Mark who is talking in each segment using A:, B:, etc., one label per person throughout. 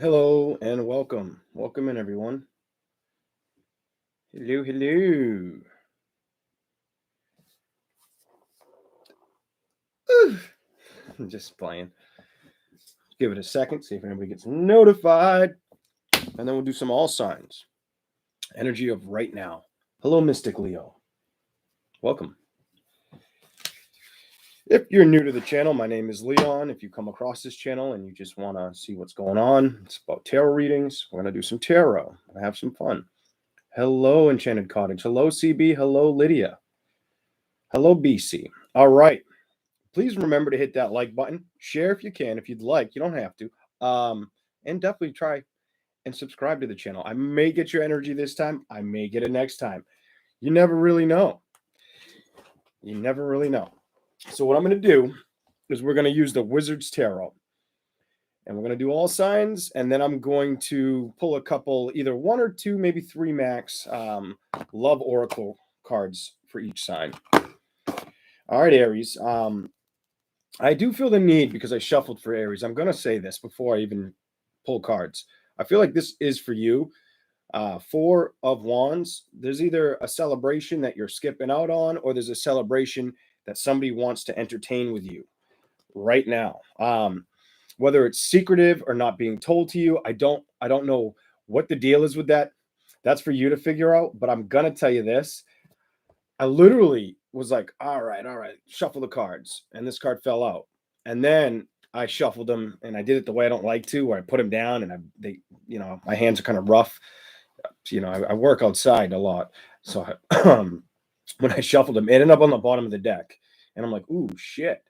A: Hello and welcome. Welcome in, everyone. Hello, hello. Ooh, I'm just playing. Give it a second, see if anybody gets notified. And then we'll do some all signs. Energy of right now. Hello, Mystic Leo. Welcome. If you're new to the channel, my name is Leon. If you come across this channel and you just want to see what's going on, it's about tarot readings. We're going to do some tarot. I have some fun. Hello, Enchanted Cottage. Hello, CB. Hello, Lydia. Hello, BC. All right. Please remember to hit that like button. Share if you can, if you'd like. You don't have to. And definitely try and subscribe to the channel. I may get your energy this time. I may get it next time. You never really know. You never really know. So what I'm going to do is we're going to use the Wizard's Tarot. And we're going to do all signs. And then I'm going to pull a couple, either one or two, maybe three max, love oracle cards for each sign. All right, Aries. I do feel the need, because I shuffled for Aries. I'm going to say this before I even pull cards. I feel like this is for you. Four of Wands. There's either a celebration that you're skipping out on, or there's a celebration that somebody wants to entertain with you right now. Whether it's secretive or not being told to you, I don't know what the deal is with that. That's for you to figure out. But I'm going to tell you this. I literally was like, all right, shuffle the cards. And this card fell out. And then I shuffled them, and I did it the way I don't like to, where I put them down and my hands are kind of rough. I work outside a lot. So when I shuffled them, it ended up on the bottom of the deck. And I'm like, ooh, shit.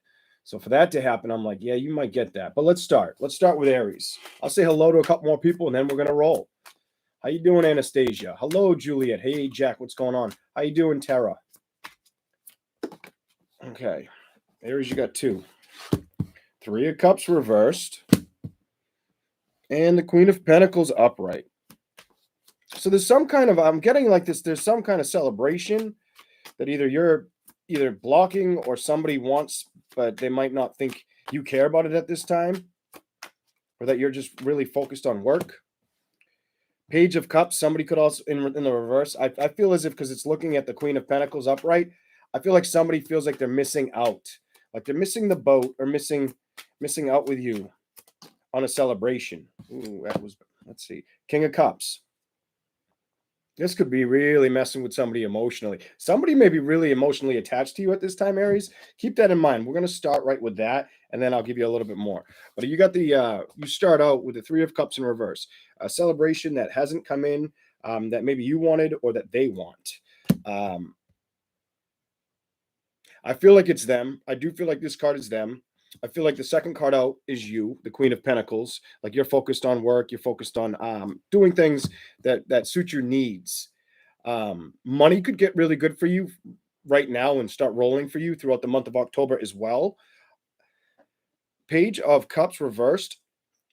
A: So for that to happen, I'm like, yeah, you might get that. But let's start. Let's start with Aries. I'll say hello to a couple more people, and then we're going to roll. How you doing, Anastasia? Hello, Juliet. Hey, Jack, what's going on? How you doing, Tara? Okay. Aries, you got two. Three of Cups reversed. And the Queen of Pentacles upright. So there's some kind of, I'm getting like this, there's some kind of celebration that either you're blocking or somebody wants, but they might not think you care about it at this time, or that you're just really focused on work. Page of Cups, somebody could also, in the reverse, I feel as if, because it's looking at the Queen of Pentacles upright, I feel like somebody feels like they're missing out. Like they're missing the boat, or missing out with you on a celebration. Ooh, let's see. King of Cups. This could be really messing with somebody emotionally. Somebody may be really emotionally attached to you at this time, Aries. Keep that in mind. We're going to start right with that, and then I'll give you a little bit more. But you got you start out with the Three of Cups in reverse. A celebration that hasn't come in, that maybe you wanted or that they want. I feel like it's them. I do feel like this card is them. I feel like the second card out is you, the Queen of Pentacles. Like you're focused on work. You're focused on doing things that suit your needs. Money could get really good for you right now and start rolling for you throughout the month of October as well. Page of Cups reversed.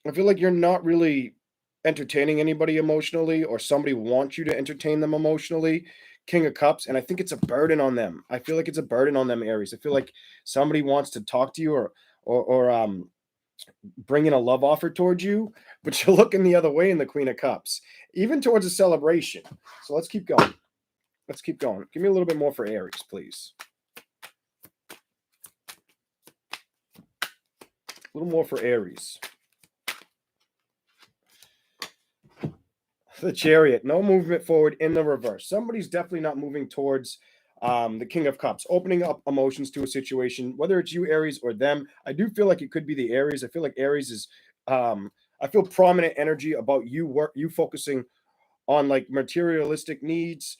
A: I feel like you're not really entertaining anybody emotionally, or somebody wants you to entertain them emotionally. King of Cups, and I think it's a burden on them. I feel like it's a burden on them, Aries. I feel like somebody wants to talk to you or bring in a love offer towards you, but you're looking the other way in the Queen of Cups, even towards a celebration. So let's keep going. Let's keep going. Give me a little bit more for Aries, please. A little more for Aries. The Chariot, no movement forward in the reverse. Somebody's definitely not moving towards the King of Cups, opening up emotions to a situation, whether it's you, Aries, or them. I do feel like it could be the Aries. I feel like Aries is, I feel prominent energy about you focusing on like materialistic needs,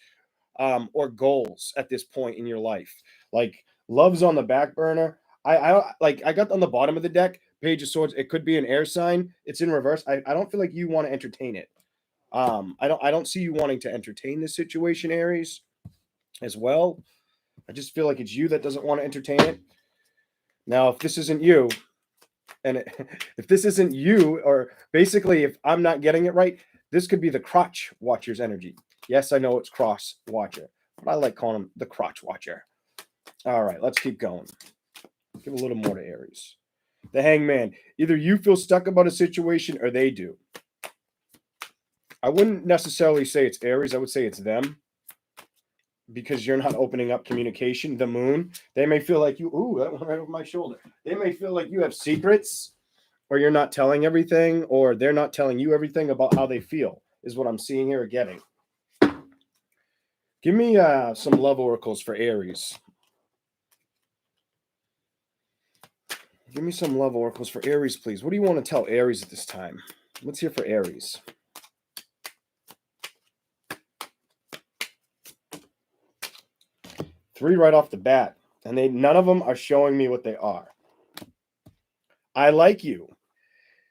A: or goals at this point in your life. Like love's on the back burner. I got on the bottom of the deck, Page of Swords. It could be an air sign. It's in reverse. I don't feel like you want to entertain it. I don't see you wanting to entertain this situation, Aries, as well. I just feel like it's you that doesn't want to entertain it. Now, if this isn't you, if this isn't you, or basically if I'm not getting it right, this could be the crotch watcher's energy. Yes, I know it's cross watcher, but I like calling him the crotch watcher. All right, let's keep going. Give a little more to Aries. The Hangman. Either you feel stuck about a situation or they do. I wouldn't necessarily say it's Aries. I would say it's them, because you're not opening up communication. The moon, they may feel like you, ooh, that went right over my shoulder. They may feel like you have secrets, or you're not telling everything, or they're not telling you everything about how they feel, is what I'm seeing here or getting. Give me some love oracles for Aries. Give me some love oracles for Aries, please. What do you want to tell Aries at this time? Let's hear for Aries. Three right off the bat, and none of them are showing me what they are. I like you.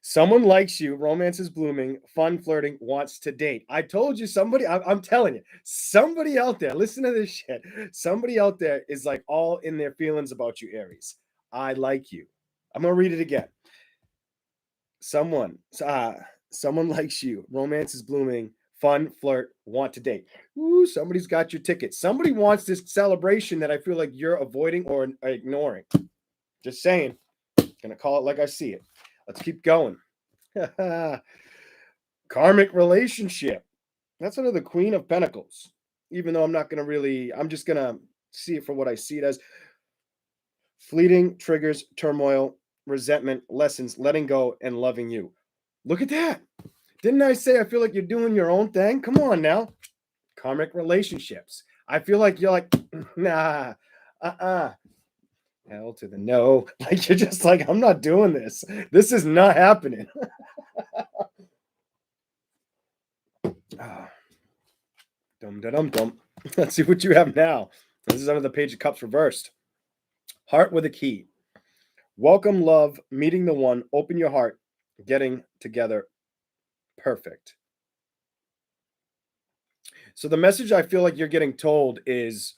A: Someone likes you. Romance is blooming. Fun flirting. Wants to date. I told you somebody. I'm telling you, somebody out there. Listen to this shit. Somebody out there is like all in their feelings about you, Aries. I like you. I'm gonna read it again. Someone likes you. Romance is blooming. Fun flirt. Want to date. Ooh, somebody's got your ticket. Somebody wants this celebration that I feel like you're avoiding or ignoring. Just saying. Gonna call it like I see it. Let's keep going. Karmic relationship. That's under the Queen of Pentacles. Even though I'm not going to I'm just going to see it for what I see it as. Fleeting triggers, turmoil, resentment, lessons, letting go, and loving you. Look at that. Didn't I say I feel like you're doing your own thing? Come on now. Karmic relationships. I feel like you're like, nah, hell to the no. Like you're just like, I'm not doing this. This is not happening. Dum dum dum. Let's see what you have now. This is under the Page of Cups reversed. Heart with a key. Welcome, love, meeting the one, open your heart, getting together. Perfect. So the message I feel like you're getting told is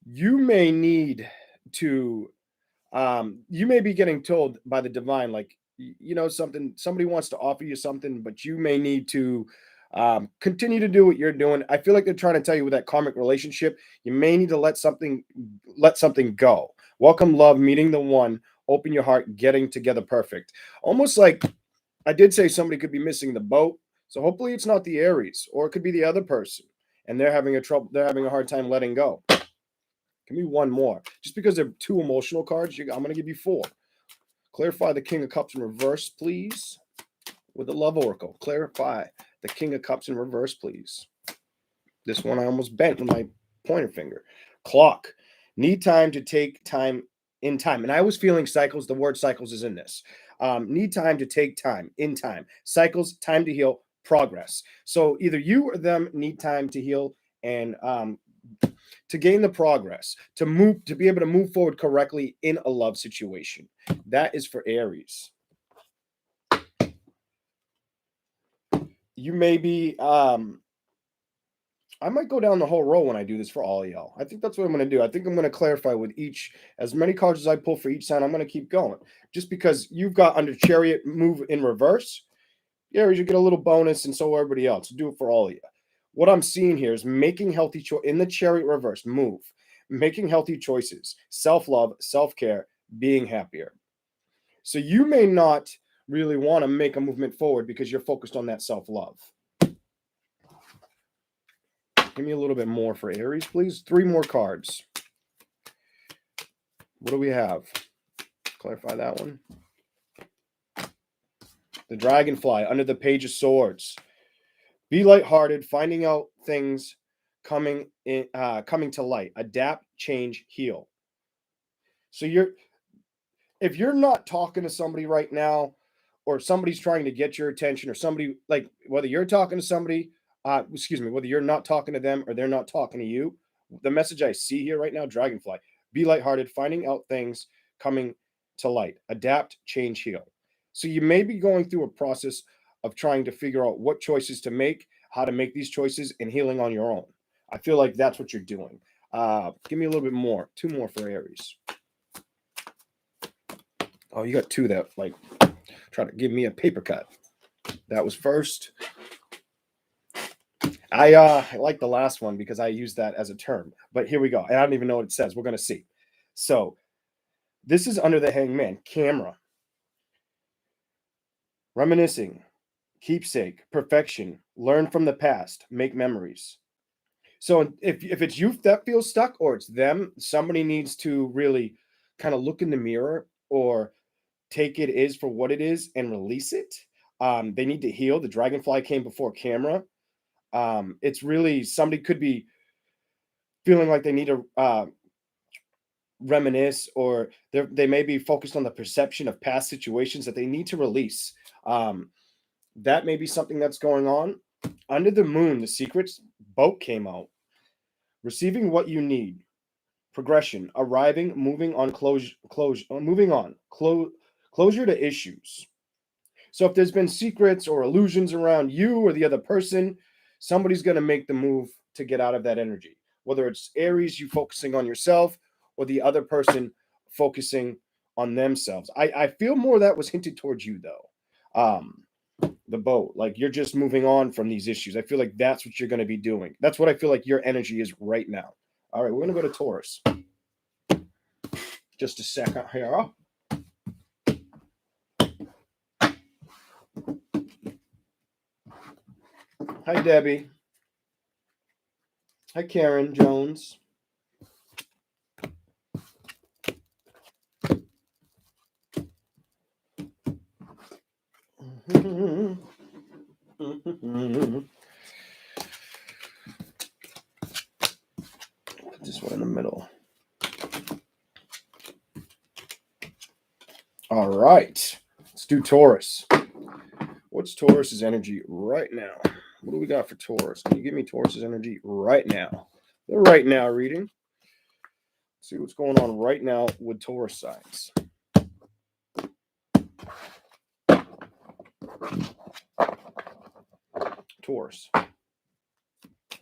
A: you may need to you may be getting told by the divine, like, you know, somebody wants to offer you something, but you may need to continue to do what you're doing. I feel like they're trying to tell you with that karmic relationship, you may need to let something go. Welcome, love, meeting the one, open your heart, getting together. Perfect. Almost like I did say somebody could be missing the boat. So hopefully it's not the Aries, or it could be the other person, and they're having a hard time letting go. Give me one more. Just because they're two emotional cards, I'm going to give you four. Clarify the King of Cups in reverse, please. With the Love Oracle. Clarify the King of Cups in reverse, please. This one I almost bent with my pointer finger. Clock. Need time to take time in time. And I was feeling cycles. The word cycles is in this. Need time to take time in time. Cycles, time to heal, progress. So either you or them need time to heal and to gain the progress, to be able to move forward correctly in a love situation. That is for Aries. You may be, I might go down the whole row when I do this for all of y'all. I think that's what I'm going to do. I think I'm going to clarify with as many cards as I pull for each sign, I'm going to keep going. Just because you've got under Chariot, move in reverse, Aries, you get a little bonus, and so everybody else. Do it for all of you. What I'm seeing here is making healthy choices in the Chariot reverse, move, making healthy choices, self-love, self-care, being happier. So you may not really want to make a movement forward because you're focused on that self-love. Give me a little bit more for Aries, please. 3 more cards. What do we have? Clarify that one. The Dragonfly under the Page of Swords. Be lighthearted, finding out things coming to light. Adapt, change, heal. So if you're not talking to somebody right now, or somebody's trying to get your attention, or somebody, like, whether you're talking to somebody, whether you're not talking to them or they're not talking to you, the message I see here right now, Dragonfly, be lighthearted, finding out things coming to light. Adapt, change, heal. So you may be going through a process of trying to figure out what choices to make, how to make these choices, and healing on your own. I feel like that's what you're doing. Give me a little bit more. 2 more for Aries. Oh, you got 2 that, like, try to give me a paper cut. That was first. I like the last one because I used that as a term. But here we go. And I don't even know what it says. We're going to see. So this is under the Hangman. Camera. Reminiscing. keepsake, perfection, learn from the past, make memories. So if it's you that feels stuck or it's them, somebody needs to really kind of look in the mirror or take it is for what it is and release it. They need to heal. The dragonfly came before camera. It's really somebody could be feeling like they need to reminisce, or they may be focused on the perception of past situations that they need to release. That may be something that's going on. Under the moon, the secrets boat came out. Receiving what you need. Progression, arriving, moving on, closure to issues. So if there's been secrets or illusions around you or the other person, somebody's going to make the move to get out of that energy. Whether it's Aries, you focusing on yourself, or the other person focusing on themselves. I feel more that was hinted towards you, though. The boat, like you're just moving on from these issues. I feel like that's what you're going to be doing. That's what I feel like your energy is right now. All right, we're going to go to Taurus. Just a second here. Hi, Debbie. Hi, Karen Jones. Put this one in the middle. All right, let's do Taurus. What's Taurus's energy right now? What do we got for Taurus? Can you give me Taurus's energy right now? The right now reading. Let's see what's going on right now with Taurus signs. Taurus.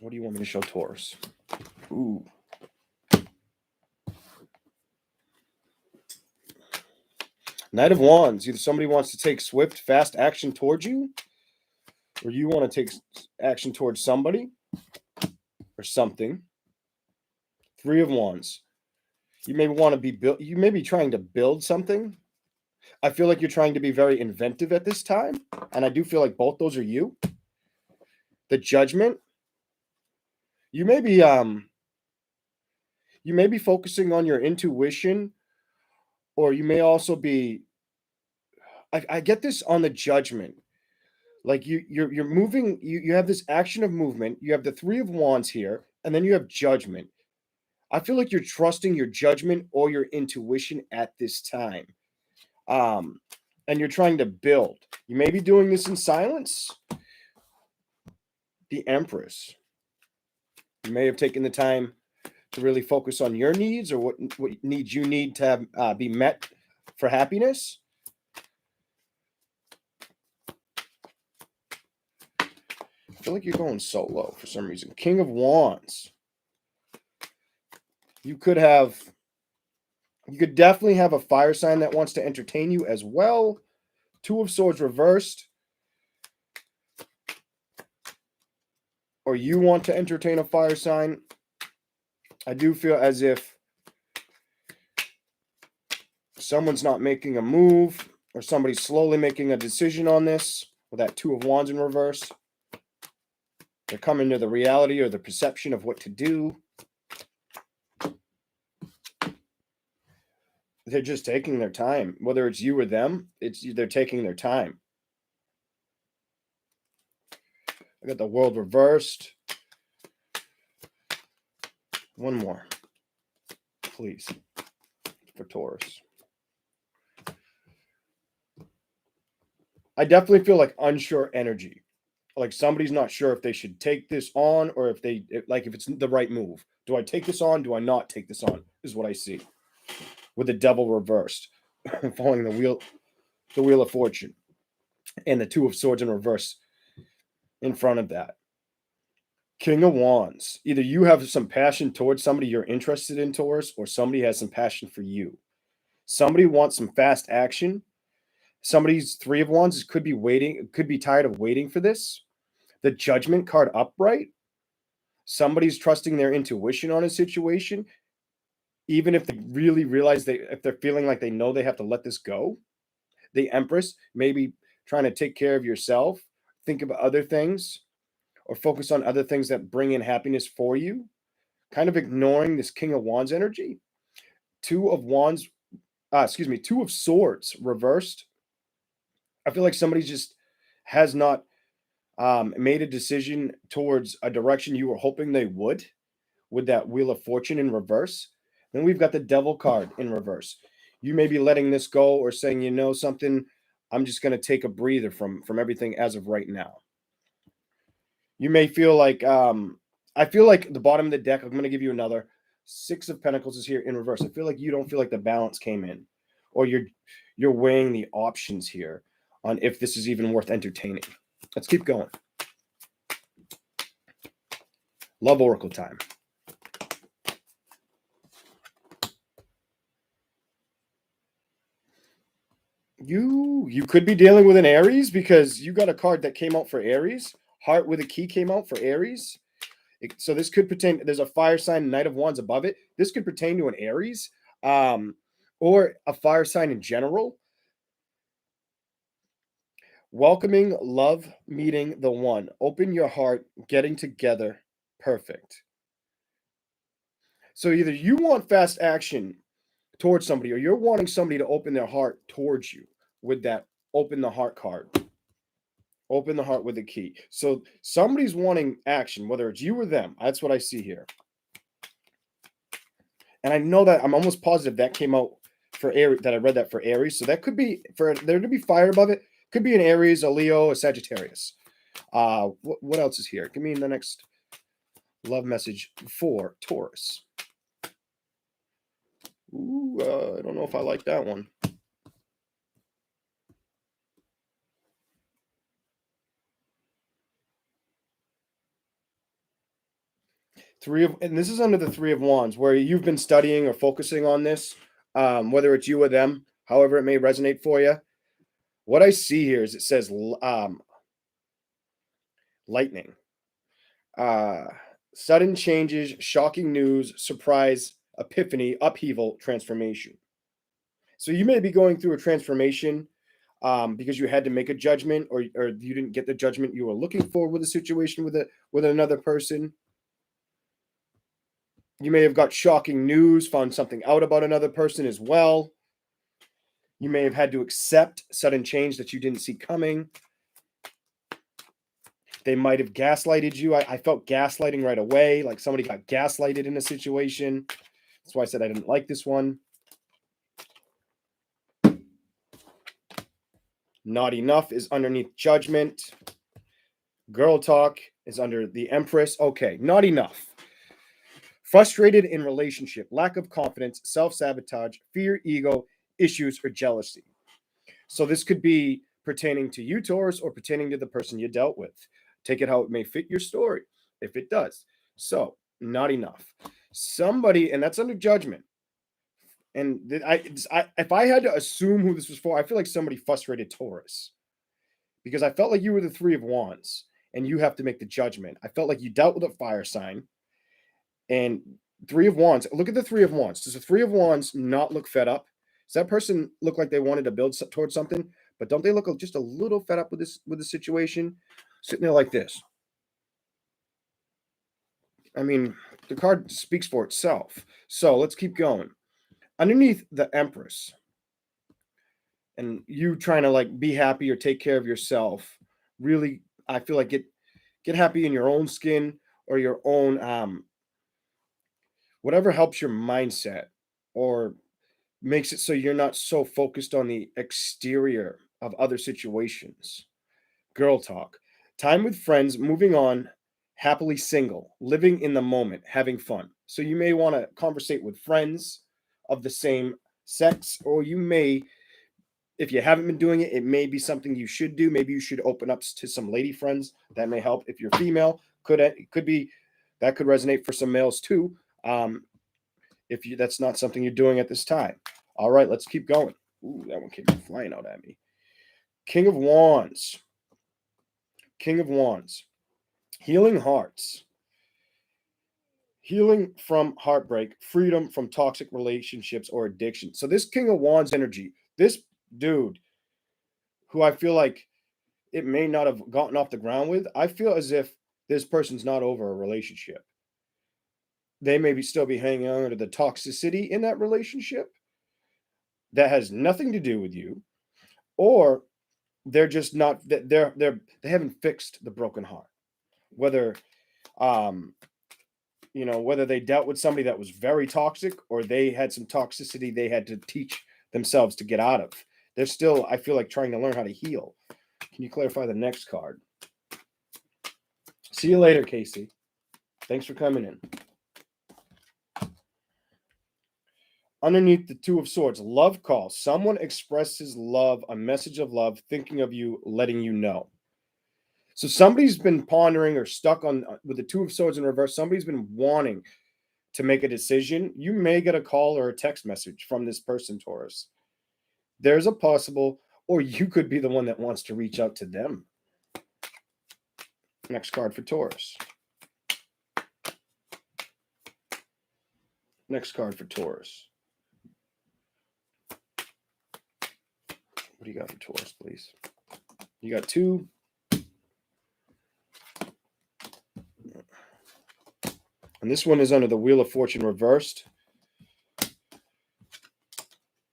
A: What do you want me to show Taurus? Ooh. Knight of Wands. Either somebody wants to take swift, fast action towards you, or you want to take action towards somebody or something. Three of Wands. You may want to be built. You may be trying to build something. I feel like you're trying to be very inventive at this time, and I do feel like both those are you. The Judgment. You may be focusing on your intuition, or you may also be. I get this on the Judgment. Like you're moving. You have this action of movement. You have the Three of Wands here, and then you have Judgment. I feel like you're trusting your judgment or your intuition at this time. And you're trying to build. You may be doing this in silence. The Empress. You may have taken the time to really focus on your needs or what needs you need to have, be met for happiness. I feel like you're going solo for some reason. King of Wands. You could definitely have a fire sign that wants to entertain you as well. Two of Swords reversed. Or you want to entertain a fire sign. I do feel as if someone's not making a move or somebody's slowly making a decision on this with that Two of Wands in reverse. They're coming to the reality or the perception of what to do. They're just taking their time. Whether it's you or them, they're taking their time. I got the World reversed. One more, please, for Taurus. I definitely feel like unsure energy. Like somebody's not sure if they should take this on or if it's the right move. Do I take this on? Do I not take this on? Is what I see. With the Devil reversed, following the Wheel of Fortune, and the Two of Swords in reverse in front of that. King of Wands. Either you have some passion towards somebody you're interested in, Taurus, or somebody has some passion for you. Somebody wants some fast action. Somebody's Three of Wands could be tired of waiting for this. The Judgment card upright. Somebody's trusting their intuition on a situation, even if they really realize if they're feeling like they know they have to let this go. The Empress, maybe trying to take care of yourself, think about other things or focus on other things that bring in happiness for you, kind of ignoring this King of Wands energy. Two of Wands, Two of Swords reversed. I feel like somebody just has not made a decision towards a direction you were hoping they would, with that Wheel of Fortune in reverse. Then we've got the Devil card in reverse. You may be letting this go or saying, you know something, I'm just going to take a breather from everything as of right now. You may feel like, I feel like the bottom of the deck, I'm going to give you another. Six of Pentacles is here in reverse. I feel like you don't feel like the balance came in, or you're weighing the options here on if this is even worth entertaining. Let's keep going. Love Oracle time. You could be dealing with an Aries, because you got a card that came out for Aries. Heart with a key came out for Aries. So this could pertain, there's a fire sign, Knight of Wands above it. This could pertain to an Aries, or a fire sign in general. Welcoming, love, meeting the one. Open your heart, getting together. Perfect. So either you want fast action towards somebody, or you're wanting somebody to open their heart towards you with that open the heart card. Open the heart with the key. So somebody's wanting action, whether it's you or them. That's what I see here. And I know that I'm almost positive that came out for Aries, that I read that for Aries. So that could be, for there to be fire above it, could be an Aries, a Leo, a Sagittarius. What else is here? Give me the next love message for Taurus. Ooh, I don't know if I like that one. And this is under the Three of Wands, where you've been studying or focusing on this, whether it's you or them, however it may resonate for you. What I see here is it says lightning, sudden changes, shocking news, surprise, epiphany, upheaval, transformation. So you may be going through a transformation because you had to make a judgment, or you didn't get the judgment you were looking for with a situation with another person. You may have got shocking news, found something out about another person as well. You may have had to accept sudden change that you didn't see coming. They might have gaslighted you. I felt gaslighting right away, like somebody got gaslighted in a situation. That's why I said I didn't like this one. Not enough is underneath judgment. Girl talk is under the Empress. Okay, not enough. Frustrated in relationship, lack of confidence, self-sabotage, fear, ego, issues, or jealousy. So this could be pertaining to you, Taurus, or pertaining to the person you dealt with. Take it how it may fit your story, if it does. So, not enough. Somebody, and that's under judgment. And if I had to assume who this was for, I feel like somebody frustrated Taurus, because I felt like you were the Three of Wands and you have to make the judgment. I felt like you dealt with a fire sign. And Three of Wands, look at the Three of Wands. Does the Three of Wands not look fed up? Does that person look like they wanted to build towards something, but don't they look just a little fed up with the situation, sitting there like this? I mean, the card speaks for itself. So let's keep going. Underneath the Empress, and you trying to like be happy or take care of yourself, really, I feel like get happy in your own skin, or your own whatever helps your mindset, or makes it so you're not so focused on the exterior of other situations. Girl talk. Time with friends, moving on, happily single, living in the moment, having fun. So you may want to conversate with friends of the same sex, or you may, if you haven't been doing it, it may be something you should do. Maybe you should open up to some lady friends. That may help. If you're female, could be that could resonate for some males too. If that's not something you're doing at this time. All right, let's keep going. Ooh, that one came flying out at me. King of Wands. King of Wands. Healing hearts. Healing from heartbreak, freedom from toxic relationships or addiction. So this King of Wands energy, this dude who I feel like it may not have gotten off the ground with, I feel as if this person's not over a relationship. They may still be hanging on to the toxicity in that relationship that has nothing to do with you, or they're just not that they haven't fixed the broken heart. Whether um whether they dealt with somebody that was very toxic or they had some toxicity they had to teach themselves to get out of. They're still, I feel like, trying to learn how to heal. Can you clarify the next card? See you later, Casey. Thanks for coming in. Underneath the Two of Swords, love call. Someone expresses love, a message of love, thinking of you, letting you know. So somebody's been pondering or stuck on with the Two of Swords in reverse. Somebody's been wanting to make a decision. You may get a call or a text message from this person, Taurus. There's a possible, or you could be the one that wants to reach out to them. Next card for Taurus. Next card for Taurus. What do you got for Taurus, please? You got two. And this one is under the Wheel of Fortune reversed.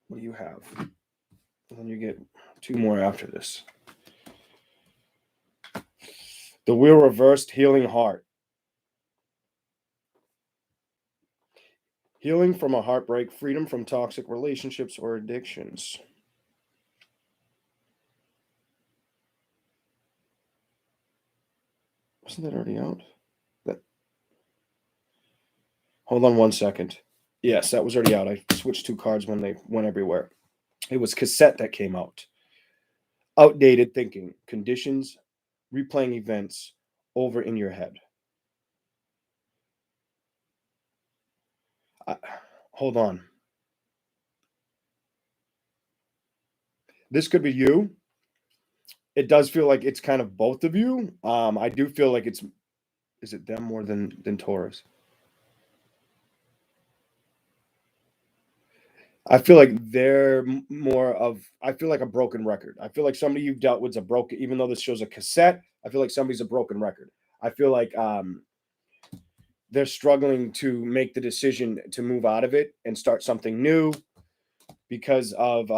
A: What do you have? And then you get two more after this. The Wheel reversed, healing heart. Healing from a heartbreak, freedom from toxic relationships or addictions. Wasn't that already out? Hold on one second. Yes, that was already out. I switched two cards when they went everywhere. It was cassette that came out. Outdated thinking, conditions, replaying events over in your head. Hold on. This could be you. It does feel like it's kind of both of you. I do feel like is it them more than Taurus? I feel like they're more of, I feel like a broken record. I feel like somebody you've dealt with is a broken, even though this shows a cassette, I feel like somebody's a broken record. I feel like they're struggling to make the decision to move out of it and start something new because of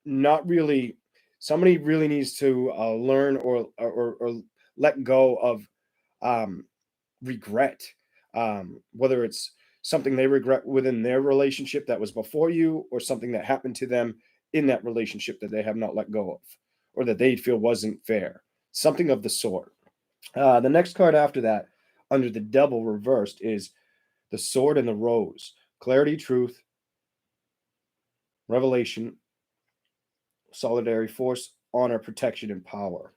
A: not really, somebody really needs to learn or let go of regret, whether it's something they regret within their relationship that was before you or something that happened to them in that relationship that they have not let go of or that they feel wasn't fair, something of the sort. The next card after that under the Devil reversed is the Sword and the Rose. Clarity, truth, revelation, solidarity, force, honor, protection, and power.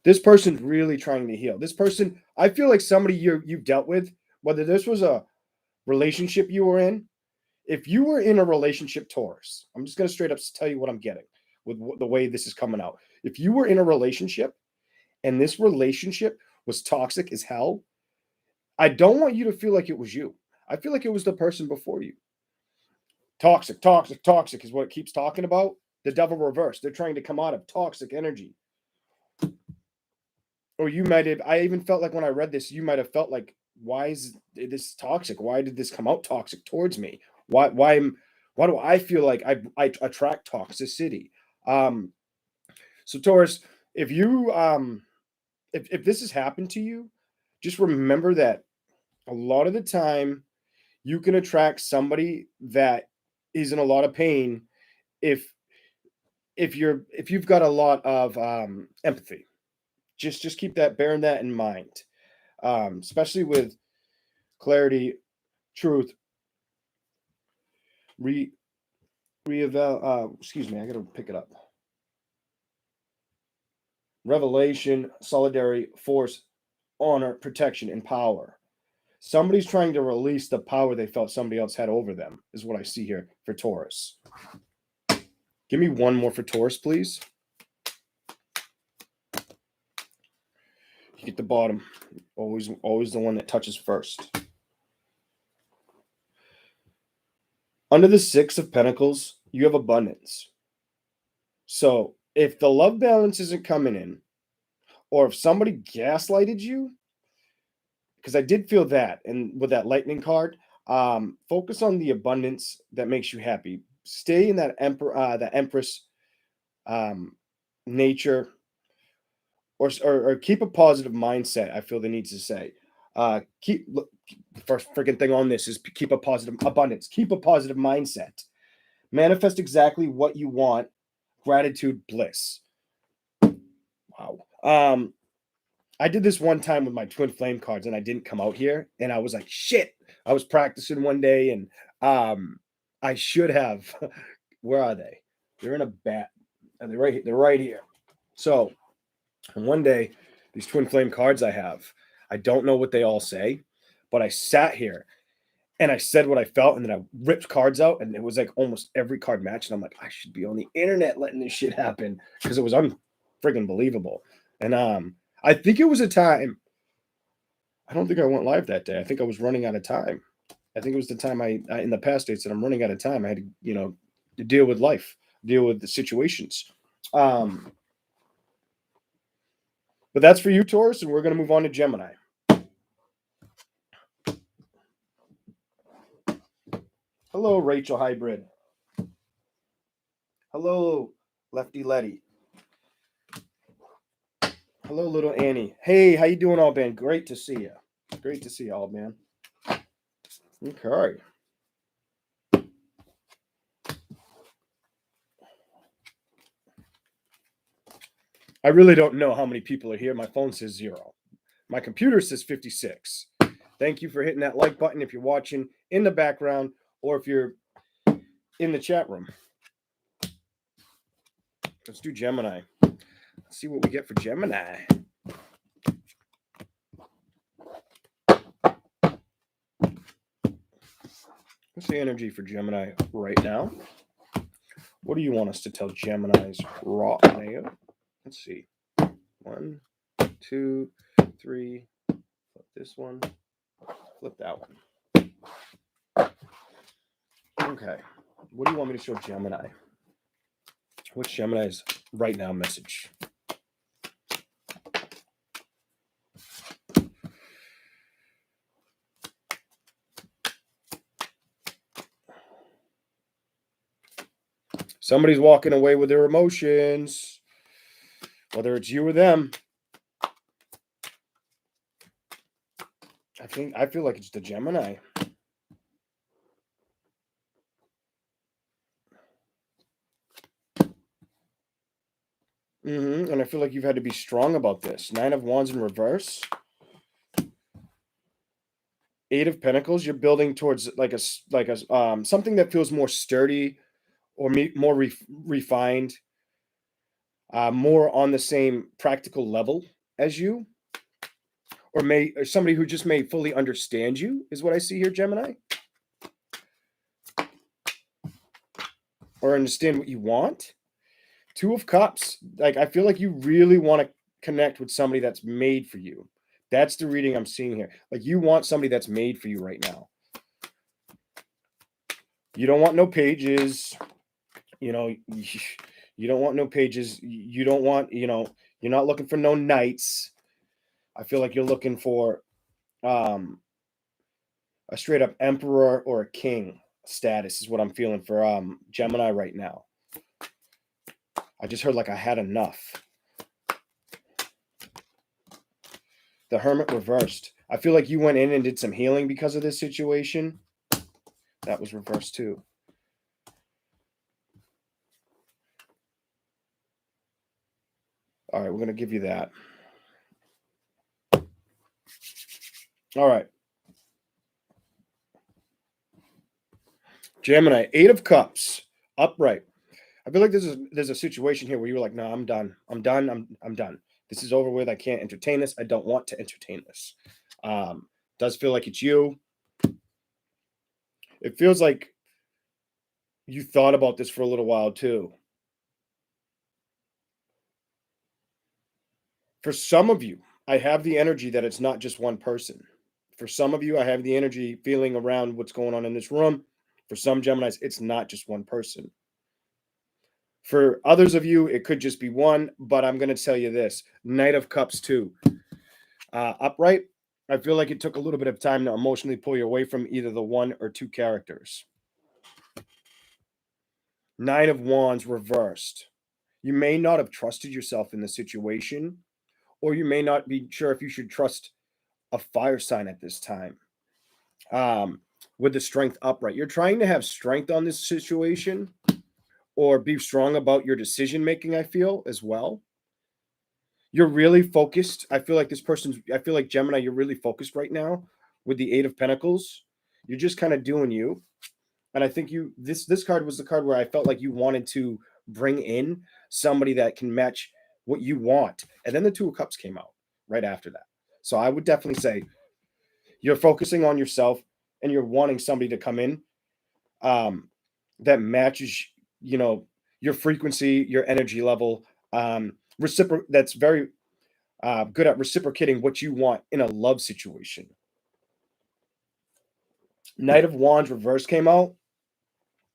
A: This person's really trying to heal. This person, I feel like somebody you've dealt with, whether this was a relationship you were in, if you were in a relationship, Taurus, I'm just going to straight up tell you what I'm getting with the way this is coming out. If you were in a relationship and this relationship was toxic as hell, I don't want you to feel like it was you. I feel like it was the person before you. Toxic, toxic, toxic is what it keeps talking about. The Devil reversed. They're trying to come out of toxic energy. Or you might have, I even felt like when I read this, you might have felt like, why is this toxic? Why did this come out toxic towards me? Why do I feel like I attract toxicity? So Taurus, if you if this has happened to you, just remember that a lot of the time you can attract somebody that is in a lot of pain if you've got a lot of empathy. Just keep that, bearing that in mind, especially with clarity, truth, excuse me, I gotta pick it up. Revelation, solidarity, force, honor, protection, and power. Somebody's trying to release the power they felt somebody else had over them, is what I see here for Taurus. Give me one more for Taurus, please. You get the bottom. Always the one that touches first. Under the Six of Pentacles, you have abundance. So if the love balance isn't coming in, or if somebody gaslighted you, because I did feel that, and with that lightning card, focus on the abundance that makes you happy. Stay in that the Empress nature, or keep a positive mindset. I feel the need to say, first freaking thing on this is keep a positive abundance. Keep a positive mindset. Manifest exactly what you want. Gratitude, bliss. Wow. I did this one time with my twin flame cards, and I didn't come out here, and I was like, shit. I was practicing one day, and I should have. Where are they? They're in a bat. And they're right here. So, one day, these twin flame cards I don't know what they all say, but I sat here and I said what I felt, and then I ripped cards out, and it was like almost every card matched. And I'm like, I should be on the internet letting this shit happen, because it was unfriggin' believable. And I think it was a time. I don't think I went live that day. I think I was running out of time. I think it was the time I in the past dates that I'm running out of time. I had to, to deal with life, deal with the situations. But that's for you, Taurus, and we're going to move on to Gemini. Hello, Rachel Hybrid. Hello, Lefty Letty. Hello, little Annie. Hey, how you doing, all, man? Great to see you. Great to see you all, man. Okay. I really don't know how many people are here. My phone says 0. My computer says 56. Thank you for hitting that like button if you're watching in the background, or if you're in the chat room. Let's do Gemini. Let's see what we get for Gemini. What's the energy for Gemini right now? What do you want us to tell Gemini's raw now? Let's see. 1, 2, 3. Flip this one. Flip that one. Okay. What do you want me to show Gemini? What's Gemini's right now message? Somebody's walking away with their emotions, whether it's you or them. I feel like it's the Gemini. And I feel like you've had to be strong about this. 9 of Wands in reverse. 8 of Pentacles. You're building towards like a something that feels more sturdy, or more refined, more on the same practical level as you, or somebody who just may fully understand you, is what I see here, Gemini, or understand what you want. 2 of Cups. Like, I feel like you really want to connect with somebody that's made for you. That's the reading I'm seeing here. Like, you want somebody that's made for you right now. You don't want no pages. You don't want no pages. You don't want, you're not looking for no knights. I feel like you're looking for a straight up emperor or a king status is what I'm feeling for Gemini right now. I just heard like I had enough. The Hermit reversed. I feel like you went in and did some healing because of this situation. That was reversed too. All right, we're going to give you that. All right. Gemini, 8 of Cups, upright. I feel like there's a situation here where you're like, no, I'm done. I'm done. I'm done. This is over with. I can't entertain this. I don't want to entertain this. Does feel like it's you. It feels like you thought about this for a little while too. For some of you, I have the energy that it's not just one person. For some of you, I have the energy feeling around what's going on in this room. For some Geminis, it's not just one person. For others of you, it could just be one, but I'm going to tell you this. Knight of Cups 2. Upright, I feel like it took a little bit of time to emotionally pull you away from either the one or two characters. Nine of Wands reversed. You may not have trusted yourself in the situation, or you may not be sure if you should trust a fire sign at this time. With the Strength upright, you're trying to have strength on this situation or be strong about your decision making, I feel, as well. You're really focused. I feel like Gemini, you're really focused right now with the Eight of Pentacles. You're just kind of doing you. And I think this card was the card where I felt like you wanted to bring in somebody that can match what you want. And then the Two of Cups came out right after that. So I would definitely say you're focusing on yourself and you're wanting somebody to come in that matches, your frequency, your energy level, that's very good at reciprocating what you want in a love situation. Knight of Wands reverse came out.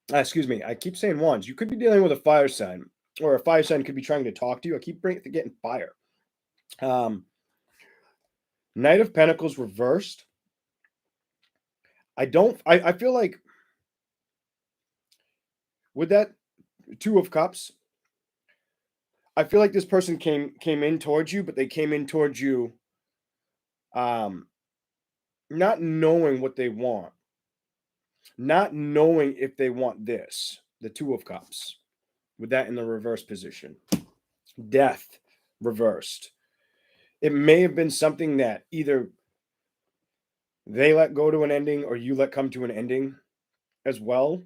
A: Excuse me, I keep saying wands. You could be dealing with a fire sign, or a fire sign could be trying to talk to you. I keep getting fire. Knight of Pentacles reversed. I feel like with that Two of Cups, I feel like this person came in towards you, but they came in towards you not knowing what they want. Not knowing if they want this, the Two of Cups, with that in the reverse position. Death reversed. It may have been something that either they let go to an ending or you let come to an ending as well.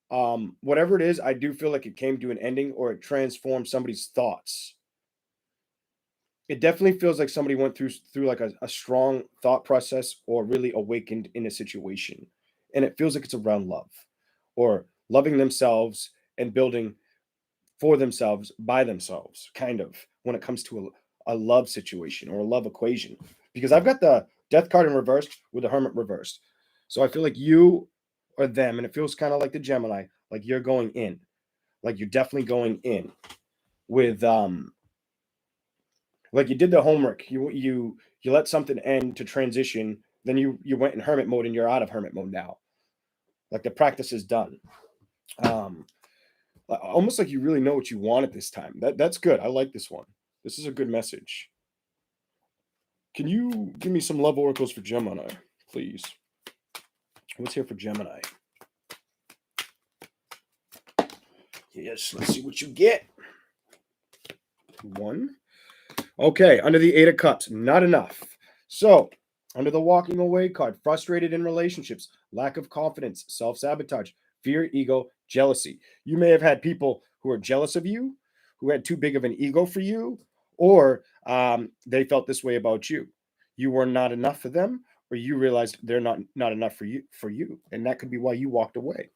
A: Whatever it is, I do feel like it came to an ending or it transformed somebody's thoughts. It definitely feels like somebody went through like a strong thought process or really awakened in a situation. And it feels like it's around love or loving themselves and building for themselves by themselves, kind of, when it comes to a love situation or a love equation. Because I've got the Death card in reverse with the Hermit reversed. So I feel like you or them, and it feels kind of like the Gemini, like you're going in. Like you're definitely going in with like you did the homework. You let something end to transition, then you went in hermit mode and you're out of hermit mode now. Like the practice is done. Almost like you really know what you want at this time. That's good. I like this one. This is a good message. Can you give me some love oracles for Gemini, please? What's here for Gemini? Yes, let's see what you get. One. Okay, under the Eight of Cups, not enough. So, under the Walking Away card, frustrated in relationships, lack of confidence, self-sabotage, fear, ego, jealousy. You may have had people who are jealous of you, who had too big of an ego for you, or they felt this way about you. You were not enough for them, or you realized they're not enough for you, and that could be why you walked away.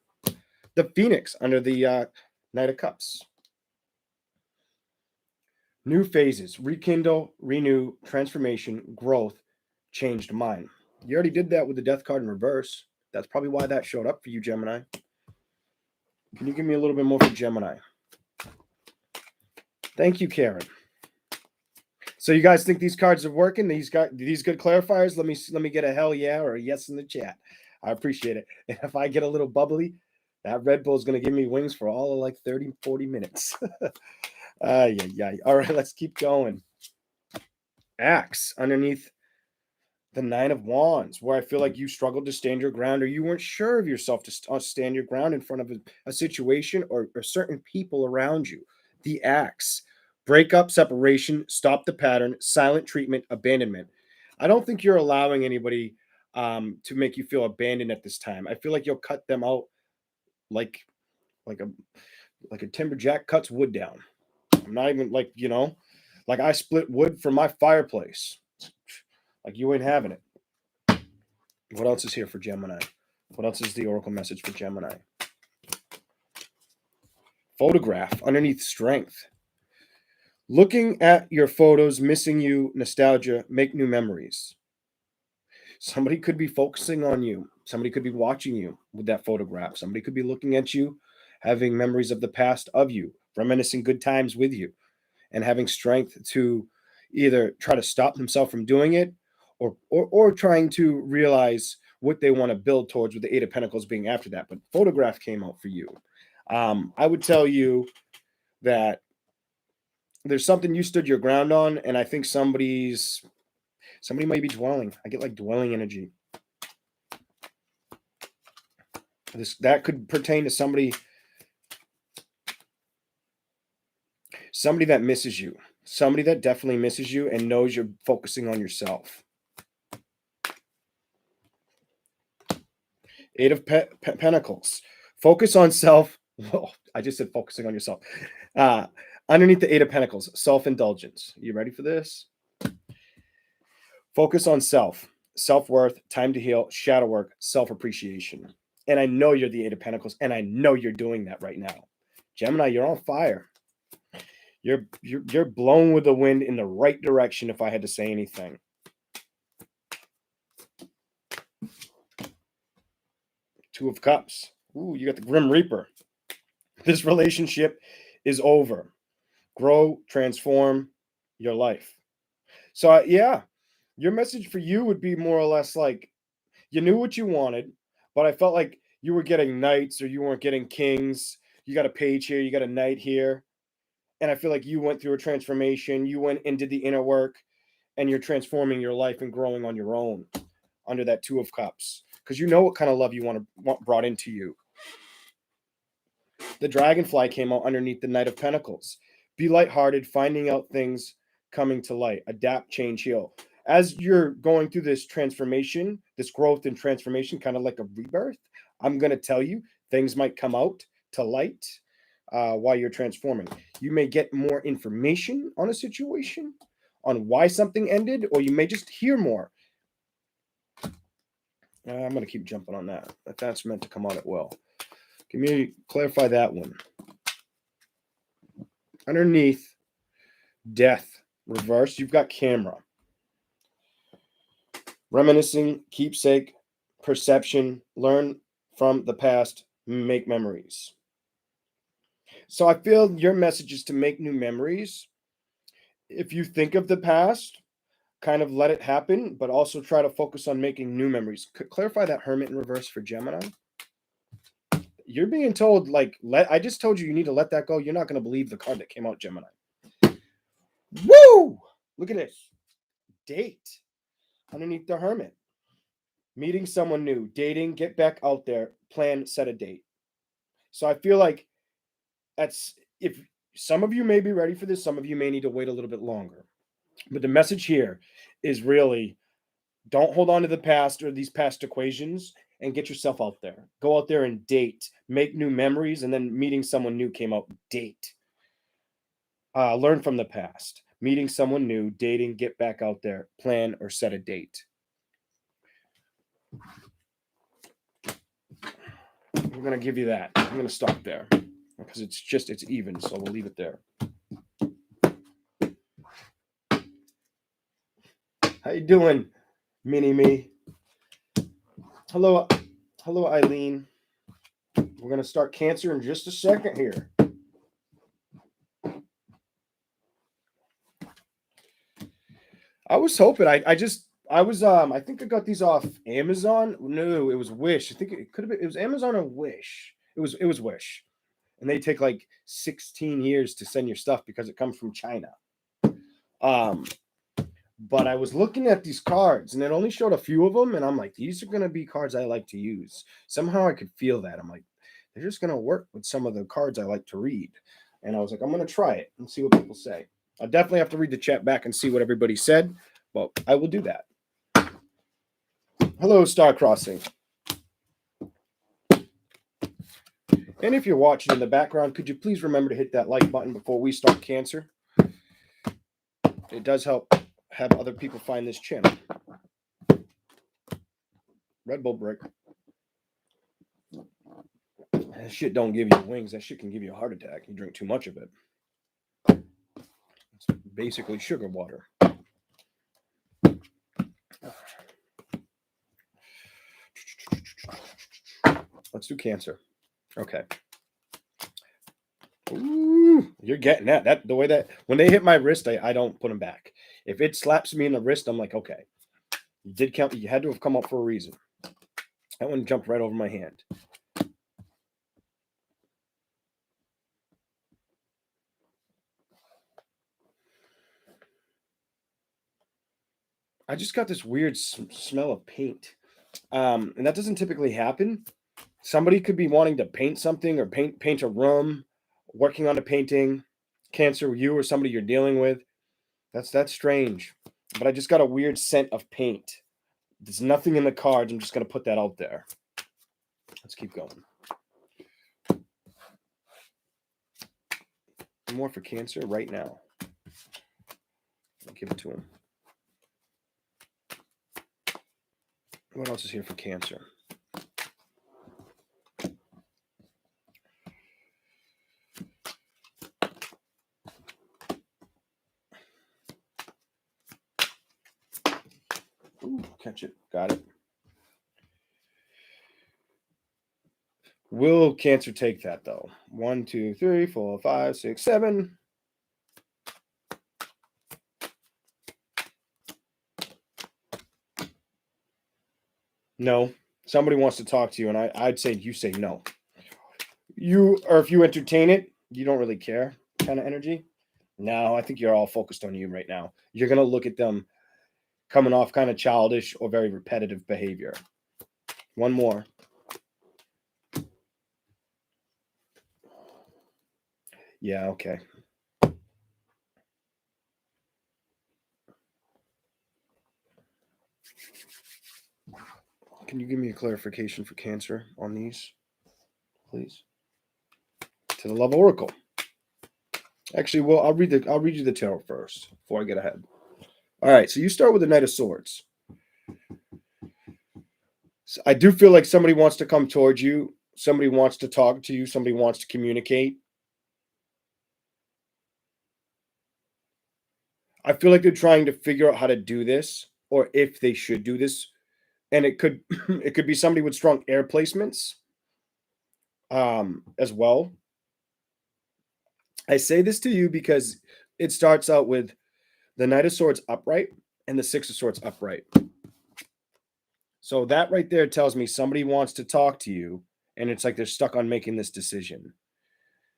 A: The Phoenix under the Knight of Cups. New phases, rekindle, renew, transformation, growth, changed mind. You already did that with the Death card in reverse. That's probably why that showed up for you, Gemini. Can you give me a little bit more for Gemini? Thank you, Karen. So you guys think these cards are working? These good clarifiers? Let me get a hell yeah or a yes in the chat. I appreciate it. And if I get a little bubbly, that Red Bull is going to give me wings for all of like 30, 40 minutes. Yeah. All right, let's keep going. Axe underneath the Nine of Wands, where I feel like you struggled to stand your ground or you weren't sure of yourself to stand your ground in front of a situation or certain people around you. The Axe. Breakup, separation, stop the pattern, silent treatment, abandonment. I don't think you're allowing anybody to make you feel abandoned at this time. I feel like you'll cut them out like a timberjack cuts wood down. I'm not even like I split wood from my fireplace. Like you ain't having it. What else is here for Gemini? What else is the oracle message for Gemini? Photograph underneath strength. Looking at your photos, missing you, nostalgia, make new memories. Somebody could be focusing on you. Somebody could be watching you with that photograph. Somebody could be looking at you, having memories of the past of you, reminiscing good times with you, and having strength to either try to stop themselves from doing it, or trying to realize what they want to build towards, with the Eight of Pentacles being after that. But photograph came out for you. I would tell you that there's something you stood your ground on, and I think somebody might be dwelling. I get like dwelling energy. That could pertain to somebody that misses you, somebody that definitely misses you and knows you're focusing on yourself. Eight of Pentacles. Focus on self. Whoa, I just said focusing on yourself. Underneath the Eight of Pentacles, self-indulgence. You ready for this? Focus on self, self-worth, time to heal, shadow work, self-appreciation. And I know you're the Eight of Pentacles, and I know you're doing that right now. Gemini, you're on fire. You're blown with the wind in the right direction, if I had to say anything. Two of Cups. Ooh, you got the Grim Reaper. This relationship is over. Grow, transform your life. So, yeah, your message for you would be more or less like, you knew what you wanted, but I felt like you were getting knights or you weren't getting kings. You got a page here, you got a knight here. And I feel like you went through a transformation. You went and did the inner work, and you're transforming your life and growing on your own under that Two of Cups, because you know what kind of love you want brought into you. The Dragonfly came out underneath the Knight of Pentacles. Be lighthearted, finding out things coming to light. Adapt, change, heal. As you're going through this transformation, this growth and transformation, kind of like a rebirth, I'm going to tell you, things might come out to light while you're transforming. You may get more information on a situation, on why something ended, or you may just hear more. I'm going to keep jumping on that. If that's meant to come out, it will. Can you clarify that one? Underneath Death, reverse, you've got Camera. Reminiscing, keepsake, perception, learn from the past, make memories. So I feel your message is to make new memories. If you think of the past, kind of let it happen, but also try to focus on making new memories. Clarify that Hermit in reverse for Gemini. You're being told, like, I just told you need to let that go. You're not going to believe the card that came out, Gemini. Woo! Look at this. Date. Underneath the Hermit. Meeting someone new. Dating. Get back out there. Plan. Set a date. So I feel like if some of you may be ready for this, some of you may need to wait a little bit longer. But the message here is really, don't hold on to the past or these past equations, and get yourself out there. Go out there and date. Make new memories, and then meeting someone new came out. Date. Learn from the past. Meeting someone new, dating, get back out there, plan or set a date. I'm going to give you that. I'm going to stop there because it's even, so we'll leave it there. How you doing, Mini-Me? Hello, Eileen. We're going to start Cancer in just a second here. I was hoping. I think I got these off Amazon. No, it was Wish. I think it could have been. It was Amazon or Wish. It was Wish, and they take like 16 years to send your stuff because it comes from China. But I was looking at these cards, and it only showed a few of them, and I'm like, these are gonna be cards I like to use. Somehow I could feel that. I'm like, they're just gonna work with some of the cards I like to read, and I was like, I'm gonna try it and see what people say. I definitely have to read the chat back and see what everybody said, but I will do that. Hello, Star Crossing. And if you're watching in the background, could you please remember to hit that like button before we start Cancer? It does help have other people find this channel. Red Bull brick. That shit don't give you wings. That shit can give you a heart attack. You drink too much of it. It's basically sugar water. Let's do Cancer. Okay. Ooh. Whew, you're getting that. That the way that when they hit my wrist, I don't put them back. If it slaps me in the wrist, I'm like, okay, you did count. You had to have come up for a reason. That one jumped right over my hand. I just got this weird smell of paint. And that doesn't typically happen. Somebody could be wanting to paint something or paint a room, working on a painting. Cancer, you or somebody you're dealing with. That's strange. But I just got a weird scent of paint. There's nothing in the cards. I'm just gonna put that out there. Let's keep going. More for Cancer right now. I'll give it to him. What else is here for Cancer? Ooh, catch it. Got it. Will Cancer take that though? 1, 2, 3, 4, 5, 6, 7. No. Somebody wants to talk to you, and I'd say you say no. Or if you entertain it, you don't really care kind of energy. No, I think you're all focused on you right now. You're gonna look at them coming off kind of childish or very repetitive behavior. One more. Yeah, okay. Can you give me a clarification for Cancer on these, please? To the Love Oracle. Actually, well, I'll read you the tarot first before I get ahead. All right, so you start with the Knight of Swords. So I do feel like somebody wants to come towards you. Somebody wants to talk to you. Somebody wants to communicate. I feel like they're trying to figure out how to do this or if they should do this. And it could it could be somebody with strong air placements as well. I say this to you because it starts out with the Knight of Swords upright and the Six of Swords upright. So that right there tells me somebody wants to talk to you, and it's like they're stuck on making this decision.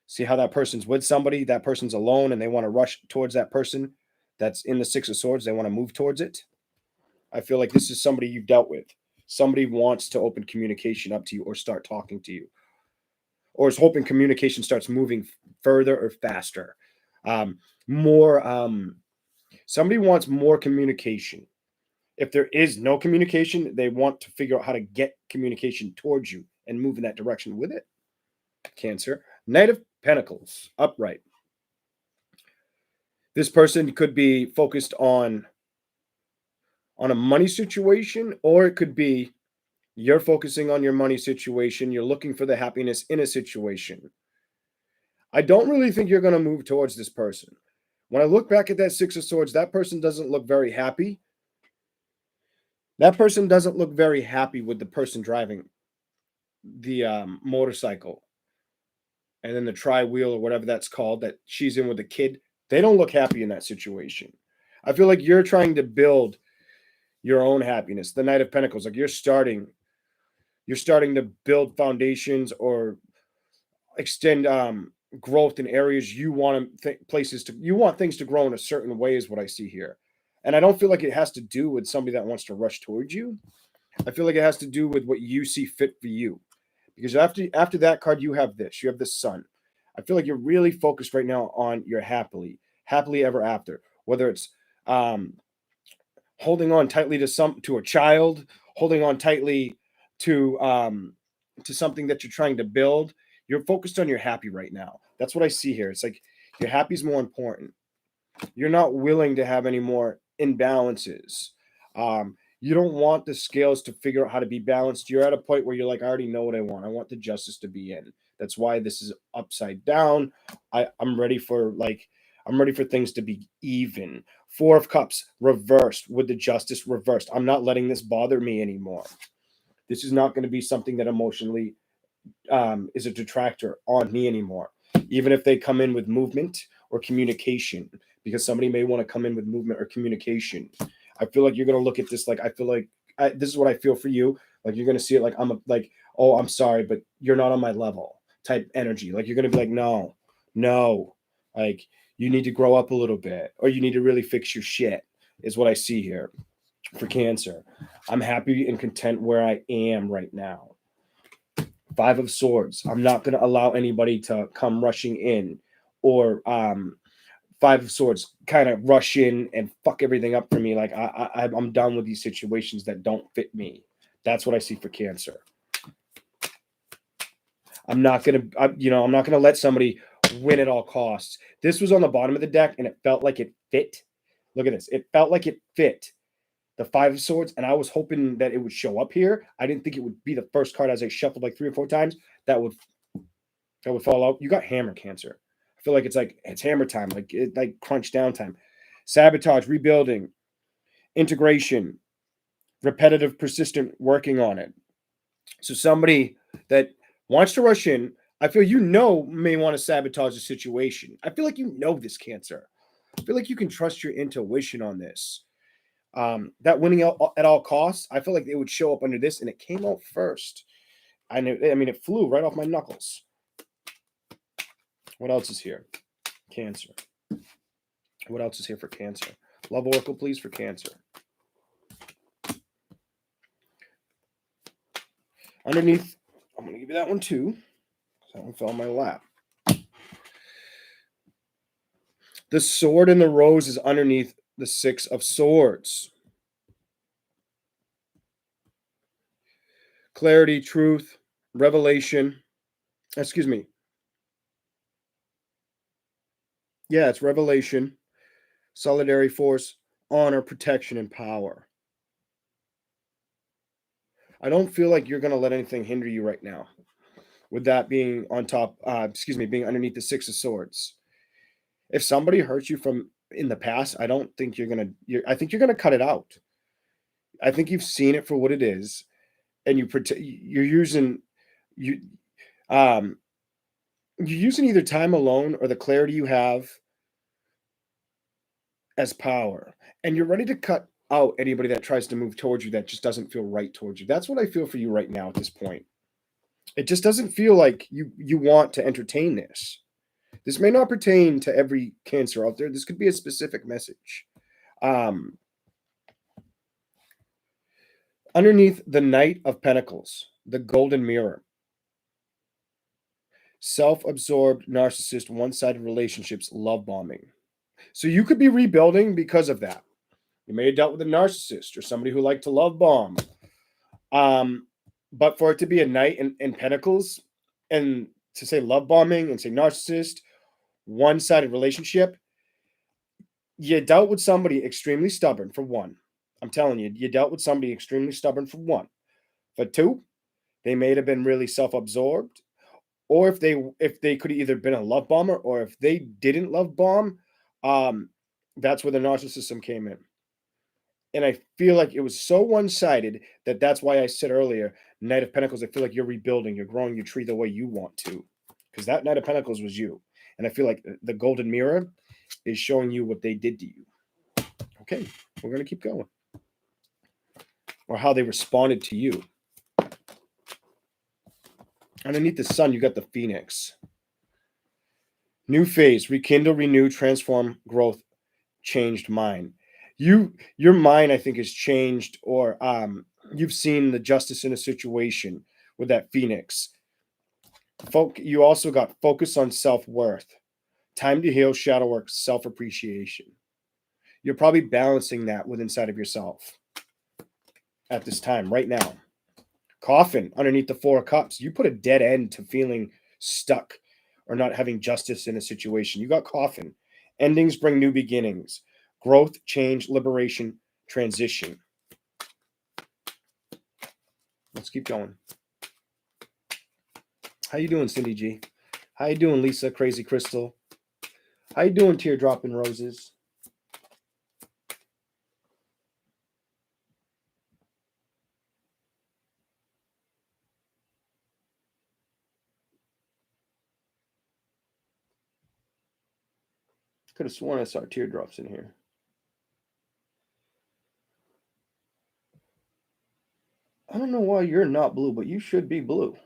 A: See how that person's with somebody, that person's alone, and they want to rush towards that person that's in the Six of Swords. They want to move towards it. I feel like this is somebody you've dealt with. Somebody wants to open communication up to you or start talking to you, or is hoping communication starts moving further or faster. Somebody wants more communication. If there is no communication, they want to figure out how to get communication towards you and move in that direction with it. Cancer. Knight of Pentacles, upright. This person could be focused on a money situation, or it could be you're focusing on your money situation. You're looking for the happiness in a situation. I don't really think you're going to move towards this person. When I look back at that Six of Swords, that person doesn't look very happy. That person doesn't look very happy with the person driving the motorcycle. And then the tri-wheel or whatever that's called that she's in with the kid. They don't look happy in that situation. I feel like you're trying to build your own happiness. The Knight of Pentacles, like you're starting to build foundations or extend growth in areas you want you want things to grow in a certain way is what I see here. And I don't feel like it has to do with somebody that wants to rush towards you. I feel like it has to do with what you see fit for you. Because after that card, you have this. You have the Sun. I feel like you're really focused right now on your happily ever after. Whether it's holding on tightly to a child, holding on tightly to something that you're trying to build. You're focused on your happy right now. That's what I see here. It's like your happy is more important. You're not willing to have any more imbalances. You don't want the scales to figure out how to be balanced. You're at a point where you're like, I already know what I want. I want the justice to be in. That's why this is upside down. I'm ready for things to be even. Four of Cups reversed with the justice reversed. I'm not letting this bother me anymore. This is not going to be something that emotionally is a detractor on me anymore.
B: even if they come in with movement or communication, because somebody may want to come in with movement or communication. I feel like you're going to look at this like, I feel like this is what I feel for you. Like you're going to see it like oh, I'm sorry, but you're not on my level type energy. Like you're going to be like, no, like you need to grow up a little bit, or you need to really fix your shit, is what I see here for Cancer. I'm happy and content where I am right now. 5 of Swords. I'm not going to allow anybody to come rushing in, or 5 of Swords kind of rush in and fuck everything up for me. Like I'm done with these situations that don't fit me. That's what I see for Cancer. I'm not gonna let somebody win at all costs. This was on the bottom of the deck, and it felt like it fit. Look at this. It felt like it fit. The 5 of Swords, and I was hoping that it would show up here. I didn't think it would be the first card as I shuffled like 3 or 4 times that would fall out. You got hammer, Cancer. I feel like it's hammer time, like crunch down time. Sabotage, rebuilding, integration, repetitive, persistent working on it. So somebody that wants to rush in, I feel may want to sabotage the situation. I feel like this, Cancer. I feel like you can trust your intuition on this. That winning at all costs, I feel like it would show up under this, and it came out first. It flew right off my knuckles. What else is here? Cancer. What else is here for Cancer? Love Oracle, please, for Cancer. Underneath, I'm going to give you that one too. That one fell on my lap. The Sword and the Rose is underneath the 6 of Swords. Clarity, truth, revelation. Excuse me. Yeah, it's revelation, solidarity, force, honor, protection, and power. I don't feel like you're going to let anything hinder you right now. With that being on top, being underneath the 6 of Swords. If somebody hurts you from in the past, I don't think I think you're going to cut it out. I think you've seen it for what it is, and you're using either time alone or the clarity you have as power, and you're ready to cut out anybody that tries to move towards you that just doesn't feel right towards you. That's what I feel for you right now at this point. It just doesn't feel like you want to entertain this. This may not pertain to every Cancer out there. This could be a specific message. Underneath the Knight of Pentacles, the Golden Mirror. Self-absorbed, narcissist, one-sided relationships, love bombing. So you could be rebuilding because of that. You may have dealt with a narcissist or somebody who liked to love bomb. But for it to be a Knight in Pentacles and to say love bombing and say narcissist, one-sided relationship, you dealt with somebody extremely stubborn, for one. I'm telling you, you dealt with somebody extremely stubborn, for one. For two, they may have been really self-absorbed, or if they could have either been a love bomber, or if they didn't love bomb, that's where the narcissism came in. And I feel like it was so one-sided that's why I said earlier, Knight of Pentacles, I feel like you're rebuilding, you're growing your tree the way you want to. Because that Knight of Pentacles was you. And I feel like the Golden Mirror is showing you what they did to you. Okay, we're going to keep going. Or how they responded to you. Underneath the Sun, you got the Phoenix. New phase, rekindle, renew, transform, growth, changed mind. Your mind, I think, has changed, or you've seen the justice in a situation with that Phoenix. You also got focus on self-worth, time to heal, shadow work, self-appreciation. You're probably balancing that with inside of yourself at this time, right now. Coffin, underneath the 4 of Cups. You put a dead end to feeling stuck or not having justice in a situation. You got Coffin. Endings bring new beginnings. Growth, change, liberation, transition. Let's keep going. How you doing, Cindy G? How you doing, Lisa Crazy Crystal? How you doing, Teardrop and Roses?
A: Could have sworn I saw teardrops in here. I don't know why you're not blue, but you should be blue.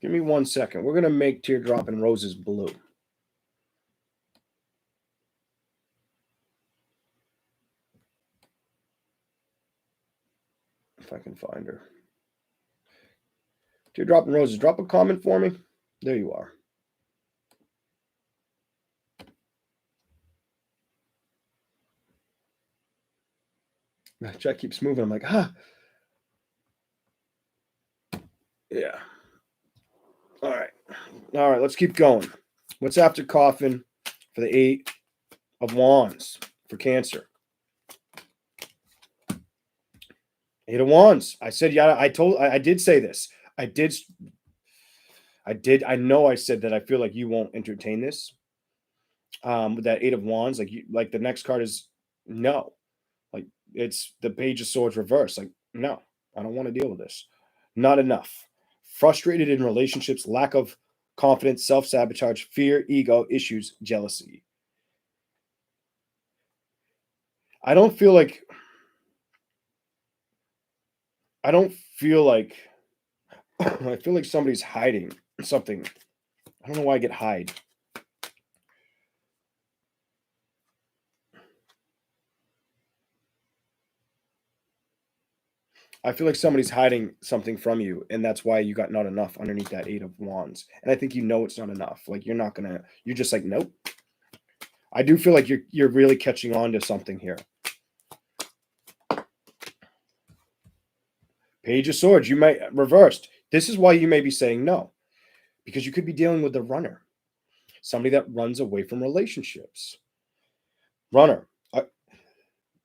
A: Give me 1 second. We're going to make Teardrop and Roses blue. If I can find her. Teardrop and Roses, drop a comment for me. There you are. My chat keeps moving. I'm like, Yeah. All right, let's keep going. What's after Coffin for the 8 of Wands for Cancer? 8 of Wands. I said, yeah, I did say this. I know I said that I feel like you won't entertain this. With that 8 of Wands, like the next card is no. Like it's the Page of Swords reverse. Like, no, I don't want to deal with this. Not enough. Frustrated in relationships, lack of confidence, self-sabotage, fear, ego, issues, jealousy. I feel like I feel like somebody's hiding something. I don't know why I get hide. I feel like somebody's hiding something from you, and that's why you got not enough underneath that 8 of Wands. And I think you know it's not enough. Like you're just like, nope. I do feel like you're really catching on to something here. Page of Swords, you might reversed. This is why you may be saying no, because you could be dealing with the runner, somebody that runs away from relationships. Runner,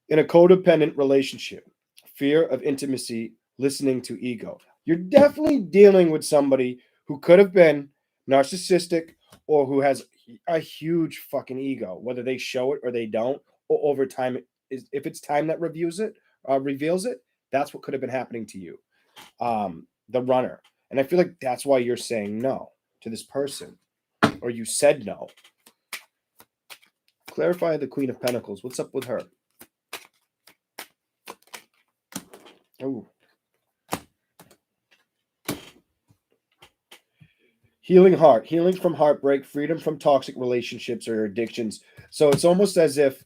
A: in a codependent relationship, fear of intimacy, listening to ego. You're definitely dealing with somebody who could have been narcissistic or who has a huge fucking ego, whether they show it or they don't, or over time, if it's time that reveals it, that's what could have been happening to you. The runner. And I feel like that's why you're saying no to this person, or you said no. Clarify the Queen of Pentacles. What's up with her? Oh. Healing heart, healing from heartbreak, freedom from toxic relationships or addictions. So it's almost as if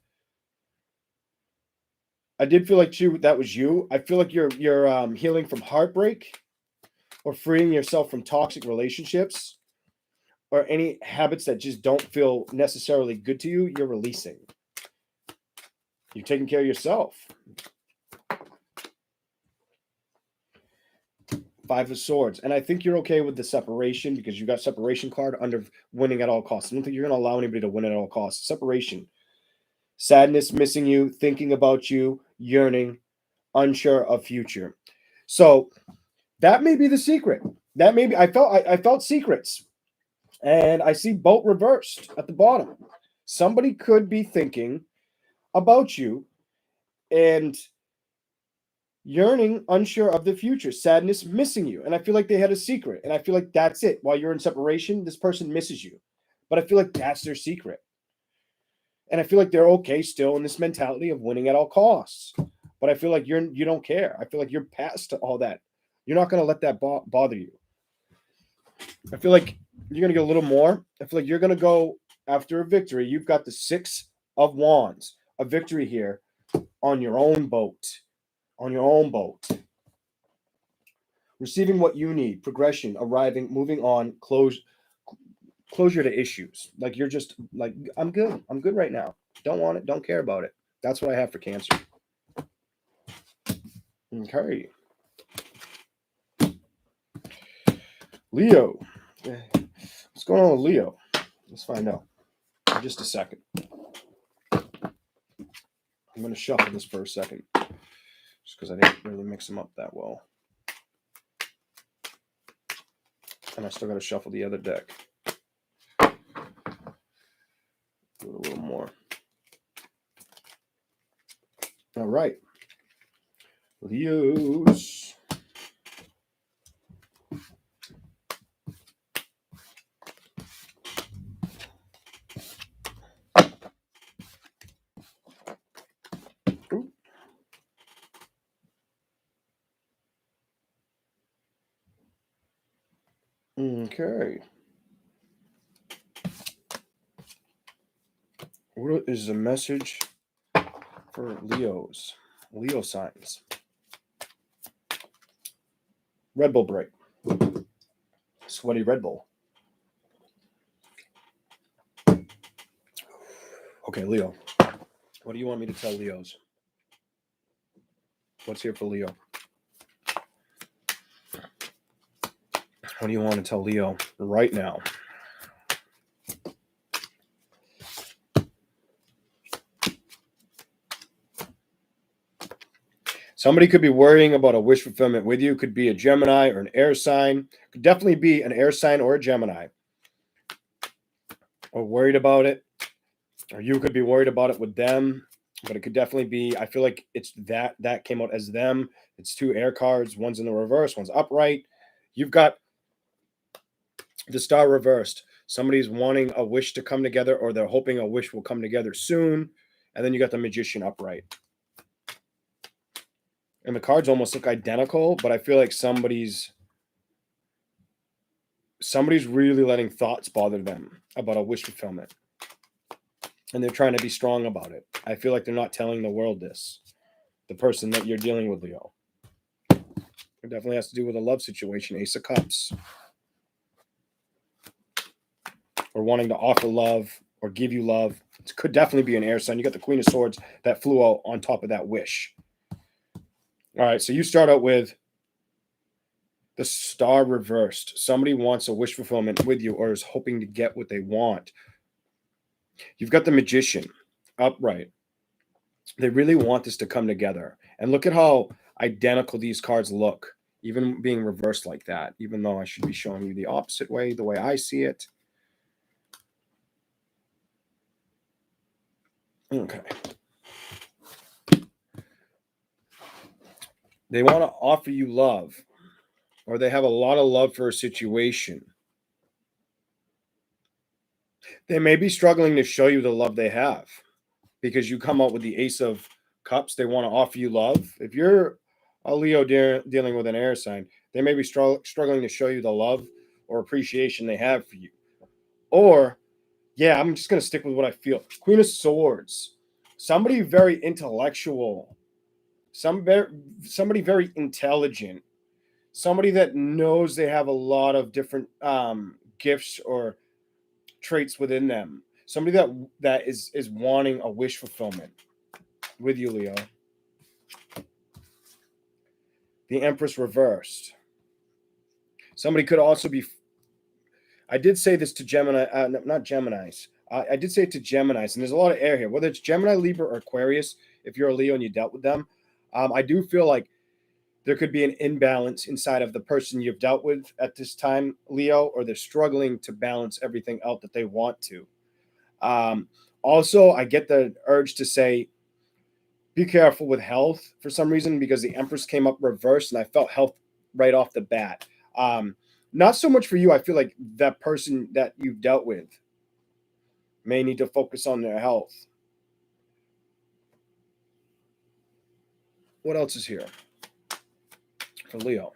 A: I did feel like that was you. I feel like you're healing from heartbreak or freeing yourself from toxic relationships or any habits that just don't feel necessarily good to you. You're releasing. You're taking care of yourself. 5 of Swords. And I think you're okay with the separation because you got separation card under winning at all costs. I don't think you're going to allow anybody to win at all costs. Separation. Sadness, missing you, thinking about you, yearning, unsure of future. So that may be the secret. That may be, I felt secrets. And I see boat reversed at the bottom. Somebody could be thinking about you and yearning, unsure of the future, sadness, missing you. And I feel like they had a secret. And I feel like that's it. While you're in separation, this person misses you. But I feel like that's their secret. And I feel like they're okay still in this mentality of winning at all costs. But I feel like you don't care. I feel like you're past all that. You're not going to let that bother you. I feel like you're going to get a little more. I feel like you're going to go after a victory. You've got the 6 of Wands, a victory here on your own boat. On your own boat. Receiving what you need, progression, arriving, moving on, closure to issues. Like you're just like, I'm good. I'm good right now. Don't want it. Don't care about it. That's what I have for Cancer. Okay. Leo. What's going on with Leo? Let's find out in just a second. I'm going to shuffle this for a second just because I didn't really mix them up that well. And I still got to shuffle the other deck. Do it a little more. All right. Leos. Okay. What is the message for Leos? Leo signs. Red Bull break. Sweaty Red Bull. Okay, Leo. What do you want me to tell Leos? What's here for Leo? What do you want to tell Leo right now? Somebody could be worrying about a wish fulfillment with you. Could be a Gemini or an air sign. Could definitely be an air sign or a Gemini. Or worried about it. Or you could be worried about it with them. But it could definitely be, I feel like it's that came out as them. It's two air cards. One's in the reverse, one's upright. You've got the star reversed. Somebody's wanting a wish to come together, or they're hoping a wish will come together soon. And then you got the magician upright. And the cards almost look identical, but I feel like somebody's really letting thoughts bother them about a wish fulfillment. And they're trying to be strong about it. I feel like they're not telling the world this. The person that you're dealing with, Leo. It definitely has to do with a love situation, Ace of Cups. Or wanting to offer love or give you love. It could definitely be an air sign. You got the Queen of Swords that flew out on top of that wish. All right, so you start out with the star reversed. Somebody wants a wish fulfillment with you or is hoping to get what they want. You've got the magician upright. They really want this to come together. And look at how identical these cards look, even being reversed like that, even though I should be showing you the opposite way, the way I see it. Okay. They want to offer you love, or they have a lot of love for a situation. They may be struggling to show you the love they have because you come out with the Ace of Cups. They want to offer you love. If you're a Leo dealing with an air sign, they may be struggling to show you the love or appreciation they have for you. Or, yeah, I'm just going to stick with what I feel. Queen of Swords. Somebody very intellectual. Somebody very intelligent. Somebody that knows they have a lot of different gifts or traits within them. Somebody that is wanting a wish fulfillment with you, Leo. The Empress reversed. Somebody could also be. I did say this to Gemini, not Geminis. I did say it to Geminis, and there's a lot of air here. Whether it's Gemini, Libra, or Aquarius, if you're a Leo and you dealt with them, I do feel like there could be an imbalance inside of the person you've dealt with at this time, Leo, or they're struggling to balance everything out that they want to. Also, I get the urge to say, be careful with health for some reason, because the Empress came up reversed and I felt health right off the bat. Not so much for you. I feel like that person that you've dealt with may need to focus on their health. What else is here for Leo?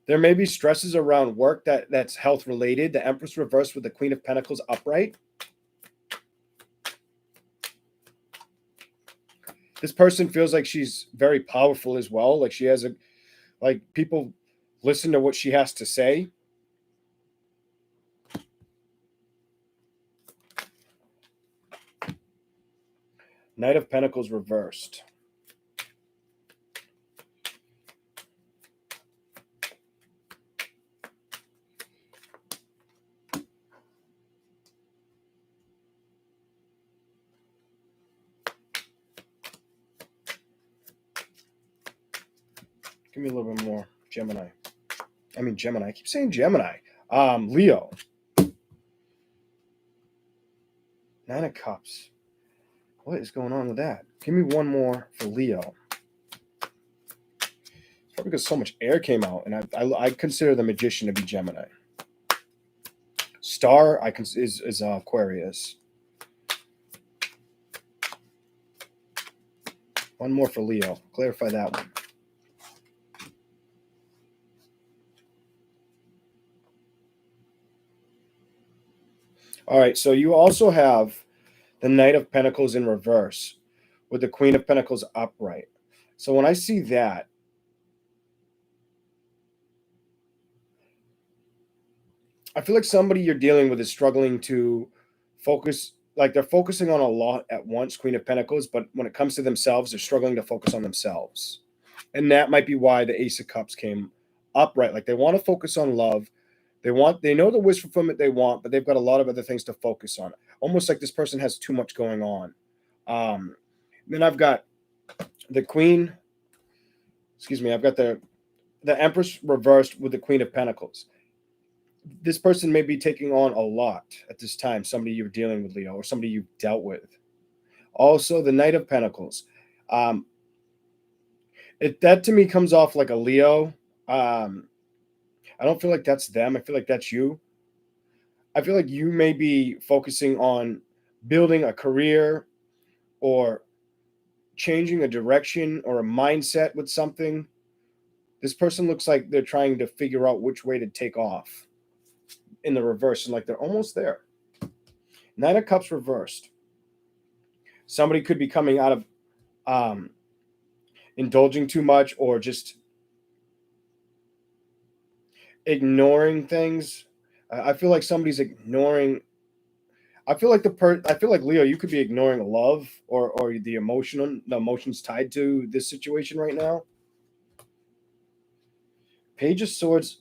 A: There may be stresses around work that's health related. The Empress reversed with the Queen of Pentacles upright. This person feels like she's very powerful as well. Like she has people listen to what she has to say. Knight of Pentacles reversed. Give me a little bit more Gemini. I keep saying Gemini. Leo. Nine of Cups. What is going on with that? Give me one more for Leo. Probably because so much air came out, and I consider the Magician to be Gemini. Star is Aquarius. One more for Leo. Clarify that one.
B: All right, so you also have the Knight of Pentacles in reverse with the Queen of Pentacles upright. So when I see that, I feel like somebody you're dealing with is struggling to focus, like they're focusing on a lot at once, Queen of Pentacles, but when it comes to themselves, they're struggling to focus on themselves. And that might be why the Ace of Cups came upright. Like they want to focus on love. They know the wish fulfillment they want, but they've got a lot of other things to focus on. Almost like this person has too much going on. Then I've got the Queen, I've got the Empress reversed with the Queen of Pentacles. This person may be taking on a lot at this time, somebody you're dealing with, Leo, or somebody you've dealt with. Also, the Knight of Pentacles. That to me comes off like a Leo. I don't feel like that's them. I feel like that's you. I feel like you may be focusing on building a career or changing a direction or a mindset with something. This person looks like they're trying to figure out which way to take off in the reverse, and like they're almost there. Nine of Cups reversed. Somebody could be coming out of indulging too much or just ignoring things. I feel like somebody's ignoring. I feel like Leo, you could be ignoring love or the emotions tied to this situation right now. Page of Swords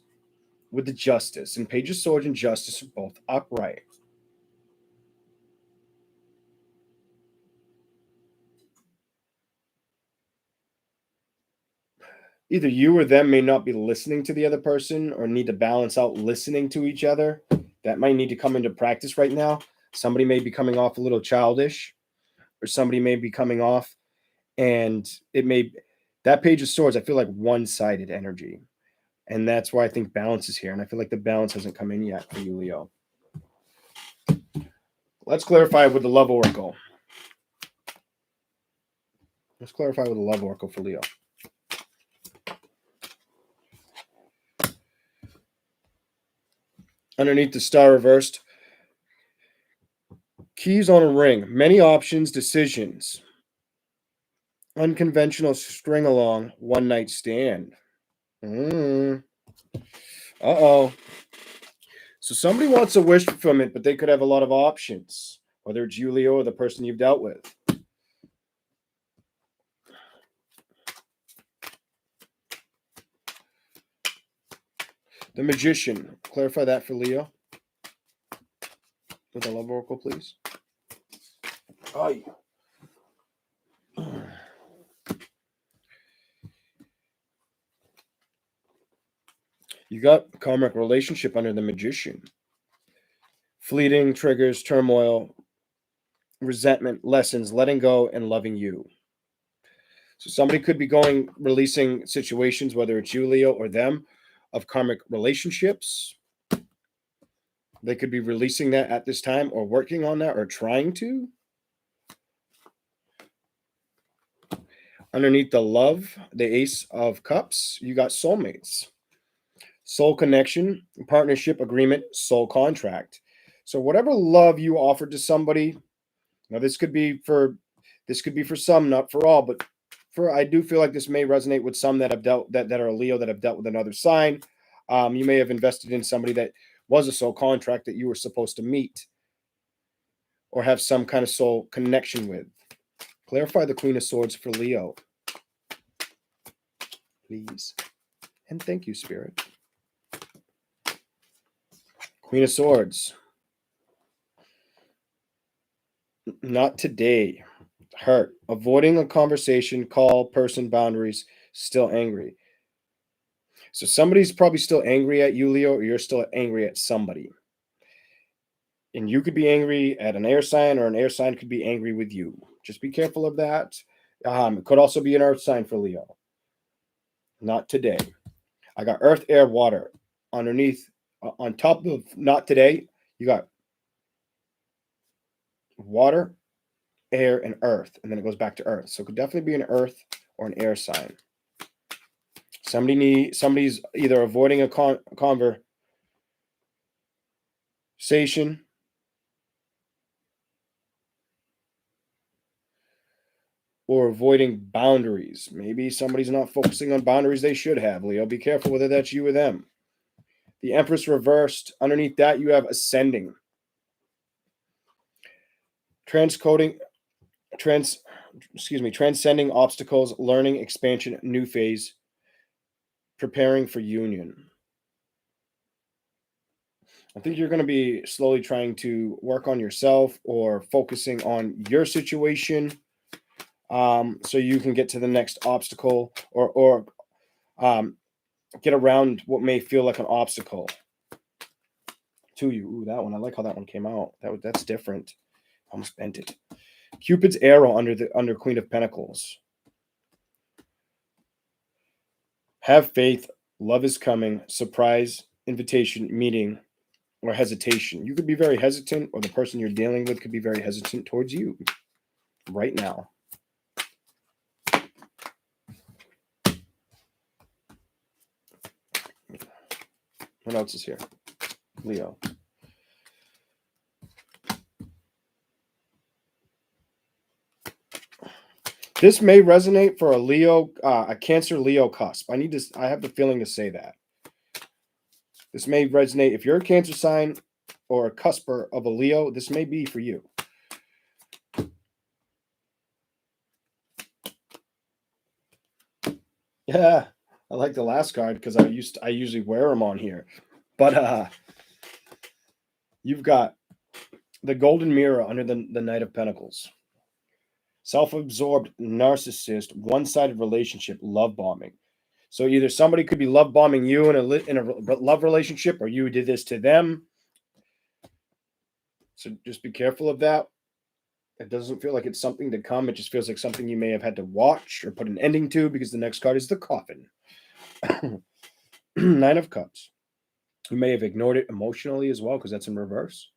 B: with the Justice, and Page of Swords and Justice are both upright. Either you or them may not be listening to the other person or need to balance out listening to each other. That might need to come into practice right now. Somebody may be coming off a little childish, or somebody may be coming off, and that Page of Swords, I feel like one-sided energy. And that's why I think balance is here. And I feel like the balance hasn't come in yet for you, Leo. Let's clarify with the Love Oracle. For Leo. Underneath the Star reversed, keys on a ring, many options, decisions, unconventional string along, one night stand. Uh-oh. So somebody wants a wish fulfillment, but they could have a lot of options, whether it's you, Leo, or the person you've dealt with. The Magician. Clarify that for Leo. With the Love Oracle, please. Aye. You got karmic relationship under the Magician. Fleeting triggers, turmoil, resentment, lessons, letting go, and loving you. So somebody could be releasing situations, whether it's you, Leo, or them, of karmic relationships. They could be releasing that at this time or working on that or trying to. Underneath the Love, the Ace of Cups, you got soulmates. Soul connection, partnership agreement, soul contract. So whatever love you offered to somebody, now this could be for some, not for all, but I do feel like this may resonate with some that have dealt that are Leo that have dealt with another sign. You may have invested in somebody that was a soul contract that you were supposed to meet or have some kind of soul connection with. Clarify the Queen of Swords for Leo, please. And thank you, Spirit. Queen of Swords. Not today. Hurt. Avoiding a conversation, call, person, boundaries, still angry. So somebody's probably still angry at you, Leo, or you're still angry at somebody. And you could be angry at an air sign, or an air sign could be angry with you. Just be careful of that. It could also be an earth sign for Leo. Not today. I got earth, air, water. Underneath, on top of not today, you got water, air, and earth. And then it goes back to earth. So it could definitely be an earth or an air sign. Somebody's either avoiding a conversation or avoiding boundaries. Maybe somebody's not focusing on boundaries they should have, Leo. Be careful whether that's you or them. The Empress reversed. Underneath that, you have ascending. Transcending obstacles, learning, expansion, new phase, preparing for union. I think you're going to be slowly trying to work on yourself or focusing on your situation, so you can get to the next obstacle or get around what may feel like an obstacle to you. Ooh, that one. I like how that one came out. That's different. Almost bent it. Cupid's arrow under Queen of Pentacles. Have faith. Love is coming. Surprise, invitation, meeting, or hesitation. You could be very hesitant, or the person you're dealing with could be very hesitant towards you right now. What else is here? Leo. This may resonate for a Leo, a Cancer Leo cusp. I have the feeling to say that. This may resonate if you're a Cancer sign or a cusper of a Leo. This may be for you. Yeah, I like the last card because I usually wear them on here. But you've got the Golden Mirror under the Knight of Pentacles. Self-absorbed narcissist, one-sided relationship, love bombing. So either somebody could be love bombing you in a love relationship, or you did this to them. So just be careful of that. It doesn't feel like it's something to come. It just feels like something you may have had to watch or put an ending to, because the next card is the Coffin. Nine of Cups. You may have ignored it emotionally as well, because that's in reverse.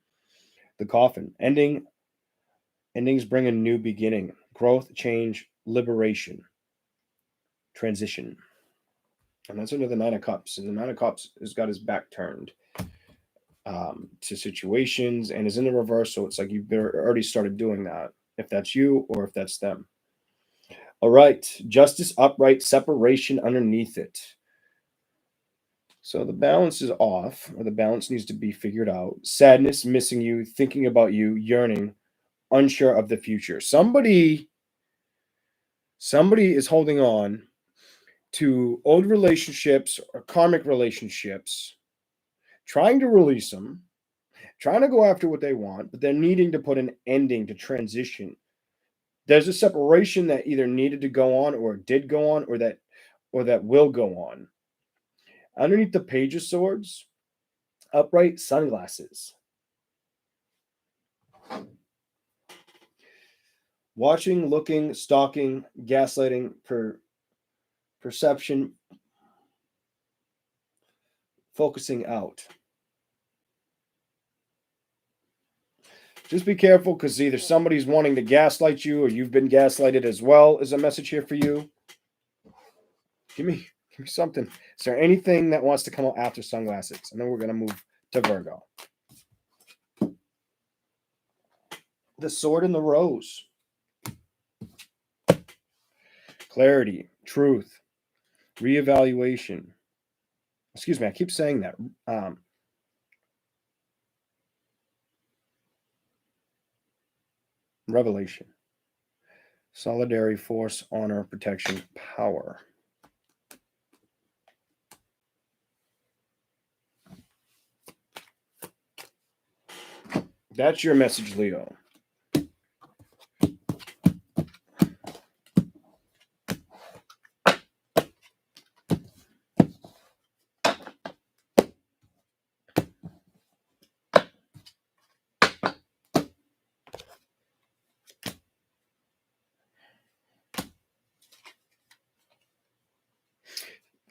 B: The Coffin. Endings bring a new beginning. Growth, change, liberation, transition. And that's under the Nine of Cups. And the Nine of Cups has got his back turned to situations and is in the reverse. So it's like you've already started doing that, if that's you or if that's them. All right. Justice upright, separation underneath it. So the balance is off, or the balance needs to be figured out. Sadness, missing you, thinking about you, yearning, unsure of the future. Somebody is holding on to old relationships or karmic relationships, trying to release them, trying to go after what they want, but they're needing to put an ending to transition. There's a separation that either needed to go on or did go on, or that will go on. Underneath the Page of Swords, upright, sunglasses. Watching, looking, stalking, gaslighting, perception, focusing out. Just be careful, because either somebody's wanting to gaslight you or you've been gaslighted as well, is a message here for you. Give me something. Is there anything that wants to come out after sunglasses? And then we're going to move to Virgo. The Sword and the Rose. Clarity, truth, reevaluation. Excuse me, I keep saying that. Revelation. Solidarity, force, honor, protection, power. That's your message, Leo.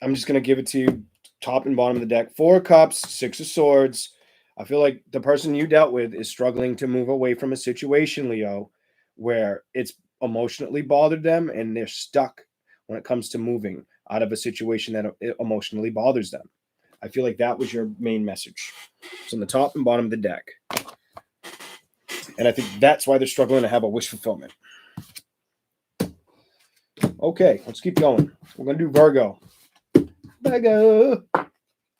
B: I'm just going to give it to you top and bottom of the deck. 4 Cups, 6 of Swords. I feel like the person you dealt with is struggling to move away from a situation, Leo, where it's emotionally bothered them and they're stuck when it comes to moving out of a situation that emotionally bothers them. I feel like that was your main message. It's on the top and bottom of the deck. And I think that's why they're struggling to have a wish fulfillment. Okay, let's keep going. We're going to do Virgo. Virgo.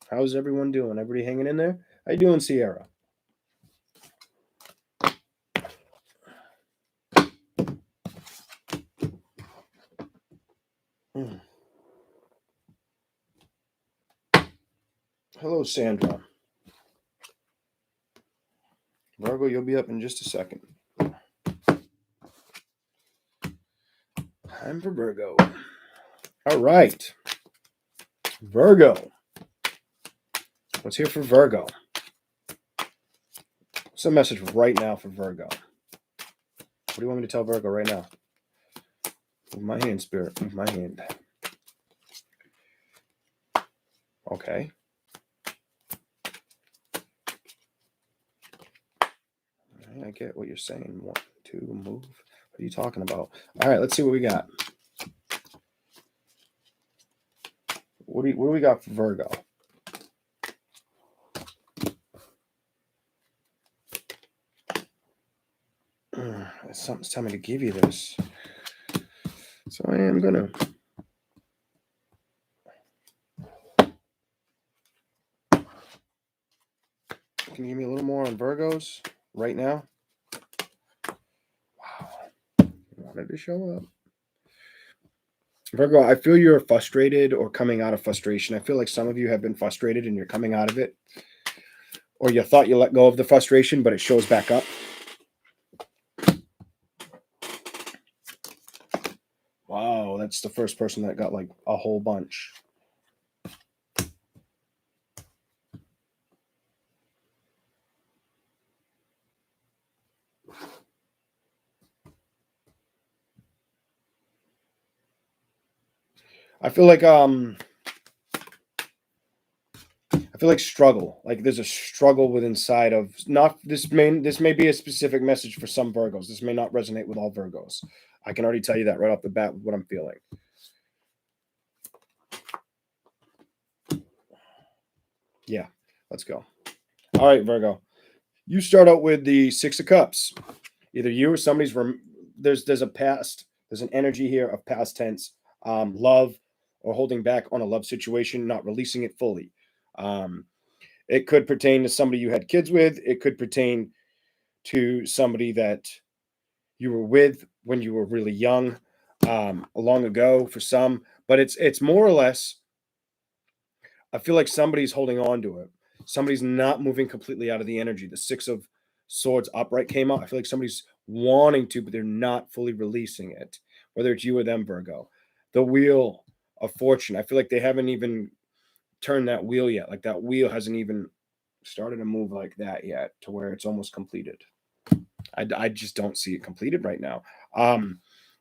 B: How's everyone doing? Everybody hanging in there? How you doing, Sierra? Hello, Sandra. Virgo, you'll be up in just a second. Time for Virgo. All right. Virgo. Let's hear for Virgo. What's the message right now for Virgo? What do you want me to tell Virgo right now? Move my hand, Spirit. Move my hand. Okay. I get what you're saying. 1, 2, move. What are you talking about? All right, let's see what we got. What do we got for Virgo? Something's telling me to give you this. So I am gonna. Can you give me a little more on Virgos right now? Wow. I wanted to show up. Virgo, I feel you're frustrated or coming out of frustration. I feel like some of you have been frustrated and you're coming out of it. Or you thought you let go of the frustration, but it shows back up. Wow, that's the first person that got like a whole bunch. I feel like struggle. Like there's a struggle within inside of not this may be a specific message for some Virgos. This may not resonate with all Virgos. I can already tell you that right off the bat with what I'm feeling. Yeah, let's go. All right, Virgo. You start out with the 6 of Cups. Either you or somebody's there's a past, there's an energy here of past tense, love or holding back on a love situation, not releasing it fully. It could pertain to somebody you had kids with. It could pertain to somebody that you were with when you were really young, long ago for some. But it's more or less, I feel like somebody's holding on to it. Somebody's not moving completely out of the energy. The 6 of Swords upright came out. I feel like somebody's wanting to, but they're not fully releasing it. Whether it's you or them, Virgo. The Wheel of Fortune. I feel like they haven't even turned that wheel yet. Like that wheel hasn't even started to move like that yet to where it's almost completed. I just don't see it completed right now.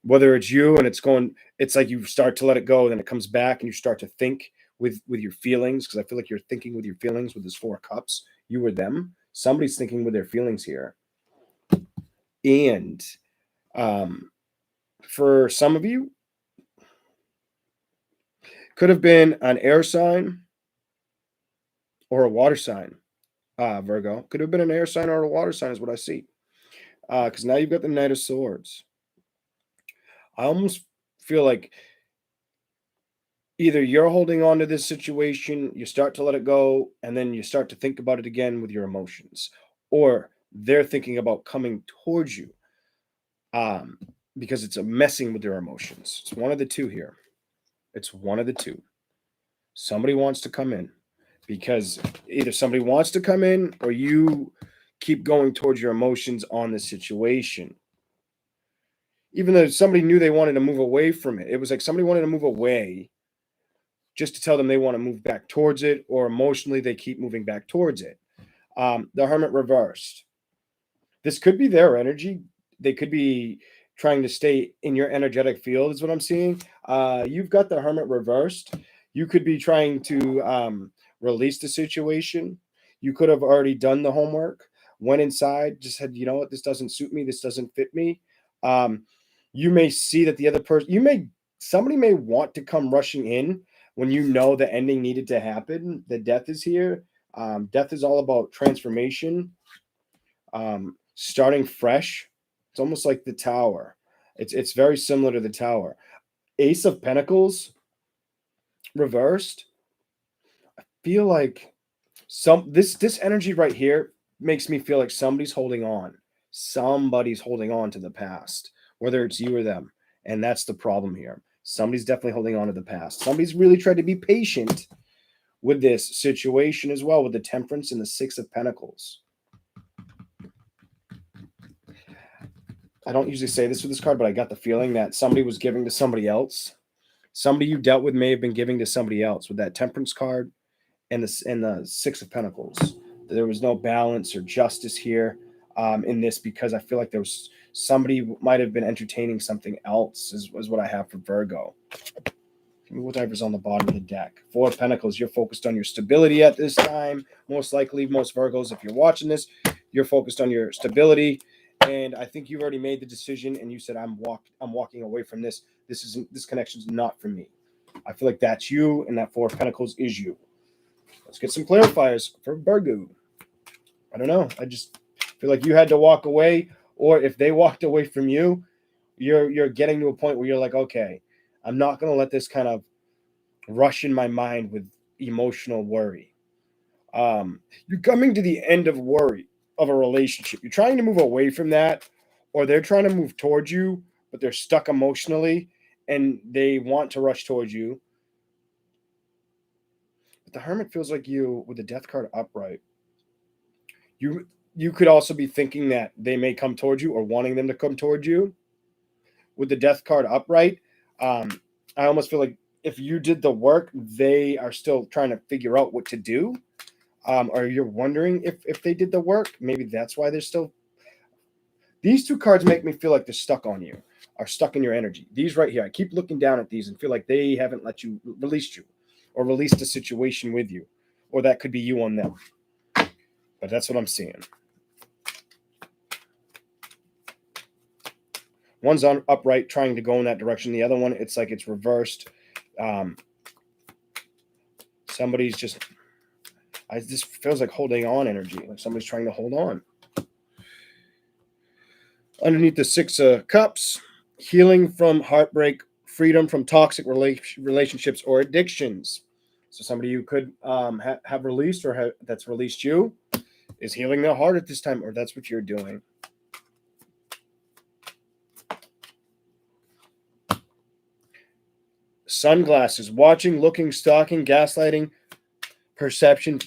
B: Whether it's you and it's like you start to let it go, then it comes back and you start to think with your feelings, because I feel like you're thinking with your feelings with this 4 of Cups. You or them. Somebody's thinking with their feelings here. And for some of you, could have been an air sign or a water sign, Virgo. Could have been an air sign or a water sign is what I see. Because now you've got the Knight of Swords. I almost feel like either you're holding on to this situation, you start to let it go, and then you start to think about it again with your emotions, or they're thinking about coming towards you because it's a messing with their emotions. It's one of the two here. It's one of the two. Somebody wants to come in because either somebody wants to come in or you keep going towards your emotions on the situation. Even though somebody knew they wanted to move away from it. It was like somebody wanted to move away just to tell them they want to move back towards it, or emotionally they keep moving back towards it. The Hermit reversed. This could be their energy. They could be trying to stay in your energetic field is what I'm seeing. You've got the Hermit reversed. You could be trying to release the situation. You could have already done the homework, went inside, just said, you know what, this doesn't suit me. This doesn't fit me. You may see that the other person, somebody may want to come rushing in when you know the ending needed to happen. The death is here. Death is all about transformation, starting fresh. It's almost like the Tower. It's very similar to the Tower. Ace of Pentacles reversed. I feel like this energy right here makes me feel like somebody's holding on. Somebody's holding on to the past, whether it's you or them. And that's the problem here. Somebody's definitely holding on to the past. Somebody's really tried to be patient with this situation as well, with the Temperance and the Six of Pentacles. I don't usually say this with this card, but I got the feeling that somebody was giving to somebody else. Somebody you dealt with may have been giving to somebody else with that Temperance card and the Six of Pentacles. There was no balance or justice here in this, because I feel like there was somebody might have been entertaining something else, is what I have for Virgo. Whatever's on the bottom of the deck. Four of Pentacles, you're focused on your stability at this time. Most likely, most Virgos, if you're watching this, you're focused on your stability. And I think you've already made the decision and you said, I'm walking away from this. This connection's not for me. I feel like that's you, and that Four of Pentacles is you. Let's get some clarifiers for Virgo. I don't know. I just feel like you had to walk away, or if they walked away from you, you're getting to a point where you're like, okay, I'm not going to let this kind of rush in my mind with emotional worry. You're coming to the end of worry of a relationship. You're trying to move away from that, or they're trying to move towards you, but they're stuck emotionally and they want to rush towards you. But the Hermit feels like you, with the Death card upright, you could also be thinking that they may come towards you or wanting them to come towards you. With the Death card upright, I almost feel like if you did the work, they are still trying to figure out what to do. Or you're wondering if they did the work. Maybe that's why they're still. These two cards make me feel like they're stuck on you, are stuck in your energy. These right here, I keep looking down at these and feel like they haven't released you, or released a situation with you, or that could be you on them. But that's what I'm seeing. One's on upright, trying to go in that direction. The other one, it's like it's reversed. Somebody's just. This feels like holding on energy, like somebody's trying to hold on. Underneath the Six of Cups, healing from heartbreak, freedom from toxic relationships or addictions. So somebody you could have released, or that's released you, is healing their heart at this time, or that's what you're doing. Sunglasses, watching, looking, stalking, gaslighting, perception,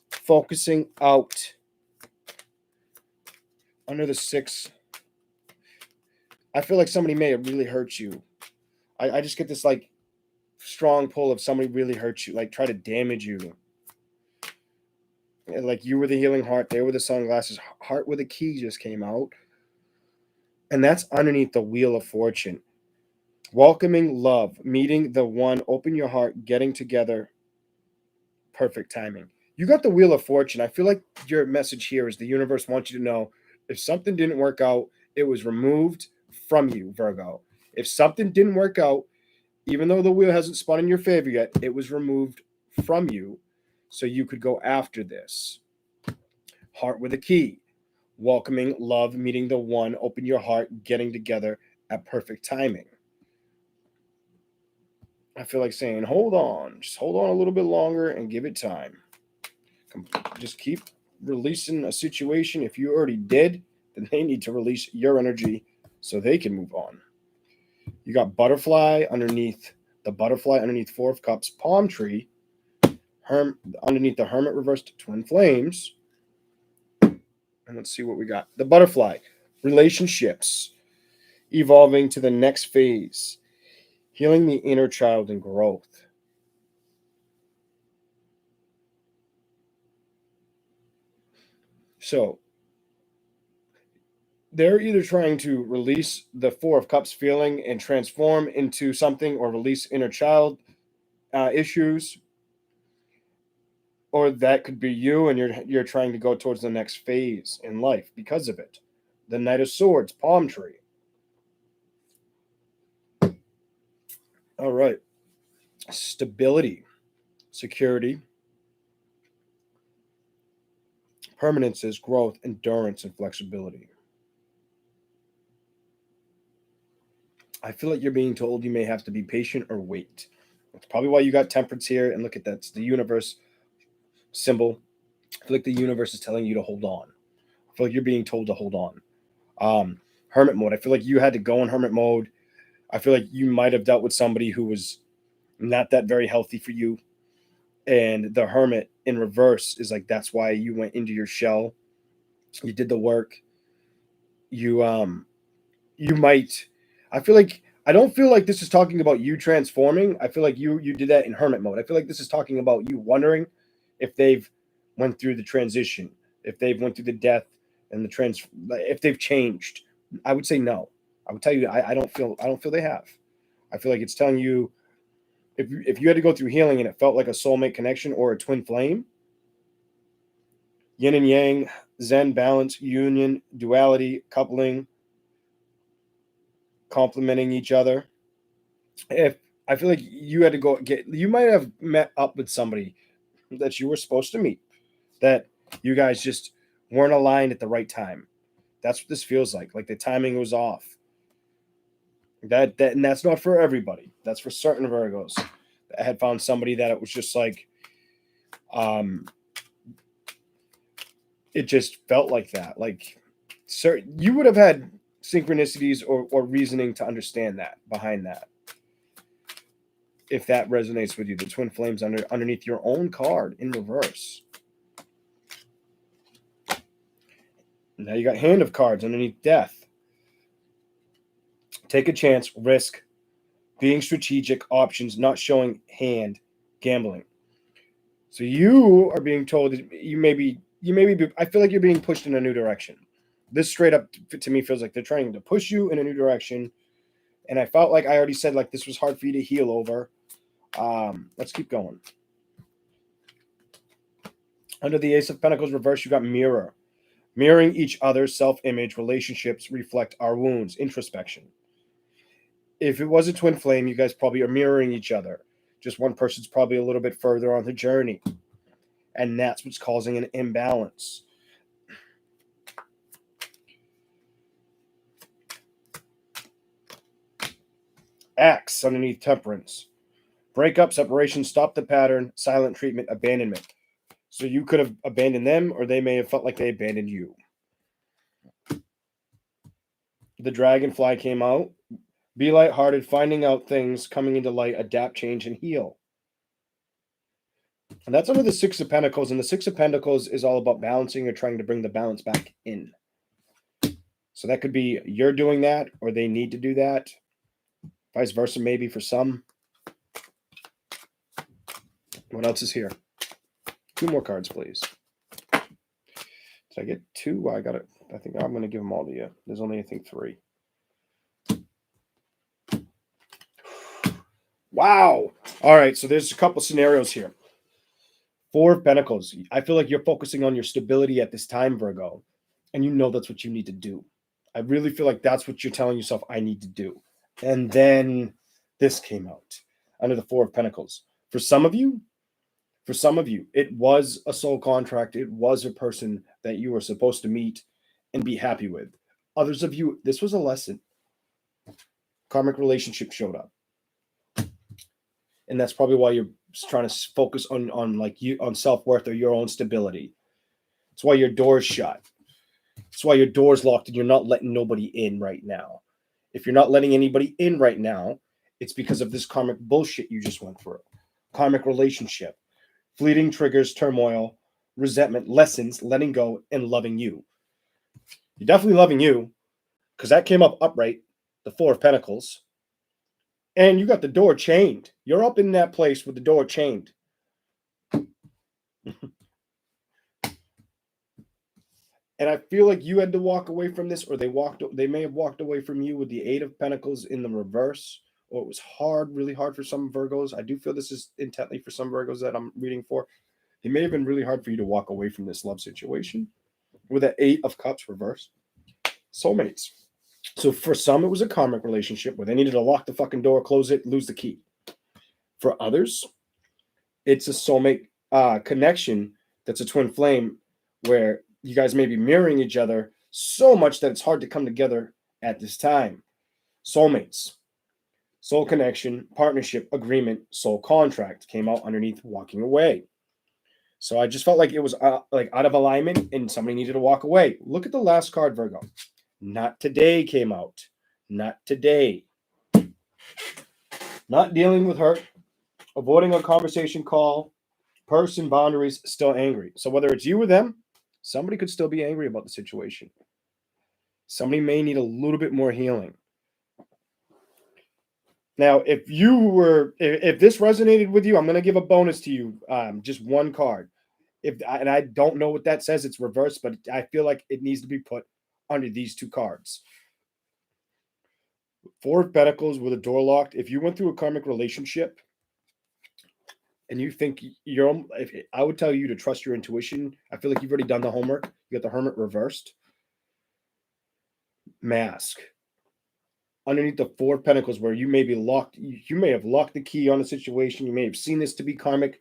B: focusing out. Under the Six, I feel like somebody may have really hurt you. I just get this like strong pull of somebody really hurt you, like try to damage you. Like you were the healing heart, they were the sunglasses. Heart with a key just came out. And that's underneath the Wheel of Fortune. Welcoming love, meeting the one, open your heart, getting together, perfect timing. You got the Wheel of Fortune. I feel like your message here is the universe wants you to know if something didn't work out, it was removed from you, Virgo. If something didn't work out, even though the wheel hasn't spun in your favor yet, it was removed from you so you could go after this. Heart with a key. Welcoming love, meeting the one, open your heart, getting together at perfect timing. I feel like saying, hold on. Just hold on a little bit longer and give it time. Just keep releasing a situation. If you already did, then they need to release your energy so they can move on. You got butterfly underneath the butterfly, underneath Four of Cups, palm tree, underneath the Hermit reversed, twin flames. And let's see what we got. The butterfly, relationships, evolving to the next phase, healing the inner child and growth. So they're either trying to release the Four of Cups feeling and transform into something, or release inner child issues, or that could be you and you're trying to go towards the next phase in life because of it. The Knight of Swords, palm tree. All right. Stability, security, permanences, growth, endurance, and flexibility. I feel like you're being told you may have to be patient or wait. That's probably why you got temperance here. And look at that. It's the universe symbol. I feel like the universe is telling you to hold on. I feel like you're being told to hold on. Hermit mode. I feel like you had to go in hermit mode. I feel like you might have dealt with somebody who was not that very healthy for you. And the hermit in reverse is like, that's why you went into your shell. You did the work. You might, I feel like, I don't feel like this is talking about you transforming. I feel like you did that in hermit mode. I feel like this is talking about you wondering if they've went through the transition, if they've went through the death and the if they've changed. I would say no. I would tell you I don't feel they have. I feel like it's telling you if you had to go through healing and it felt like a soulmate connection or a twin flame, yin and yang, zen, balance, union, duality, coupling, complementing each other. If I feel like you had to go you might have met up with somebody that you were supposed to meet, that you guys just weren't aligned at the right time. That's what this feels like. Like the timing was off. And that's not for everybody. That's for certain Virgos that had found somebody that it was just like, it just felt like that. Like, you would have had synchronicities or reasoning to understand that behind that. If that resonates with you, the twin flames underneath your own card in reverse. Now you got hand of cards underneath death. Take a chance, risk, being strategic, options, not showing hand, gambling. So you are being told that you may be, I feel like you're being pushed in a new direction. This straight up to me feels like they're trying to push you in a new direction. And I felt like I already said, like, this was hard for you to heal over. Let's keep going. Under the Ace of Pentacles reverse, you got mirror. Mirroring each other's self-image, relationships reflect our wounds, introspection. If it was a twin flame, you guys probably are mirroring each other. Just one person's probably a little bit further on the journey. And that's what's causing an imbalance. Axe underneath temperance. Breakup, separation, stop the pattern, silent treatment, abandonment. So you could have abandoned them, or they may have felt like they abandoned you. The dragonfly came out. Be lighthearted, finding out things, coming into light, adapt, change, and heal. And that's under the Six of Pentacles. And the Six of Pentacles is all about balancing or trying to bring the balance back in. So that could be you're doing that, or they need to do that. Vice versa, maybe for some. What else is here? 2 more cards, please. Did I get 2? I got it. I think I'm going to give them all to you. There's only, I think, 3. Wow. All right. So there's a couple scenarios here. 4 of Pentacles. I feel like you're focusing on your stability at this time, Virgo. And you know that's what you need to do. I really feel like that's what you're telling yourself I need to do. And then this came out under the 4 of Pentacles. For some of you, it was a soul contract. It was a person that you were supposed to meet and be happy with. Others of you, this was a lesson. Karmic relationship showed up. And that's probably why you're trying to focus on self-worth or your own stability. That's why your door's shut. That's why your door's locked and you're not letting nobody in right now. If you're not letting anybody in right now, it's because of this karmic bullshit you just went through. Karmic relationship. Fleeting triggers, turmoil, resentment, lessons, letting go, and loving you. You're definitely loving you, because that came up upright, the 4 of Pentacles. And you got the door chained. You're up in that place with the door chained. And I feel like you had to walk away from this, or they may have walked away from you with the 8 of Pentacles in the reverse, or it was hard, really hard for some Virgos. I do feel this is intently for some Virgos that I'm reading for. It may have been really hard for you to walk away from this love situation with that 8 of Cups reverse. Soulmates. So for some, it was a karmic relationship where they needed to lock the fucking door, close it, lose the key. For others, it's a soulmate connection that's a twin flame where you guys may be mirroring each other so much that it's hard to come together at this time. Soulmates. soul connection, partnership, agreement, soul contract came out underneath walking away. So I just felt like it was like out of alignment and somebody needed to walk away. Look at the last card, Virgo. Not today came out. Not today. Not dealing with hurt, avoiding a conversation call, person boundaries, still angry. So whether it's you or them, somebody could still be angry about the situation. Somebody may need a little bit more healing. Now, if this resonated with you, I'm going to give a bonus to you. Just one card. And I don't know what that says. It's reversed, but I feel like it needs to be put under these two cards. Four of Pentacles with a door locked. If you went through a karmic relationship and you think I would tell you to trust your intuition. I feel like you've already done the homework. You got the Hermit reversed. Mask. Underneath the Four of Pentacles, where you may be locked, you may have locked the key on a situation. You may have seen this to be karmic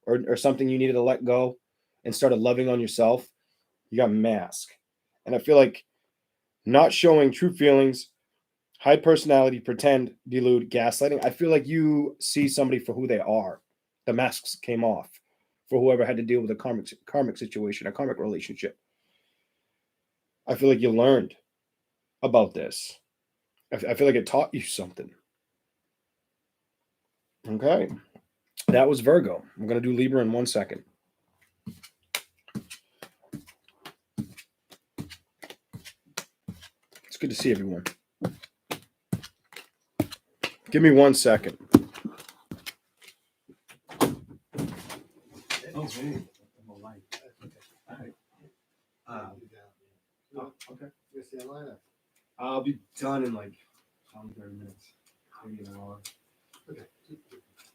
B: or something you needed to let go and started loving on yourself. You got Mask. And I feel like not showing true feelings, high personality, pretend, delude, gaslighting. I feel like you see somebody for who they are. The masks came off for whoever had to deal with a karmic situation, a karmic relationship. I feel like you learned about this. I feel like it taught you something. Okay. That was Virgo. I'm going to do Libra in 1 second. It's good to see everyone. Give me 1 second.
C: Okay. Okay. I'll be done in like 30 minutes. Maybe an hour. Okay.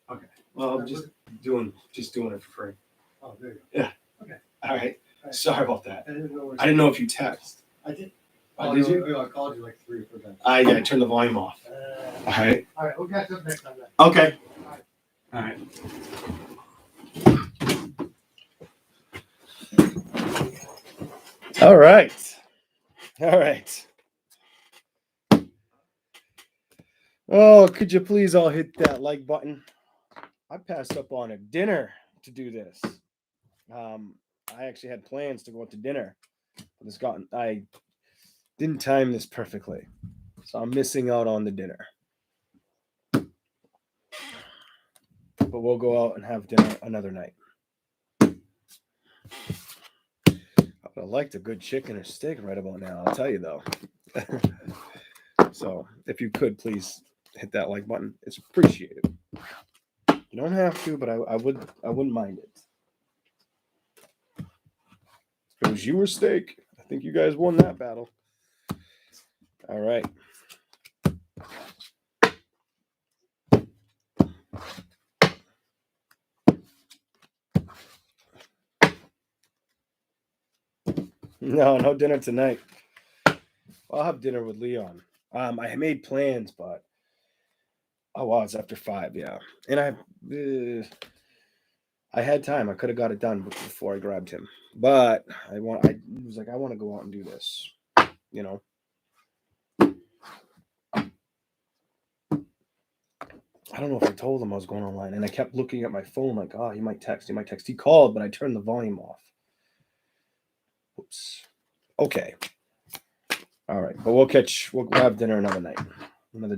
C: Okay. Well, I'm just doing it for free. Oh, there you go. Yeah. Okay. All right. Sorry about that. I didn't know if you text. I did. Oh, did you? I called you like 3 or 4 times. I turned the volume off. All right. All right. We'll catch up next time then. Okay. All right.
B: All right. All right. Oh, could you please all hit that like button? I passed up on a dinner to do this. I actually had plans to go out to dinner, but I didn't time this perfectly, so I'm missing out on the dinner. But we'll go out and have dinner another night. I would have liked a good chicken or steak right about now, I'll tell you though. So if you could please hit that like button, it's appreciated. You don't have to, but I wouldn't mind it. If it was you or steak, I think you guys won that battle. All right. No dinner tonight. I'll have dinner with Leon. I made plans, but it's after 5, yeah. And I had time. I could have got it done before I grabbed him. But I want to go out and do this. You know. I don't know if I told him I was going online, and I kept looking at my phone like, he might text. He called, but I turned the volume off. Oops. Okay. All right, but we'll have dinner another night, another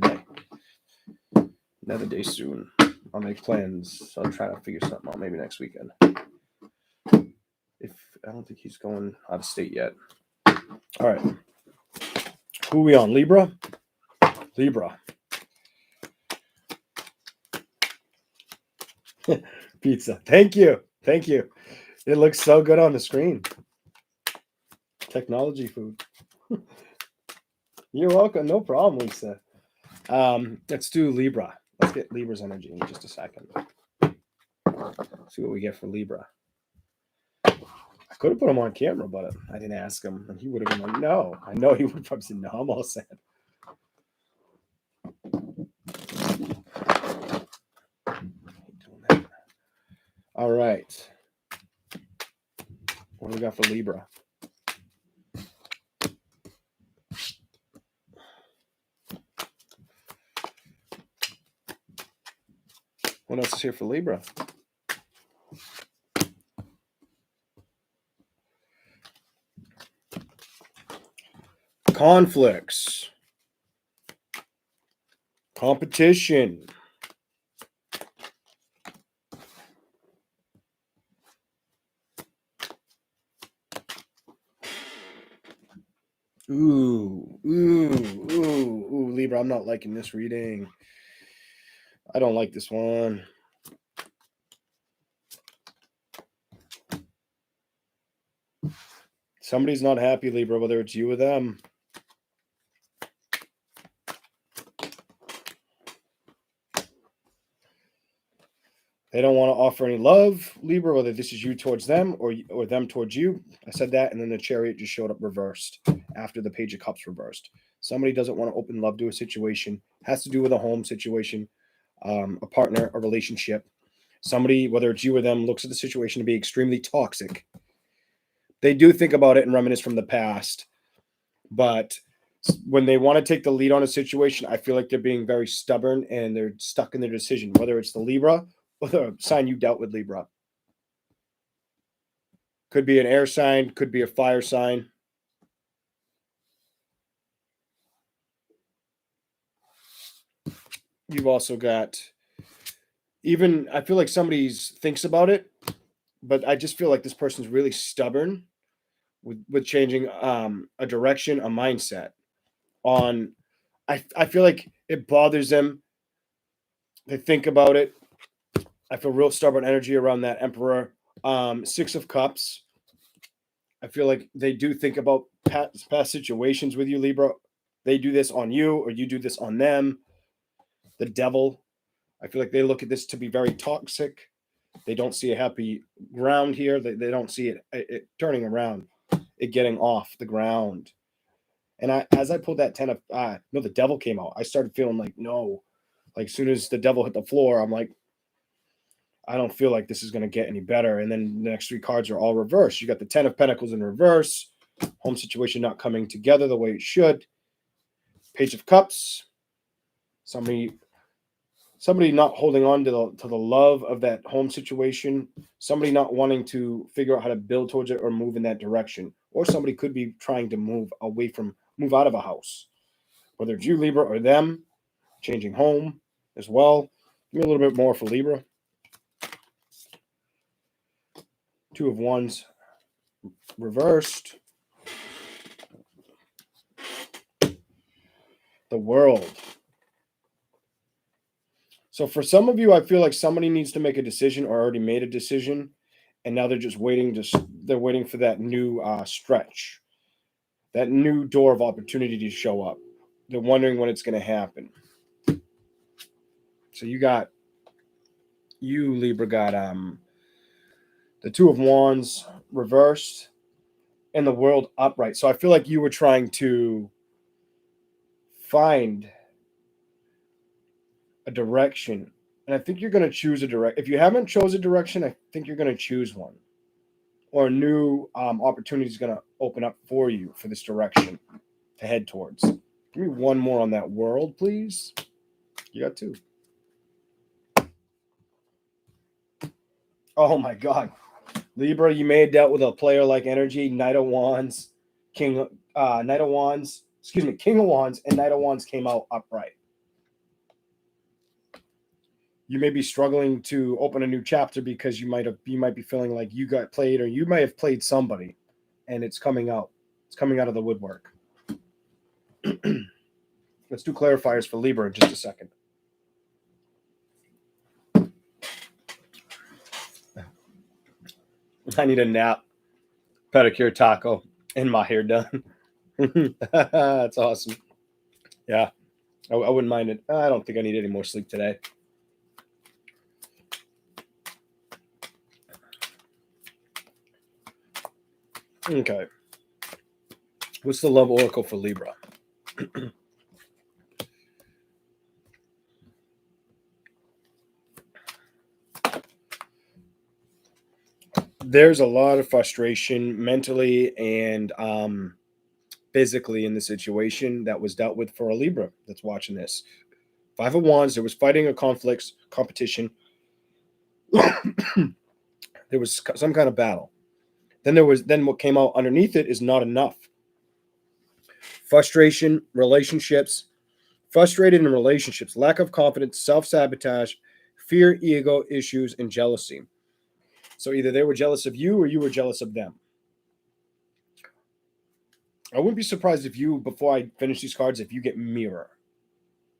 B: day soon. I'll make plans. I'll try to figure something out maybe next weekend. If I don't think he's going out of state yet. All right. Who are we on? Libra? Libra. Pizza. Thank you. It looks so good on the screen. Technology food. You're welcome. No problem, Lisa. Let's do Libra. Let's get Libra's energy in just a second. See what we get for Libra. I could have put him on camera, but I didn't ask him, and he would have been like, no. I know he would have probably said, no, I'm all set. All right. What do we got for Libra?
A: What else is here for Libra? Conflicts. Competition. Ooh, Libra, I'm not liking this reading. I don't like this one. Somebody's not happy, Libra, whether it's you or them. They don't want to offer any love, Libra, whether this is you towards them or them towards you. I said that, and then the Chariot just showed up reversed after the Page of Cups reversed. Somebody doesn't want to open love to a situation. Has to do with a home situation, a partner, a relationship. Somebody, whether it's you or them, looks at the situation to be extremely toxic. They do think about it and reminisce from the past, but when they want to take the lead on a situation, I feel like they're being very stubborn and they're stuck in their decision, whether it's the Libra or the sign you dealt with, Libra. Could be an air sign, could be a fire sign. You've also got, even, I feel like somebody thinks about it, but I just feel like this person's really stubborn with changing a direction, a mindset on. I feel like it bothers them. They think about it. I feel real stubborn energy around that Emperor. 6 of Cups. I feel like they do think about past situations with you, Libra. They do this on you or you do this on them. The Devil. I feel like they look at this to be very toxic. They don't see a happy ground here. They don't see it turning around, it getting off the ground. And as I pulled that 10 of, no, the Devil came out. I started feeling like, no. Like, as soon as the Devil hit the floor, I'm like, I don't feel like this is going to get any better. And then the next 3 cards are all reversed. You got the 10 of Pentacles in reverse. Home situation not coming together the way it should. Page of Cups. Somebody not holding on to the love of that home situation. Somebody not wanting to figure out how to build towards it or move in that direction. Or somebody could be trying to move out of a house. Whether it's you, Libra, or them. Changing home as well. Give me a little bit more for Libra. 2 of Wands reversed. The World. So for some of you, I feel like somebody needs to make a decision or already made a decision, and now they're just waiting. They're waiting for that new stretch, that new door of opportunity to show up. They're wondering when it's going to happen. So you Libra got the 2 of Wands reversed and the World upright. So I feel like you were trying to find a direction, and I think you're going to choose a direction. If you haven't chose a direction, I think you're going to choose one, or a new opportunity is going to open up for you for this direction to head towards. Give me one more on that World, please. You got 2. Oh my God, Libra, you may have dealt with a player-like energy. Knight of Wands, King of Wands, and Knight of Wands came out upright. You may be struggling to open a new chapter because you might be feeling like you got played, or you might have played somebody, and it's coming out. It's coming out of the woodwork. Let's do clarifiers for Libra in just a second. I need a nap, pedicure, taco, and my hair done. That's awesome. Yeah, I wouldn't mind it. I don't think I need any more sleep today. Okay. What's the love oracle for Libra? There's a lot of frustration mentally and physically in the situation that was dealt with for a Libra that's watching this. 5 of Wands, there was fighting or conflicts, competition.
B: There was some kind of battle. Then what came out underneath it is not enough. Frustration, relationships, frustrated in relationships, lack of confidence, self-sabotage, fear, ego issues, and jealousy. So either they were jealous of you or you were jealous of them. I wouldn't be surprised if you, before I finish these cards, if you get mirror.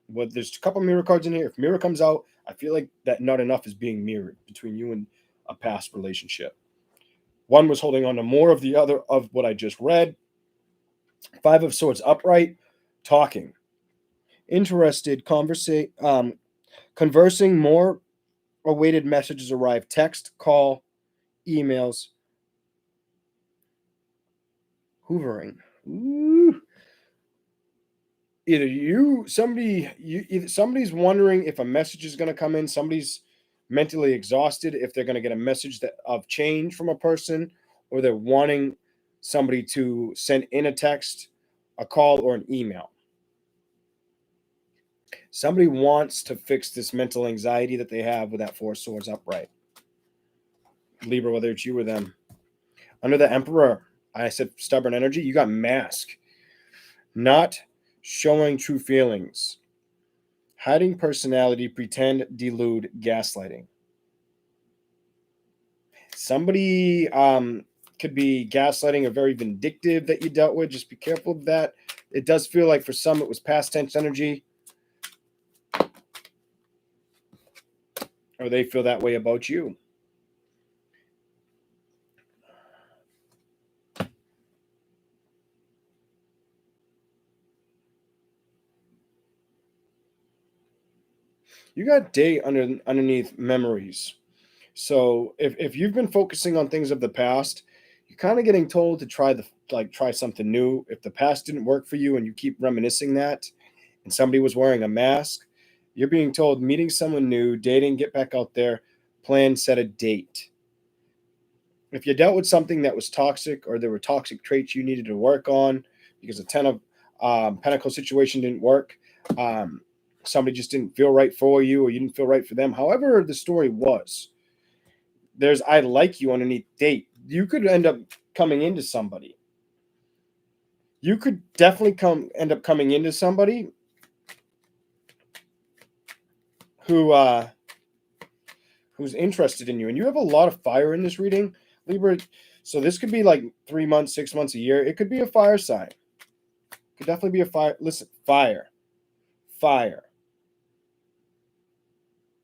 B: Well, there's a couple mirror cards in here. If mirror comes out, I feel like that not enough is being mirrored between you and a past relationship. One was holding on to more of the other of what I just read. Five of Swords upright, talking. Interested, conversing, more awaited messages arrive. Text, call, emails. Hoovering. Ooh. Either somebody's wondering if a message is going to come in. Somebody's mentally exhausted if they're going to get a message of change from a person, or they're wanting somebody to send in a text, a call, or an email. Somebody wants to fix this mental anxiety that they have with that Four of Swords upright. Libra, whether it's you or them. Under the Emperor, I said stubborn energy. You got mask. Not showing true feelings. Hiding personality, pretend, delude, gaslighting. Somebody could be gaslighting or very vindictive that you dealt with. Just be careful of that. It does feel like for some it was past tense energy. Or they feel that way about you. You got day underneath memories. So if you've been focusing on things of the past, you're kind of getting told to try something new. If the past didn't work for you and you keep reminiscing that, and somebody was wearing a mask, you're being told meeting someone new, dating, get back out there, plan, set a date. If you dealt with something that was toxic, or there were toxic traits you needed to work on because the Ten of Pentacles situation didn't work, somebody just didn't feel right for you, or you didn't feel right for them, however the story was, there's I like you underneath date. You could end up coming into somebody. You could definitely end up coming into somebody who's interested in you. And you have a lot of fire in this reading, Libra. So this could be like 3 months, 6 months, a year. It could be a fire sign. Could definitely be a fire. Listen, fire. Fire.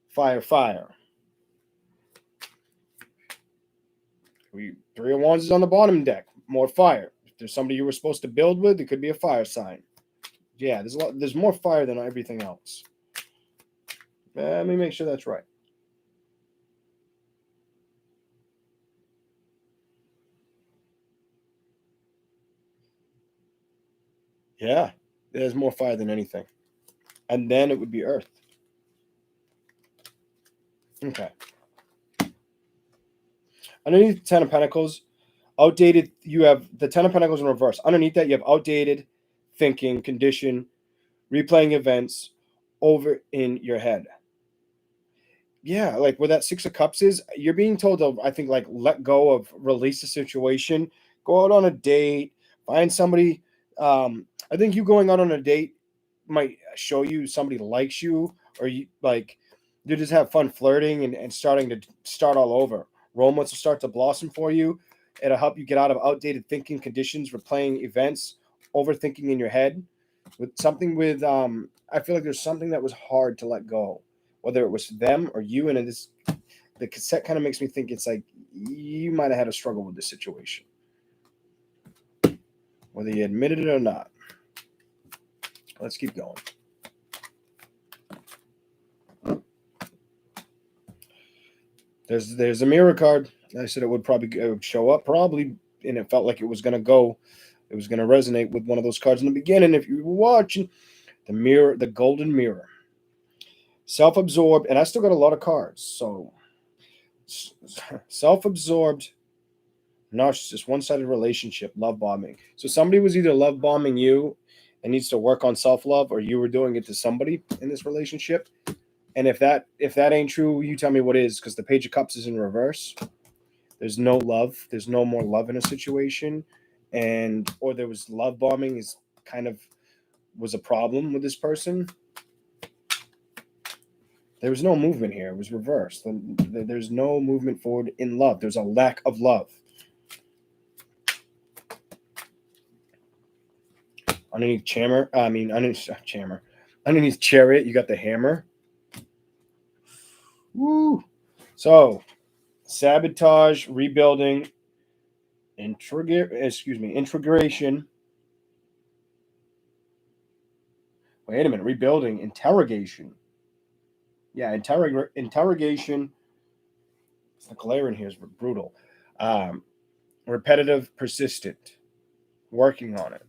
B: Fire, fire. Three of Wands is on the bottom deck. More fire. If there's somebody you were supposed to build with, it could be a fire sign. Yeah, there's more fire than everything else. Let me make sure that's right. Yeah, there's more fire than anything. And then it would be Earth. Okay. Underneath the Ten of Pentacles, outdated, you have the Ten of Pentacles in reverse. Underneath that, you have outdated thinking, condition, replaying events over in your head. Yeah, like where that Six of Cups is, you're being told to, I think, like, let go of, release the situation, go out on a date, find somebody. I think you going out on a date might show you somebody likes you, or you just have fun flirting and start all over. Romance will start to blossom for you. It'll help you get out of outdated thinking conditions, replaying events, overthinking in your head. I feel like there's something that was hard to let go, whether it was them or you. And the cassette kind of makes me think it's like you might have had a struggle with this situation, whether you admitted it or not. Let's keep going. There's a mirror card. I said it would show up, and it felt like it was going to go. It was going to resonate with one of those cards in the beginning. If you were watching, the mirror, the golden mirror. Self-absorbed, and I still got a lot of cards. So self-absorbed, narcissist, one-sided relationship, love bombing. So somebody was either love bombing you and needs to work on self-love, or you were doing it to somebody in this relationship. And if that ain't true, you tell me what is, because the Page of Cups is in reverse. There's no love. There's no more love in a situation, or there was love bombing is kind of was a problem with this person. There was no movement here. It was reversed. There's no movement forward in love. There's a lack of love. Underneath underneath Chariot, you got the Hammer. Woo! So, sabotage, rebuilding, integration. Wait a minute, rebuilding, interrogation. Yeah, interrogation. The glare in here is brutal. Repetitive, persistent, working on it.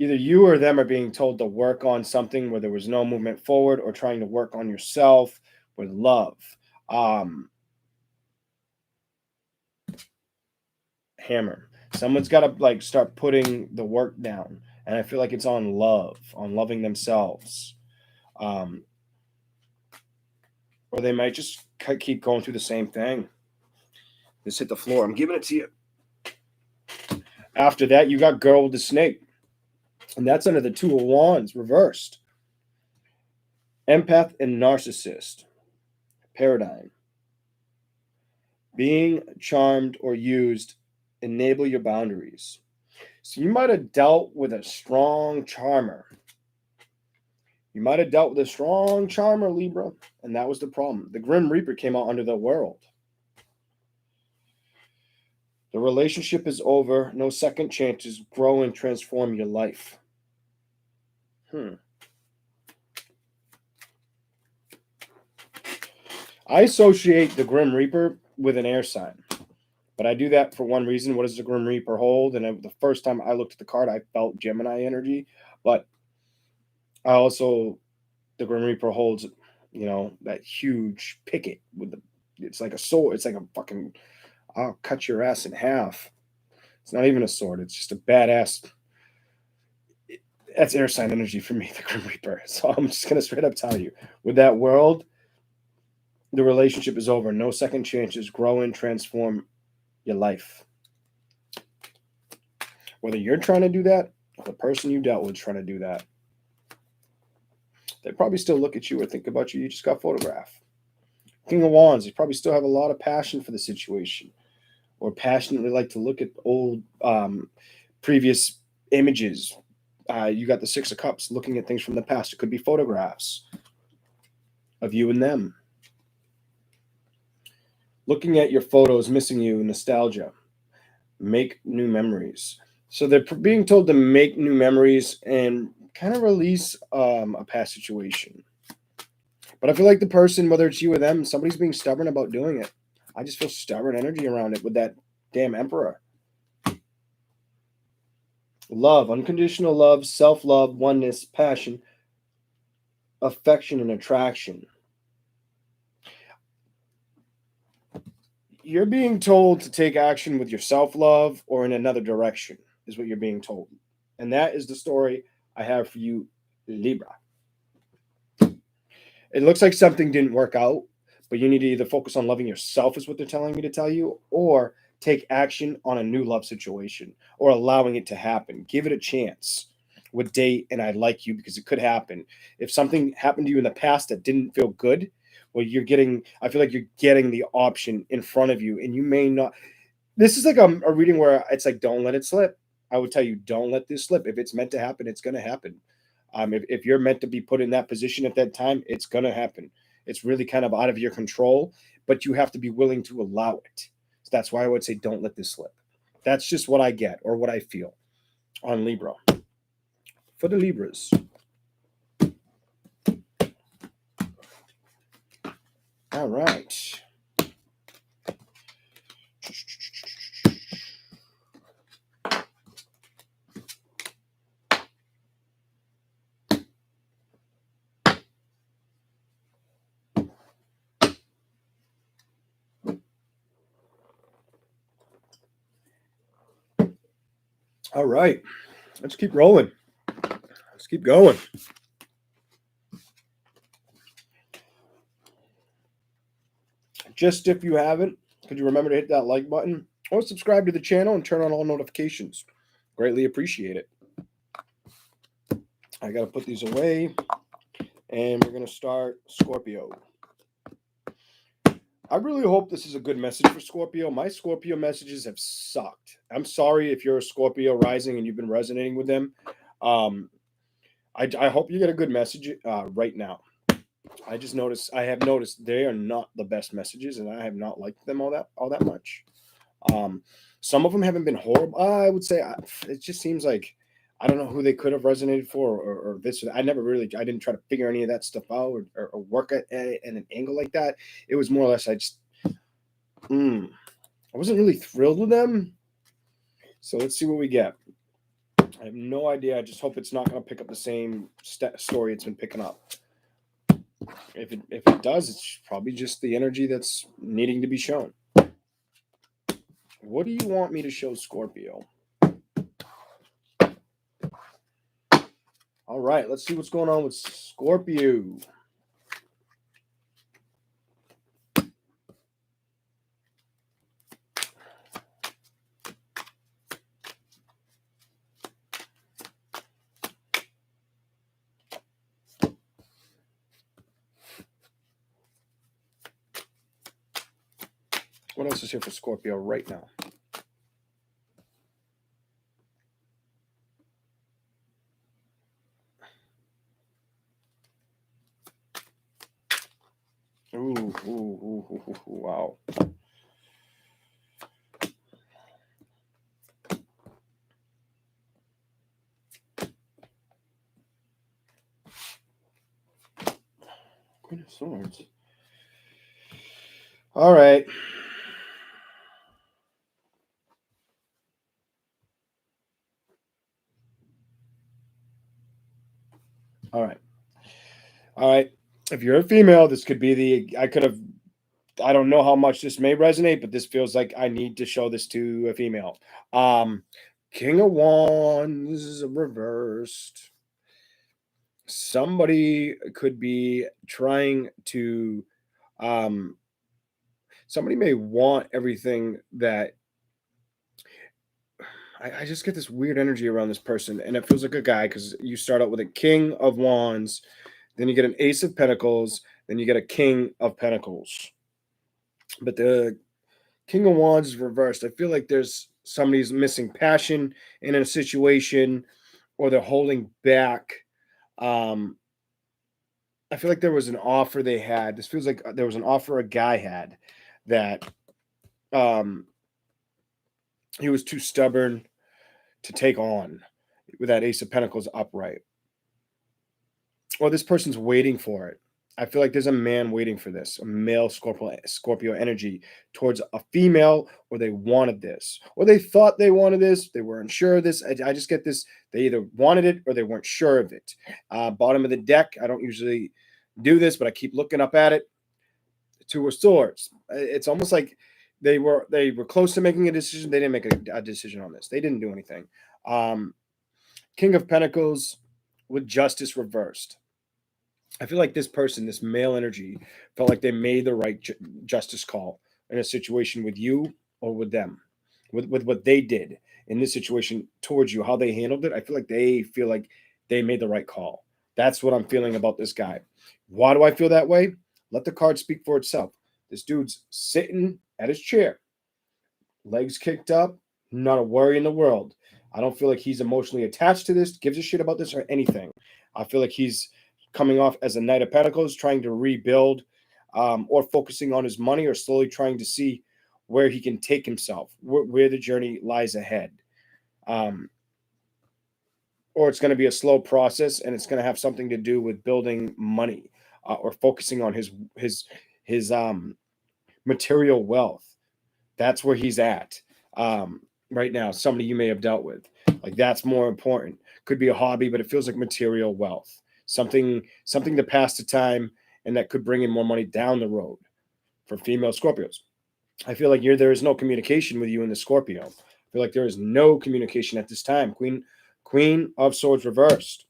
B: Either you or them are being told to work on something where there was no movement forward, or trying to work on yourself with love. Hammer. Someone's got to start putting the work down, and I feel like it's on loving themselves. Or they might just keep going through the same thing. Just hit the floor. I'm giving it to you. After that, you got Girl with the Snake. And that's under the Two of Wands, reversed. Empath and narcissist. Paradigm. Being charmed or used, enable your boundaries. So you might have dealt with a strong charmer. Libra, and that was the problem. The Grim Reaper came out under the World. The relationship is over. No second chances. Grow and transform your life. I associate the Grim Reaper with an air sign, but I do that for one reason. What does the Grim Reaper hold? And the first time I looked at the card, I felt Gemini energy, but the Grim Reaper holds, that huge picket it's like a sword. It's like a fucking, I'll cut your ass in half. It's not even a sword. It's just a badass. That's air sign energy for me, the Grim Reaper. So I'm just going to straight up tell you, with that World, the relationship is over. No second chances. Grow and transform your life. Whether you're trying to do that, or the person you dealt with is trying to do that, they probably still look at you or think about you. You just got photographed. King of Wands, you probably still have a lot of passion for the situation, or passionately like to look at old previous images. You got the Six of Cups, looking at things from the past. It could be photographs of you and them. Looking at your photos, missing you, nostalgia. Make new memories. So they're being told to make new memories and kind of release a past situation. But I feel like the person, whether it's you or them, somebody's being stubborn about doing it. I just feel stubborn energy around it with that damn Emperor. Love, unconditional love, self-love, oneness, passion, affection, and attraction. You're being told to take action with your self-love or in another direction, is what you're being told. And that is the story I have for you, Libra. It looks like something didn't work out, but you need to either focus on loving yourself, is what they're telling me to tell you, or take action on a new love situation, or allowing it to happen. Give it a chance with date and I like you, because it could happen. If something happened to you in the past that didn't feel good, well, I feel like you're getting the option in front of you, and you may not. This is like a reading where it's like, don't let it slip. I would tell you, don't let this slip. If it's meant to happen, it's going to happen. If you're meant to be put in that position at that time, it's going to happen. It's really kind of out of your control, but you have to be willing to allow it. So that's why I would say, don't let this slip. That's just what I get, or what I feel on Libra. For the Libras. All right. All right. Let's keep rolling. Let's keep going. Just if you haven't, could you remember to hit that like button or subscribe to the channel and turn on all notifications? Greatly appreciate it. I got to put these away, and we're going to start Scorpio. I really hope this is a good message for Scorpio. My Scorpio messages have sucked. I'm sorry if you're a Scorpio rising and you've been resonating with them. I hope you get a good message right now. I have noticed they are not the best messages, and I have not liked them all that much. Some of them haven't been horrible. I would say it just seems like I don't know who they could have resonated for, or this. I didn't try to figure any of that stuff out or work at an angle like that. It was more or less I wasn't really thrilled with them. So let's see what we get. I have no idea. I just hope it's not going to pick up the same story it's been picking up. If it does, it's probably just the energy that's needing to be shown. What do you want me to show Scorpio? All right, let's see what's going on with Scorpio. What else is here for Scorpio right now? Ooh, wow. Queen of Swords. All right. All right. If you're a female, this could be I don't know how much this may resonate, but this feels like I need to show this to a female. King of Wands reversed. Somebody could be trying to, somebody may want everything that, I just get this weird energy around this person, and it feels like a guy because you start out with a King of Wands, then you get an Ace of Pentacles, then you get a King of Pentacles. But the King of Wands is reversed. I feel like there's somebody's missing passion in a situation, or they're holding back. I feel like there was an offer they had. This feels like there was an offer a guy had that he was too stubborn to take on with that Ace of Pentacles upright. Or this person's waiting for it. I feel like there's a man waiting for this, a male Scorpio energy towards a female, or they wanted this, or they thought they wanted this. They weren't sure of this. I just get this. They either wanted it or they weren't sure of it. Bottom of the deck. I don't usually do this, but I keep looking up at it. Two of Swords. It's almost like they were close to making a decision. They didn't make a decision on this. They didn't do anything. King of Pentacles with Justice reversed. I feel like this person, this male energy, felt like they made the right justice call in a situation with you or with them, with what they did in this situation towards you, how they handled it. I feel like they made the right call. That's what I'm feeling about this guy. Why do I feel that way? Let the card speak for itself. This dude's sitting at his chair, legs kicked up, not a worry in the world. I don't feel like he's emotionally attached to this, gives a shit about this or anything. I feel like he's coming off as a Knight of Pentacles, trying to rebuild, or focusing on his money, or slowly trying to see where he can take himself, where the journey lies ahead. Or it's going to be a slow process, and it's going to have something to do with building money, or focusing on his material wealth. That's where he's at right now. Somebody you may have dealt with, like, that's more important. Could be a hobby, but it feels like material wealth. Something to pass the time, and that could bring in more money down the road for female Scorpios. I feel like there is no communication with you in the Scorpio. I feel like there is no communication at this time. Queen of Swords reversed.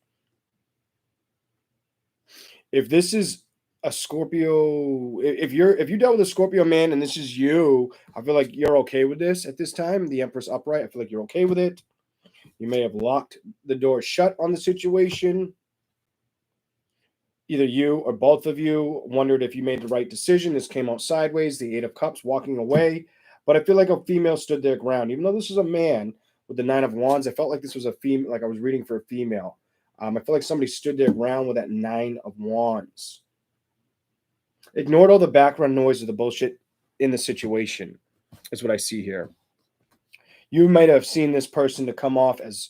B: If this is a Scorpio. If you dealt with a Scorpio man and this is you, I feel like you're okay with this at this time. The Empress upright. I feel like you're okay with it. You may have locked the door shut on the situation. Either you or both of you wondered if you made the right decision. This came out sideways. The Eight of Cups walking away. But I feel like a female stood their ground. Even though this is a man with the Nine of Wands, I felt like this was a female, like I was reading for a female. I feel like somebody stood their ground with that Nine of Wands. Ignored all the background noise of the bullshit in the situation, is what I see here. You might have seen this person to come off as,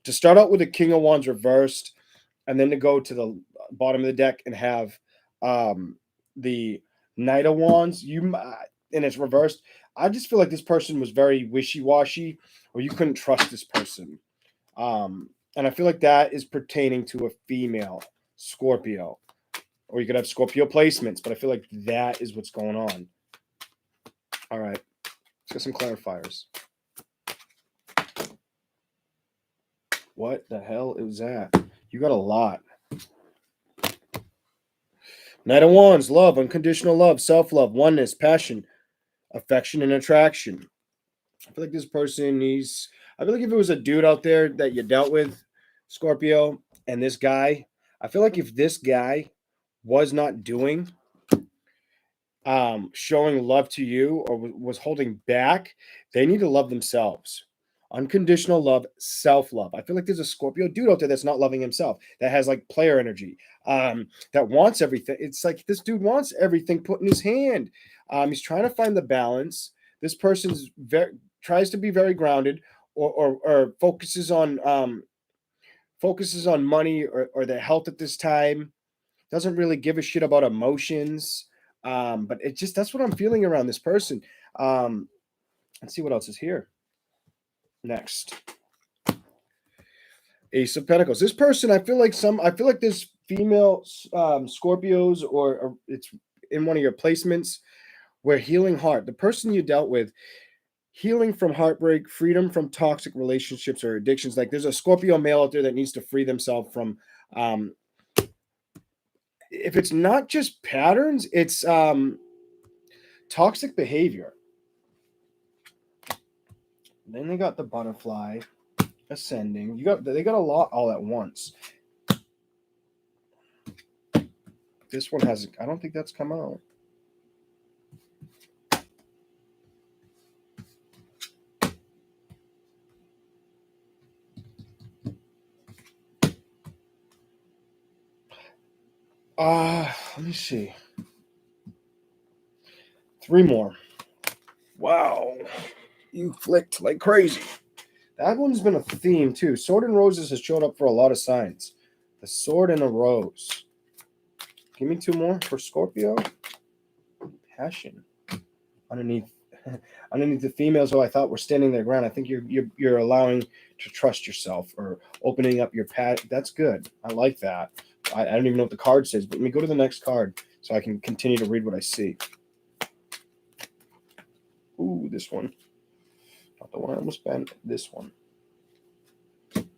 B: to start out with the King of Wands reversed, and then to go to the bottom of the deck and have the Knight of Wands, and it's reversed. I just feel like this person was very wishy-washy, or you couldn't trust this person. And I feel like that is pertaining to a female Scorpio. Or you could have Scorpio placements, but I feel like that is what's going on. All right. Let's get some clarifiers. What the hell is that? You got a lot. Knight of Wands, love, unconditional love, self-love, oneness, passion, affection, and attraction. I feel like this person I feel like if it was a dude out there that you dealt with, Scorpio, and this guy, I feel like if this guy was not doing, showing love to you or was holding back, they need to love themselves. Unconditional love, self-love. I feel like there's a Scorpio dude out there that's not loving himself, that has like player energy, that wants everything. It's like this dude wants everything put in his hand. He's trying to find the balance. This person's tries to be very grounded, or focuses on money or their health at this time. Doesn't really give a shit about emotions. But it just, that's what I'm feeling around this person. Let's see what else is here. Next, Ace of Pentacles. This person, I feel like this female Scorpios, or it's in one of your placements, where healing heart. The person you dealt with, healing from heartbreak, freedom from toxic relationships or addictions. Like there's a Scorpio male out there that needs to free themselves from, if it's not just patterns, it's toxic behavior. Then they got the butterfly ascending. They got a lot all at once. This one hasn't. I don't think that's come out. Let me see. 3 more. Wow. You flicked like crazy. That one's been a theme too. Sword and Roses has showed up for a lot of signs. The Sword and a Rose. Give me 2 more for Scorpio. Passion. Underneath the females who I thought were standing their ground. I think you're allowing to trust yourself, or opening up your pad. That's good. I like that. I don't even know what the card says, but let me go to the next card so I can continue to read what I see. Ooh, this one. Not the one I almost spent. This one. I'm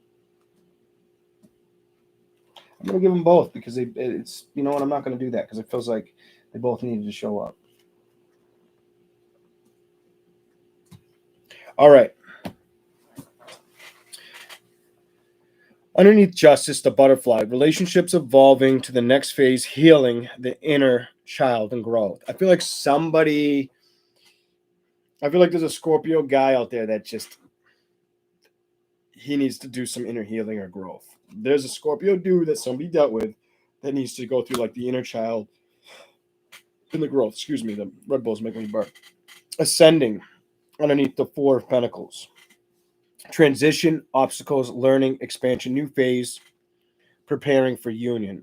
B: going to give them both because it's, you know what, I'm not going to do that because it feels like they both needed to show up. All right. Underneath Justice, the butterfly. Relationships evolving to the next phase, healing the inner child and growth. I feel like there's a Scorpio guy out there that just, he needs to do some inner healing or growth. There's a Scorpio dude that somebody dealt with that needs to go through like the inner child and the growth. Excuse me, the Red Bull's making me burp. Ascending underneath the 4 of Pentacles. Transition, obstacles, learning, expansion, new phase, preparing for union.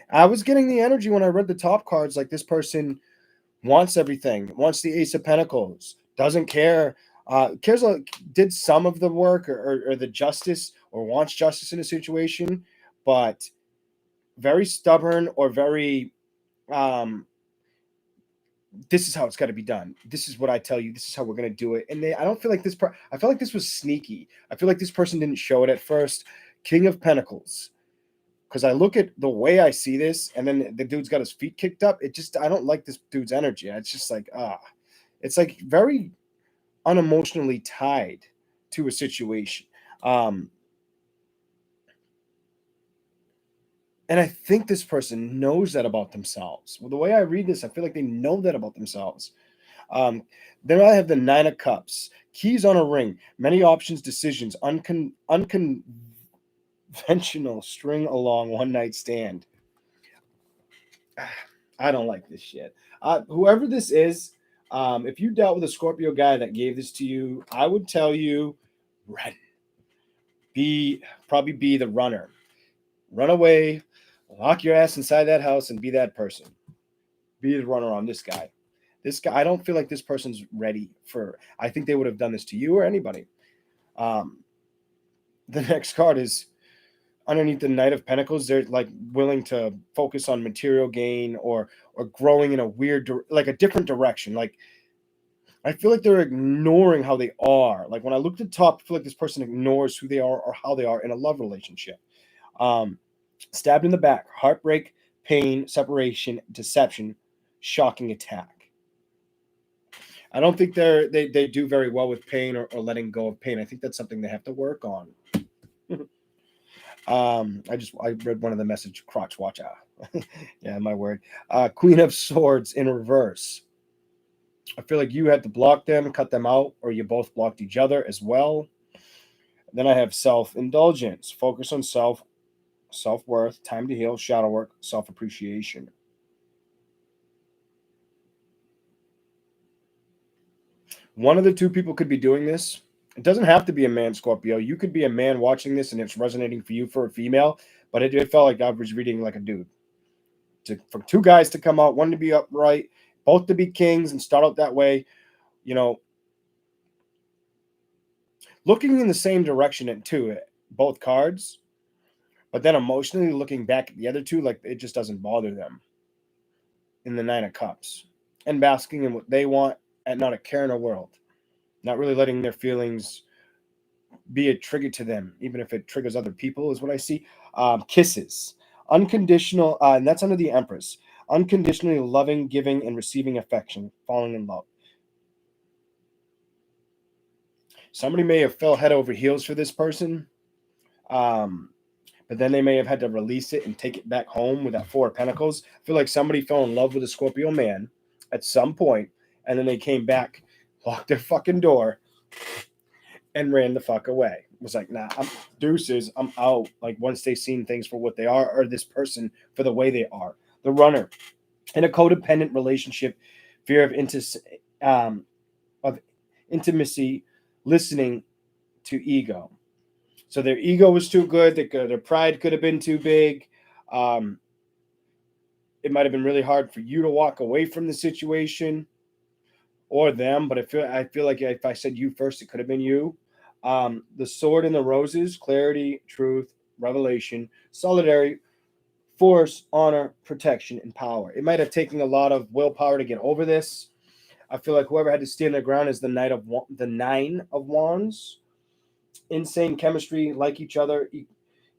B: I was getting the energy when I read the top cards, like this person wants everything, wants the Ace of Pentacles, doesn't care, did some of the work or the justice, or wants justice in a situation, but very stubborn, or very this is how it's got to be done. This is what I tell you. This is how we're going to do it. And I don't feel like this I feel like this was sneaky. I feel like this person didn't show it at first. King of Pentacles. Because I look at the way I see this, and then the dude's got his feet kicked up. I don't like this dude's energy. It's just like, it's like very unemotionally tied to a situation. And I think this person knows that about themselves. Well, the way I read this, I feel like they know that about themselves. Then I have the Nine of Cups, keys on a ring, many options, decisions, unconventional string along one night stand. I don't like this shit. Whoever this is, if you dealt with a Scorpio guy that gave this to you, I would tell you, run. Probably be the runner. Run away, lock your ass inside that house, and be that person. Be the runner on this guy. This guy, I don't feel like this person's ready for. I think they would have done this to you or anybody. The next card is underneath the Knight of Pentacles. They're like willing to focus on material gain or growing in a weird, like a different direction. Like I feel like they're ignoring how they are. Like when I look at the top, I feel like this person ignores who they are or how they are in a love relationship. Stabbed in the back, heartbreak, pain, separation, deception, shocking attack. I don't think they do very well with pain or letting go of pain. I think that's something they have to work on. I read one of the message crotch watch out. Yeah, my word. Queen of Swords in reverse. I feel like you had to block them, cut them out, or you both blocked each other as well. Then I have self-indulgence, focus on self-worth, time to heal, shadow work, self-appreciation. One of the two people could be doing this. It doesn't have to be a man, Scorpio. You could be a man watching this and it's resonating for you for a female, but it felt like I was reading like a dude. For two guys to come out, one to be upright, both to be kings and start out that way, you know, looking in the same direction at both cards, but then emotionally looking back at the other two, like it just doesn't bother them in the Nine of Cups and basking in what they want and not a care in the world. Not really letting their feelings be a trigger to them, even if it triggers other people, is what I see. Kisses. Unconditional, and that's under the Empress. Unconditionally loving, giving, and receiving affection. Falling in love. Somebody may have fell head over heels for this person, but then they may have had to release it and take it back home with that Four of Pentacles. I feel like somebody fell in love with a Scorpio man at some point, and then they came back, locked their fucking door, and ran the fuck away. It was like, nah, I'm deuces, I'm out. Like once they seen things for what they are, or this person for the way they are. The runner in a codependent relationship, fear of intimacy, listening to ego. So their ego was too good. Their pride could have been too big. It might have been really hard for you to walk away from the situation or them. But I feel like if I said you first, it could have been you. The Sword and the Roses, clarity, truth, revelation, solidarity, force, honor, protection, and power. It might have taken a lot of willpower to get over this. I feel like whoever had to stand their ground is the Nine of Wands. Insane chemistry, like each other,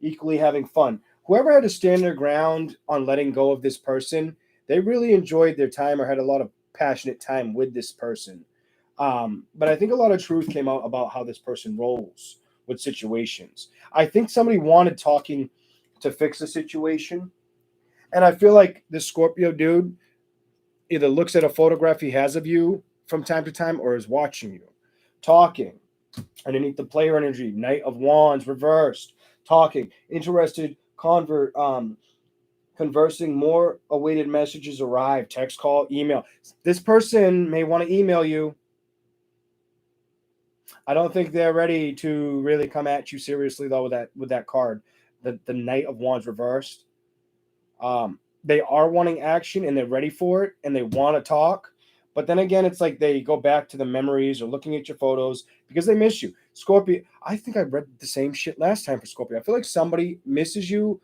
B: equally having fun. Whoever had to stand their ground on letting go of this person, they really enjoyed their time or had a lot of passionate time with this person. But I think a lot of truth came out about how this person rolls with situations. I think somebody wanted talking to fix a situation. And I feel like this Scorpio dude either looks at a photograph he has of you from time to time or is watching you talking. Underneath the player energy, Knight of Wands reversed, talking, interested, conversing, more awaited messages arrive, text, call, email. This person may want to email you. I don't think they're ready to really come at you seriously though with that card, the Knight of Wands reversed. They are wanting action and they're ready for it and they want to talk. But then again, it's like they go back to the memories or looking at your photos because they miss you. Scorpio, I think I read the same shit last time for Scorpio. I feel like somebody misses you,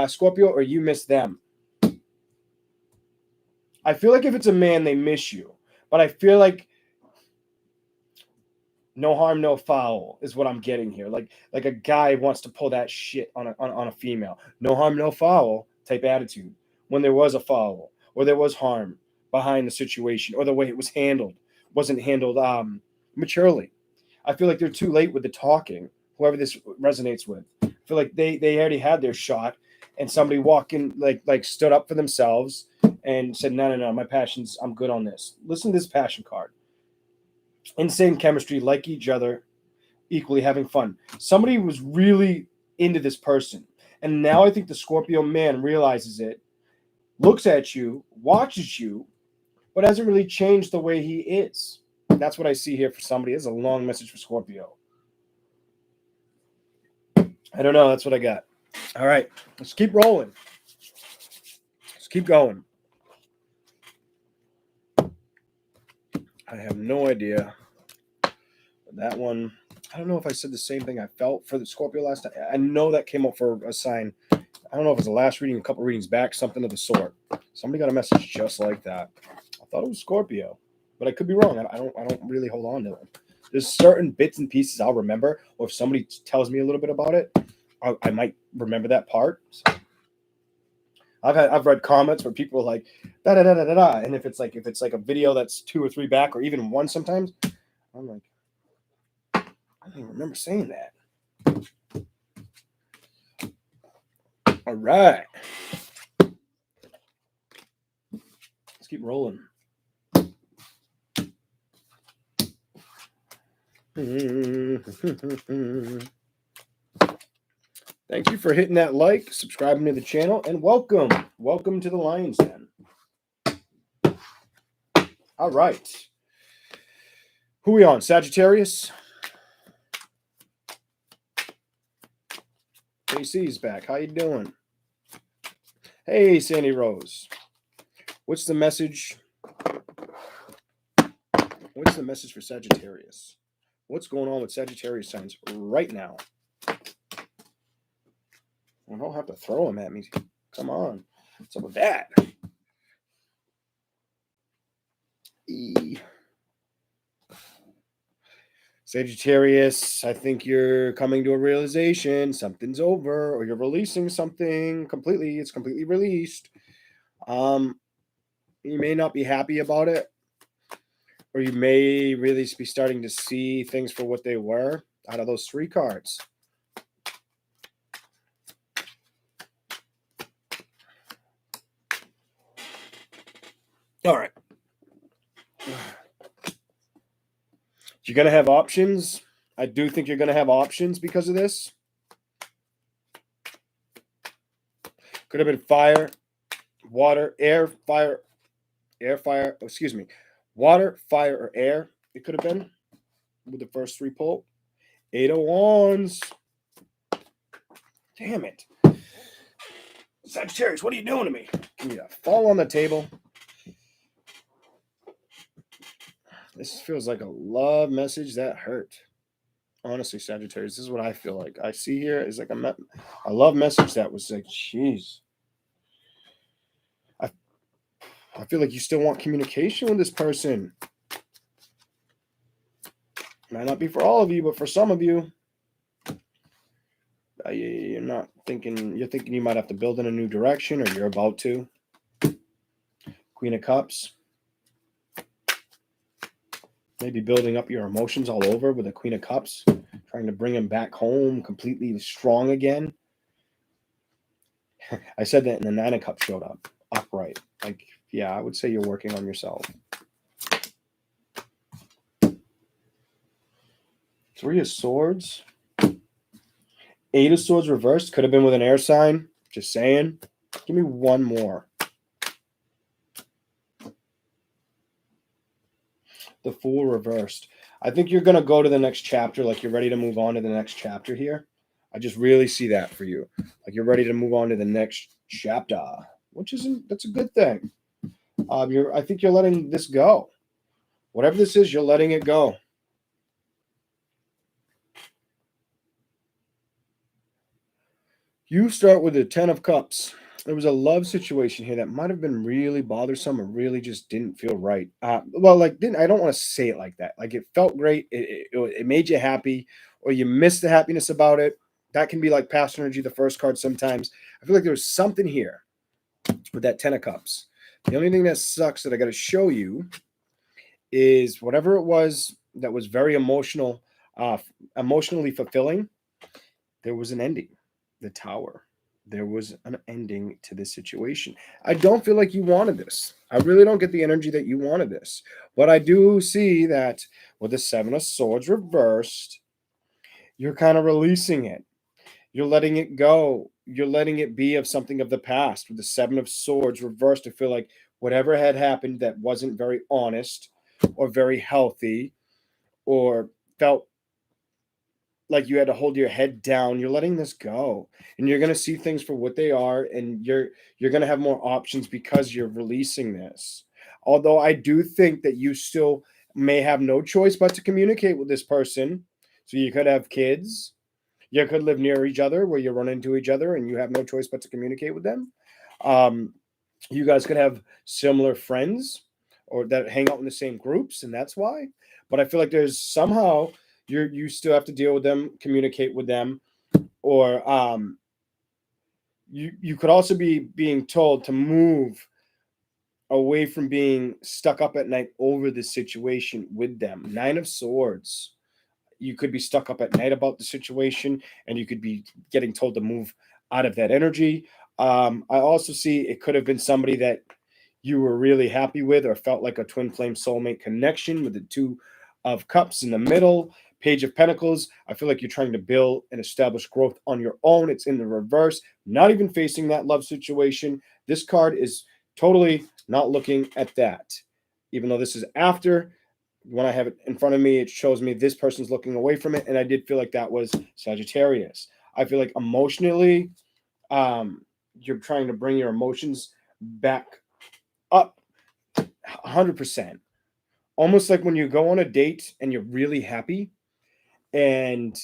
B: Scorpio, or you miss them. I feel like if it's a man, they miss you. But I feel like No harm, no foul is what I'm getting here. Like a guy wants to pull that shit on a female. No harm, no foul type attitude. When there was a foul or there was harm behind the situation or the way it was handled wasn't handled maturely. I feel like they're too late with the talking. Whoever this resonates with, I feel like they already had their shot, and somebody walking like stood up for themselves and said, no, my passions, I'm good on this. Listen to this passion card. Insane chemistry, like each other, equally having fun. Somebody was really into this person, and now I think the Scorpio man realizes it, looks at you, watches you, but hasn't really changed the way he is. That's what I see here for somebody. It's a long message for Scorpio. I don't know. That's what I got. All right. Let's keep rolling. Let's keep going. I have no idea. That one, I don't know if I said the same thing I felt for the Scorpio last time. I know that came up for a sign. I don't know if it was the last reading, a couple readings back, something of the sort. Somebody got a message just like that. I thought it was Scorpio, but I could be wrong. I don't really hold on to them. There's certain bits and pieces I'll remember, or if somebody tells me a little bit about it, I might remember that part. So I've read comments where people are like da da da da da, and if it's like a video that's 2 or 3 back, or even one sometimes, I'm like, I don't even remember saying that. All right, let's keep rolling. Thank you for hitting that like, subscribing to the channel, and welcome to the Lion's Den. All right, who are we on? Sagittarius. JC's back. How you doing? Hey, Sandy Rose. What's the message? What's the message for Sagittarius? What's going on with Sagittarius signs right now? I don't have to throw them at me. Come on. What's up with that? Sagittarius, I think you're coming to a realization. Something's over, or you're releasing something completely. It's completely released. You may not be happy about it, or you may really be starting to see things for what they were out of those 3 cards. All right. You're going to have options. I do think you're going to have options because of this. Could have been fire, water, air, fire, excuse me. Water, fire, or air. It could have been with the first 3 pull. 8 of Wands. Damn it. Sagittarius, what are you doing to me? Give me a fall on the table. This feels like a love message that hurt. Honestly, Sagittarius, this is what I feel like. I see here is like a love message that was like, jeez. I feel like you still want communication with this person. Might not be for all of you, but for some of you, you're not thinking. You're thinking you might have to build in a new direction, or you're about to. Queen of Cups. Maybe building up your emotions all over with a Queen of Cups, trying to bring him back home completely strong again. I said that, and the 9 of Cups showed up upright. Like, yeah, I would say you're working on yourself. 3 of Swords. 8 of Swords reversed. Could have been with an air sign. Just saying. Give me one more. The Fool reversed. I think you're going to go to the next chapter. Like, you're ready to move on to the next chapter here. I just really see that for you. Like, you're ready to move on to the next chapter, that's a good thing. I think you're letting this go. Whatever this is, you're letting it go. You start with the 10 of Cups. there was a love situation here that might have been really bothersome or really just didn't feel right. Well, like didn't I don't want to say it like that. Like it felt great. It made you happy, or you missed the happiness about it. That can be like past energy, the first card sometimes. I feel like there was something here with that Ten of Cups. The only thing that sucks that I got to show you is whatever it was that was very emotional, emotionally fulfilling. There was an ending. The Tower. There was an ending to this situation. I don't feel like you wanted this. I really don't get the energy that you wanted this. But I do see that with the Seven of Swords reversed, you're kind of releasing it. You're letting it go. You're letting it be of something of the past. With the Seven of Swords reversed, I feel like whatever had happened that wasn't very honest or very healthy or felt like you had to hold your head down, you're letting this go, and you're going to see things for what they are, and you're going to have more options because you're releasing this. Although I do think that you still may have no choice but to communicate with this person. So you could have kids, you could live near each other where you run into each other and you have no choice but to communicate with them. You guys could have similar friends or that hang out in the same groups, and that's why. But I feel like there's somehow you still have to deal with them, communicate with them, or you could also be being told to move away from being stuck up at night over the situation with them. Nine of Swords. You could be stuck up at night about the situation, and you could be getting told to move out of that energy. I also see it could have been somebody that you were really happy with or felt like a twin flame soulmate connection with the Two of Cups in the middle. Page of Pentacles. I feel like you're trying to build and establish growth on your own. It's in the reverse, not even facing that love situation. This card is totally not looking at that. Even though this is after, when I have it in front of me, it shows me this person's looking away from it. And I did feel like that was Sagittarius. I feel like emotionally, you're trying to bring your emotions back up 100%. Almost like when you go on a date and you're really happy and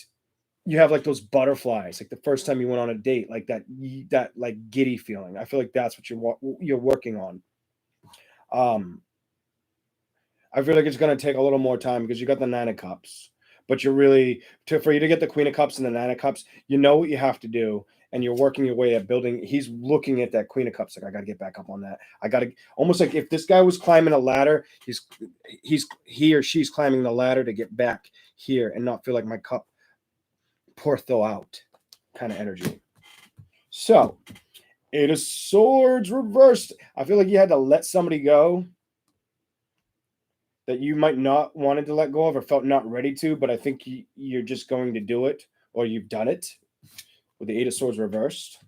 B: you have like those butterflies, like the first time you went on a date, like that like giddy feeling. I feel like that's what you're working on. I feel like it's going to take a little more time because you got the Nine of Cups, but you're really for you to get the Queen of Cups and the Nine of Cups, you know what you have to do, and you're working your way at building. He's looking at that Queen of Cups like, I got to get back up on that. I got to almost like if this guy was climbing a ladder, he or she's climbing the ladder to get back here and not feel like my cup pour thaw out kind of energy. So, Eight of Swords reversed. I feel like you had to let somebody go that you might not wanted to let go of or felt not ready to, but I think you're just going to do it, or you've done it with the Eight of Swords reversed.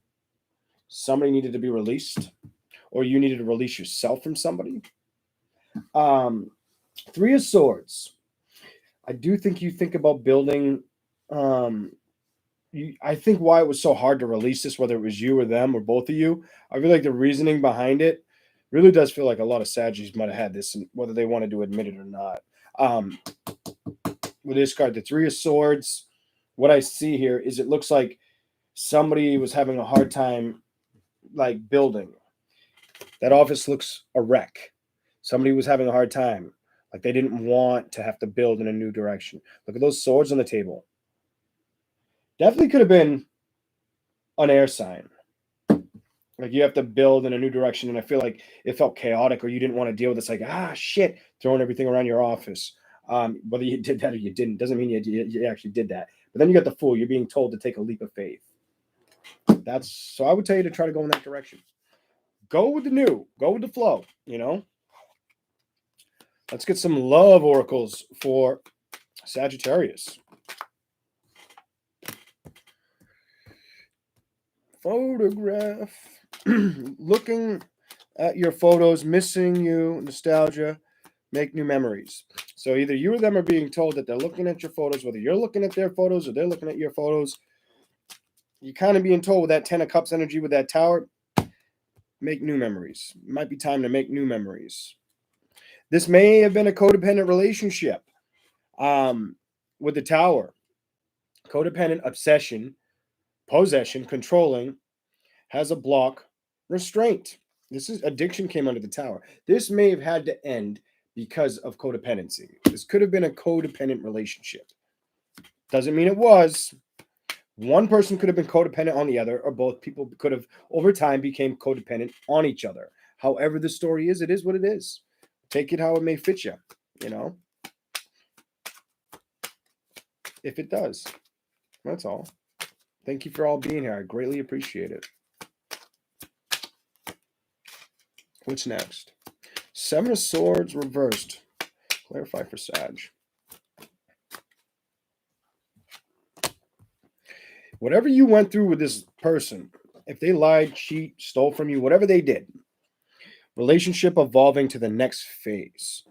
B: Somebody needed to be released, or you needed to release yourself from somebody. Three of Swords. I do think you think about building. I think why it was so hard to release this, whether it was you or them or both of you, I feel like the reasoning behind it really does feel like a lot of Saggies might have had this, whether they wanted to admit it or not. With this card, the Three of Swords, what I see here is it looks like somebody was having a hard time like building. That office looks a wreck. Somebody was having a hard time. Like they didn't want to have to build in a new direction. Look at those swords on the table. Definitely could have been an air sign. Like you have to build in a new direction, and I feel like it felt chaotic, or you didn't want to deal with this. Like shit, throwing everything around your office. Whether you did that or you didn't doesn't mean you actually did that. But then you got the Fool. You're being told to take a leap of faith. So I would tell you to try to go in that direction. Go with the new. Go with the flow. You know. Let's get some love oracles for Sagittarius. Photograph. Looking at your photos, missing you, nostalgia, make new memories. So either you or them are being told that they're looking at your photos, whether you're looking at their photos or they're looking at your photos. You're kind of being told with that Ten of Cups energy, with that Tower, make new memories. It might be time to make new memories. This may have been a codependent relationship with the Tower. Codependent, obsession, possession, controlling, has a block restraint. This is addiction came under the Tower. This may have had to end because of codependency. This could have been a codependent relationship. Doesn't mean it was. One person could have been codependent on the other, or both people could have, over time, became codependent on each other. However the story is, it is what it is. Take it how it may fit you, you know? If it does. That's all. Thank you for all being here. I greatly appreciate it. What's next? Seven of Swords reversed. Clarify for Sag. Whatever you went through with this person, if they lied, cheat, stole from you, whatever they did, relationship evolving to the next phase,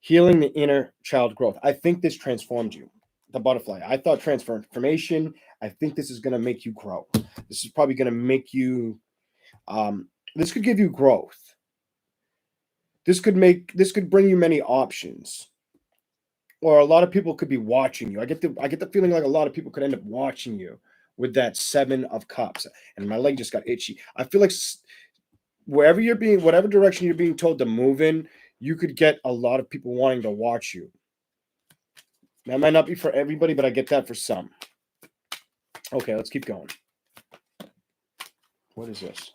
B: healing the inner child growth. I think this transformed you. The butterfly. I thought transformation. I think this is going to make you grow. This is probably going to make you, this could give you growth. This could bring you many options. Or a lot of people could be watching you. I get the feeling like a lot of people could end up watching you with that Seven of Cups. And my leg just got itchy. I feel like whatever direction you're being told to move in, you could get a lot of people wanting to watch you. That might not be for everybody, but I get that for some. Okay, let's keep going. What is this?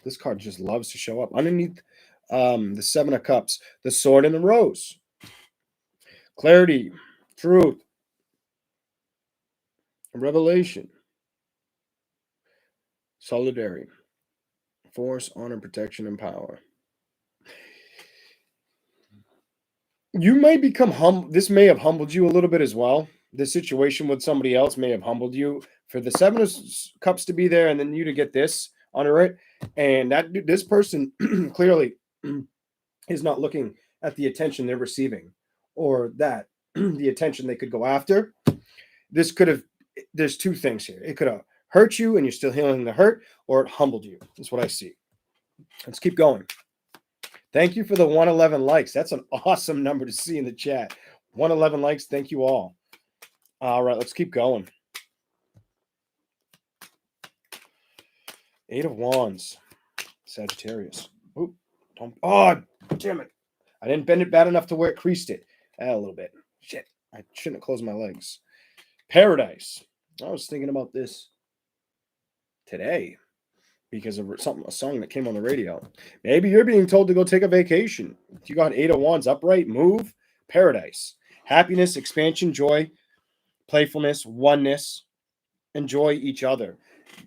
B: This card just loves to show up. Underneath the Seven of Cups, the Sword and the Rose. Clarity, truth, revelation, solidarity, force, honor, protection, and power. You might become humble. This may have humbled you a little bit as well. This situation with somebody else may have humbled you. For the Seven of Cups to be there and then you to get this under it. And this person clearly is not looking at the attention they're receiving or that the attention they could go after. There's two things here. It could have hurt you and you're still healing the hurt, or it humbled you. That's what I see. Let's keep going. Thank you for the 111 likes. That's an awesome number to see in the chat. 111 likes. Thank you all. All right, let's keep going. Eight of Wands. Sagittarius. Oh, damn it. I didn't bend it bad enough to where it creased it. A little bit. Shit. I shouldn't have closed my legs. Paradise. I was thinking about this today because of a song that came on the radio. Maybe you're being told to go take a vacation. You got Eight of Wands upright, move, paradise. Happiness, expansion, joy, playfulness, oneness, enjoy each other.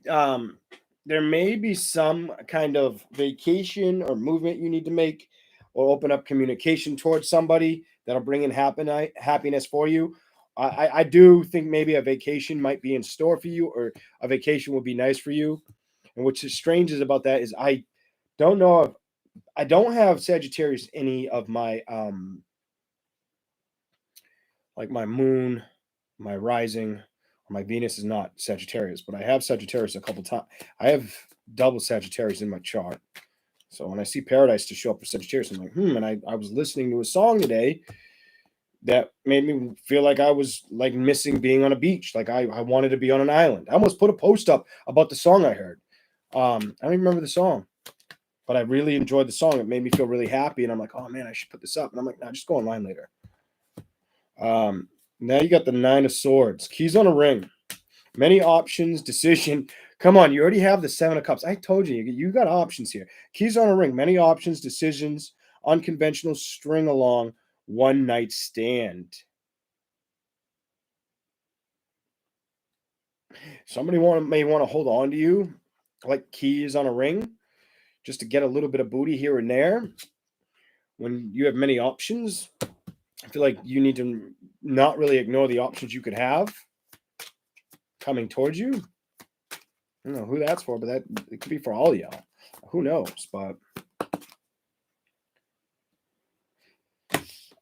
B: There may be some kind of vacation or movement you need to make or open up communication towards somebody that'll bring in happiness for you. I do think maybe a vacation might be in store for you, or a vacation would be nice for you. And what's strange is about that is I don't know if I don't have Sagittarius any of my like my moon, my rising, or my Venus is not Sagittarius, but I have Sagittarius a couple times. I have double Sagittarius in my chart. So when I see Paradise to show up for Sagittarius, I'm like, and I was listening to a song today that made me feel like I was like missing being on a beach. Like I wanted to be on an island. I almost put a post up about the song I heard. I don't even remember the song, but I really enjoyed the song. It made me feel really happy. And I'm like, oh man, I should put this up. And I'm like, nah, just go online later. Now you got the Nine of Swords. Keys on a ring. Many options, decision. Come on, you already have the Seven of Cups. I told you got options here. Keys on a ring. Many options, decisions, unconventional, string along, one night stand. Somebody may want to hold on to you like keys on a ring just to get a little bit of booty here and there. When you have many options, I feel like you need to not really ignore the options you could have coming towards you. I don't know who that's for, but it could be for all y'all. Who knows? But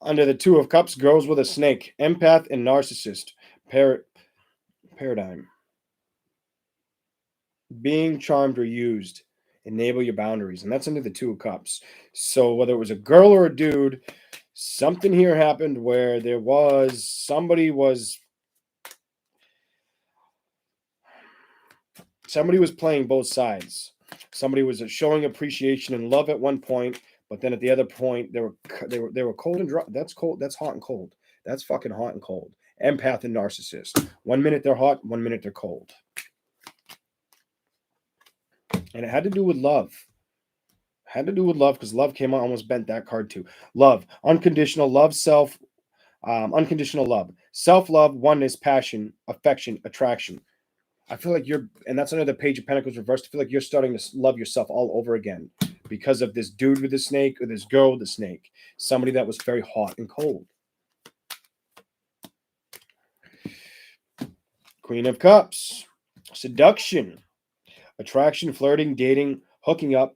B: under the Two of Cups, girls with a snake, empath and narcissist, paradigm. Being charmed or used, enable your boundaries. And that's under the Two of Cups. So whether it was a girl or a dude, something here happened where somebody was playing both sides. Somebody was showing appreciation and love at one point, but then at the other point they were cold and dry. That's cold. That's hot and cold. That's fucking hot and cold. Empath and narcissist. 1 minute they're hot, 1 minute they're cold. And it had to do with love. Had to do with love, because love came out, almost bent that card too. Love, unconditional love, unconditional love, self-love, oneness, passion, affection, attraction. I feel like and that's another Page of Pentacles reversed. I feel like you're starting to love yourself all over again because of this dude with the snake or this girl with the snake. Somebody that was very hot and cold. Queen of Cups, seduction, attraction, flirting, dating, hooking up,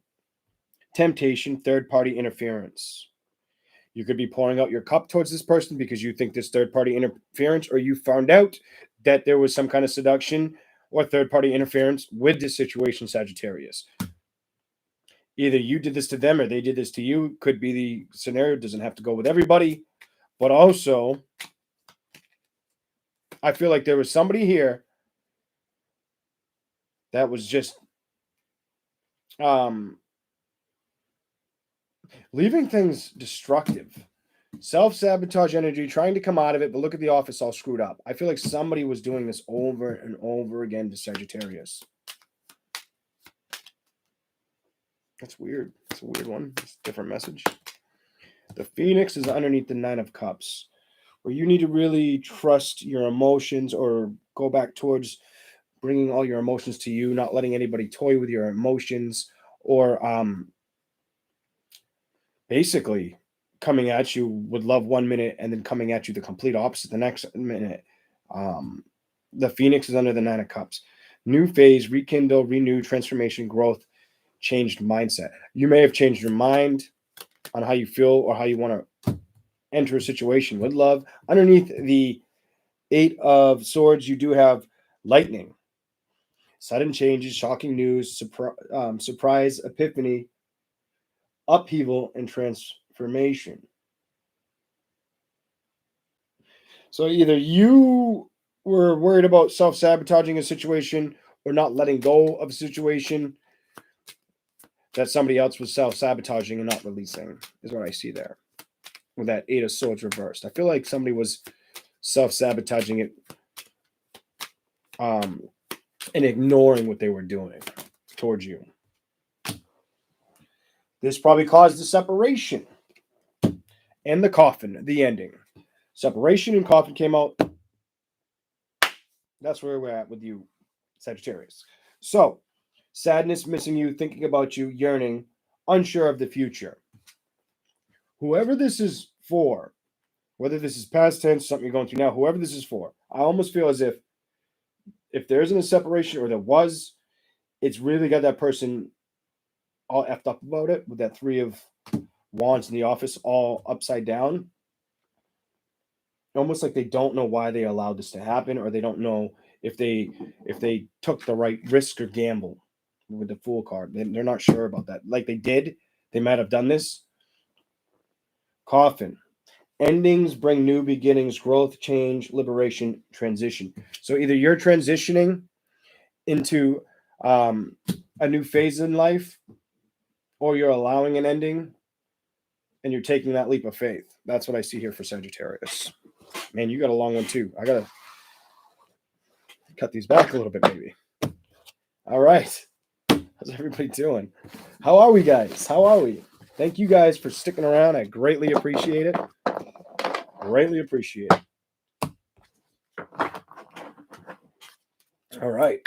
B: temptation, third-party interference. You could be pouring out your cup towards this person because you think this third-party interference, or you found out that there was some kind of seduction or third-party interference with this situation, Sagittarius. Either you did this to them or they did this to you. Could be the scenario. Doesn't have to go with everybody. But also, I feel like there was somebody here that was just leaving things destructive. Self-sabotage energy, trying to come out of it, but look at the office all screwed up. I feel like somebody was doing this over and over again to Sagittarius. That's weird. It's a weird one. It's a different message. The Phoenix is underneath the Nine of Cups, where you need to really trust your emotions or go back towards bringing all your emotions to you, not letting anybody toy with your emotions, or basically coming at you with love 1 minute and then coming at you the complete opposite the next minute. The Phoenix is under the Nine of Cups. New phase, rekindle, renew, transformation, growth, changed mindset. You may have changed your mind on how you feel or how you want to enter a situation with love. Underneath the Eight of Swords, you do have lightning, sudden changes, shocking news, surprise, epiphany, upheaval, and transformation. So either you were worried about self-sabotaging a situation or not letting go of a situation that somebody else was self-sabotaging and not releasing, is what I see there with that Eight of Swords reversed. I feel like somebody was self-sabotaging it and ignoring what they were doing towards you. This probably caused the separation and the coffin, the ending. Separation and coffin came out. That's where we're at with you, Sagittarius. So, sadness, missing you, thinking about you, yearning, unsure of the future. Whoever this is for, whether this is past tense, something you're going through now, whoever this is for, I almost feel as if there isn't a separation, or there was, it's really got that person all effed up about it with that Three of Wands in the office all upside down. Almost like they don't know why they allowed this to happen, or they don't know if they took the right risk or gamble with the Fool card. They're not sure about that. Like they might have done this. Coffin. Endings bring new beginnings, growth, change, liberation, transition. So either you're transitioning into a new phase in life, or you're allowing an ending and you're taking that leap of faith. That's what I see here for Sagittarius. Man, you got a long one too. I got to cut these back a little bit, maybe. All right. How's everybody doing? How are we, guys? How are we? Thank you guys for sticking around. I greatly appreciate it. Greatly appreciate it. All right.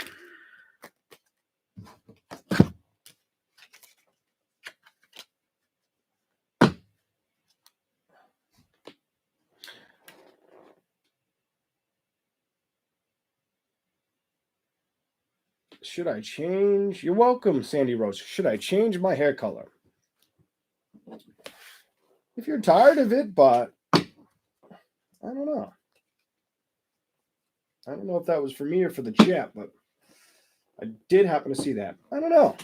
B: Should I change? You're welcome, Sandy Rose. Should I change my hair color? If you're tired of it, but I don't know. I don't know if that was for me or for the chat, but I did happen to see that. I don't know.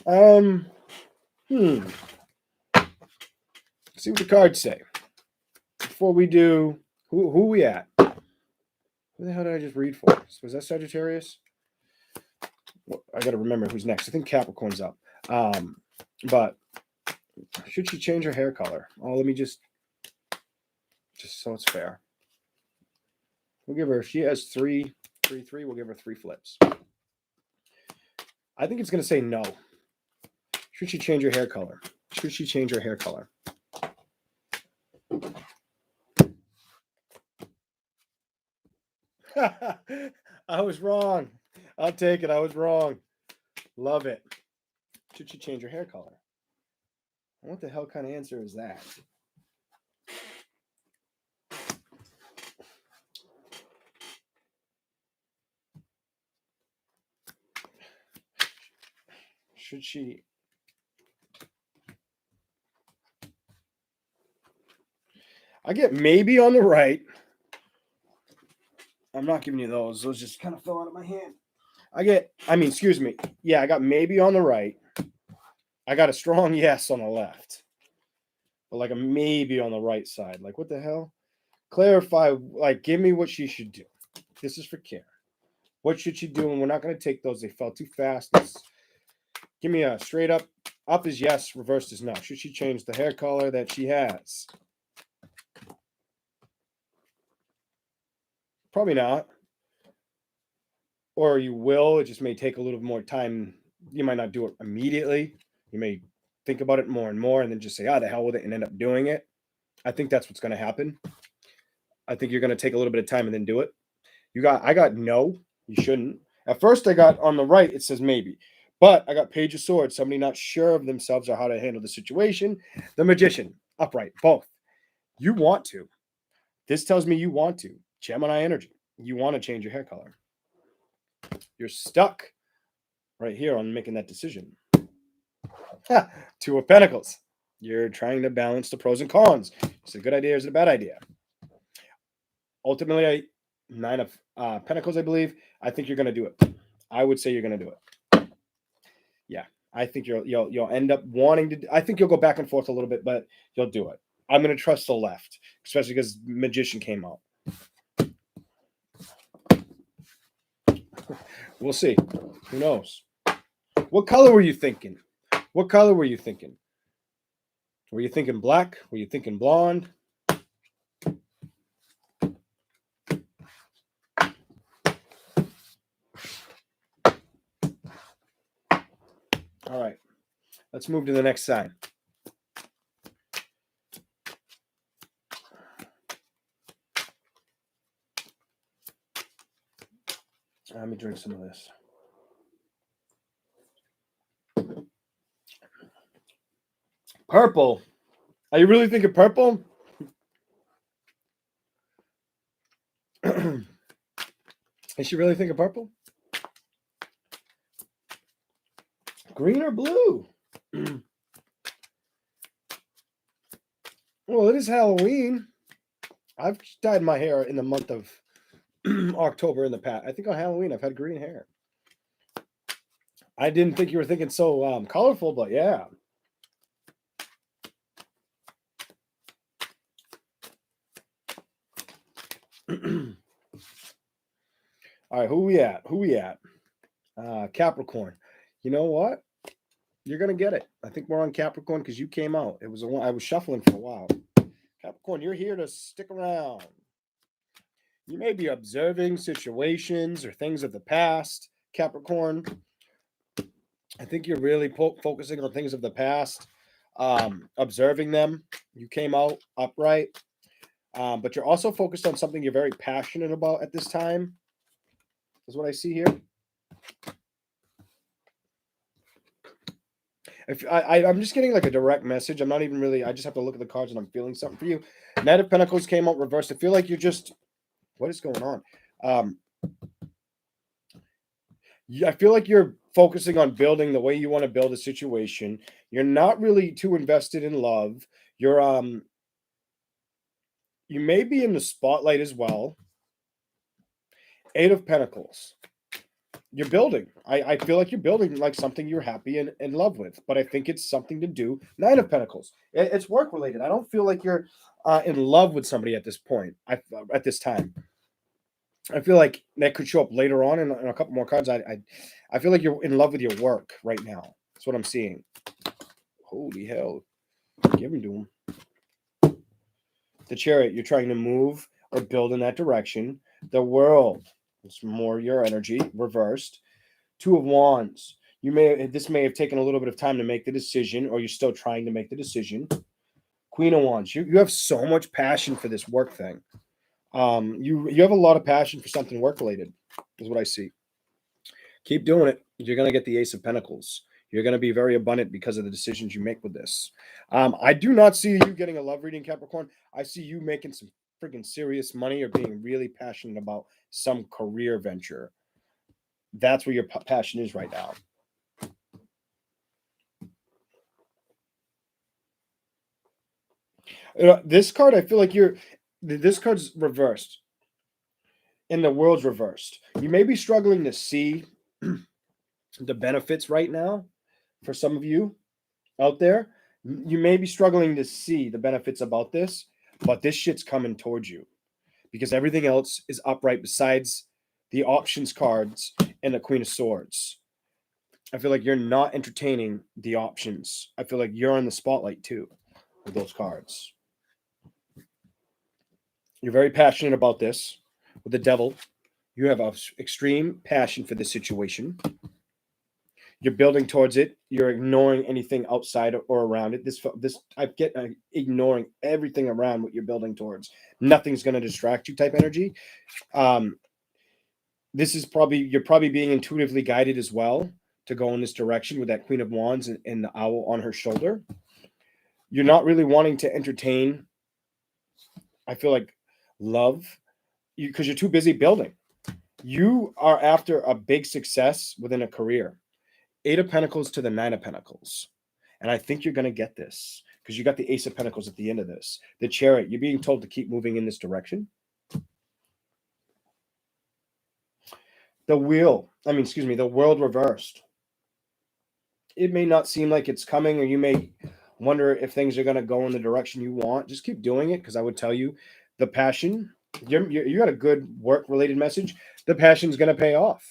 B: See what the cards say. Before we do, who we at? Who the hell did I just read for? Was that Sagittarius? Well, I got to remember who's next. I think Capricorn's up. But should she change her hair color? Oh, let me just so it's fair. We'll give her, she has 3, 3, 3. We'll give her 3 flips. I think it's going to say no. Should she change her hair color? Should she change her hair color? I was wrong. I'll take it. I was wrong. Love it. Should she change her hair color? What the hell kind of answer is that? Should she? I get maybe on the right. I'm not giving you those. Those just kind of fell out of my hand. Excuse me. Yeah, I got maybe on the right. I got a strong yes on the left. But like a maybe on the right side. Like, what the hell? Clarify, like, give me what she should do. This is for Karen. What should she do? And we're not going to take those. They fell too fast. Give me a straight up. Up is yes, reversed is no. Should she change the hair color that she has? Probably not. Or you will. It just may take a little more time. You might not do it immediately. You may think about it more and more and then just say, the hell with it, and end up doing it. I think that's what's going to happen. I think you're going to take a little bit of time and then do it. I got no. You shouldn't. At first, I got on the right, it says maybe. But I got Page of Swords, somebody not sure of themselves or how to handle the situation. The Magician, upright, both. You want to. This tells me you want to. Gemini energy. You want to change your hair color. You're stuck right here on making that decision. Two of Pentacles. You're trying to balance the pros and cons. Is it a good idea or is it a bad idea? Ultimately, 9 of Pentacles, I believe. I think you're going to do it. I would say you're going to do it. Yeah, I think you'll end up wanting to. I think you'll go back and forth a little bit, but you'll do it. I'm going to trust the left, especially because Magician came out. We'll see. Who knows? What color were you thinking? What color were you thinking? Were you thinking black? Were you thinking blonde? All right. Let's move to the next sign. Let me drink some of this. Purple. Are you really thinking purple? Is she really thinking purple? Green or blue? Well, it is Halloween. I've dyed my hair in the month of October in the past. I think on Halloween I've had green hair. I didn't think you were thinking so colorful, but yeah. All right, who we at? Capricorn. You know what? You're gonna get it. I think we're on Capricorn because you came out. It was the one I was shuffling for a while. Capricorn, you're here to stick around. You may be observing situations or things of the past, Capricorn. I think you're really focusing on things of the past, observing them. You came out upright, but you're also focused on something you're very passionate about at this time, is what I see here. If I'm just getting like a direct message. I'm not even really, I just have to look at the cards and I'm feeling something for you. Knight of Pentacles came out reversed. I feel like you're just, what is going on? I feel like you're focusing on building the way you want to build a situation. You're not really too invested in love. You're, you may be in the spotlight as well. 8 of Pentacles. You're building. I feel like you're building like something you're happy and in love with, but I think it's something to do. 9 of Pentacles. It's work related. I don't feel like you're in love with somebody at this point. At this time, I feel like that could show up later on in a couple more cards. I feel like you're in love with your work right now. That's what I'm seeing. Holy hell. Give him to him. The Chariot, you're trying to move or build in that direction. The World, it's more your energy, reversed. Two of Wands. This may have taken a little bit of time to make the decision, or you're still trying to make the decision. Queen of Wands. You have so much passion for this work thing. You have a lot of passion for something work related, is what I see. Keep doing it. You're going to get the Ace of Pentacles. You're going to be very abundant because of the decisions you make with this. I do not see you getting a love reading, Capricorn. I see you making some freaking serious money or being really passionate about some career venture. That's where your passion is right now. This card, I feel like this card's reversed. And the World's reversed. You may be struggling to see the benefits right now for some of you out there. You may be struggling to see the benefits about this, but this shit's coming towards you because everything else is upright besides the options cards and the Queen of Swords. I feel like you're not entertaining the options. I feel like you're in the spotlight too with those cards. You're very passionate about this. With the Devil, you have an extreme passion for this situation. You're building towards it. You're ignoring anything outside or around it. I get ignoring everything around what you're building towards. Nothing's going to distract you type energy. This is you're probably being intuitively guided as well to go in this direction with that Queen of Wands and the owl on her shoulder. You're not really wanting to entertain, I feel like, love, because you're too busy building. You are after a big success within a career. 8 of Pentacles to the 9 of Pentacles. And I think you're going to get this because you got the Ace of Pentacles at the end of this. The Chariot, you're being told to keep moving in this direction. The World reversed. It may not seem like it's coming, or you may wonder if things are going to go in the direction you want. Just keep doing it because I would tell you the passion, you got a good work-related message. The passion's going to pay off.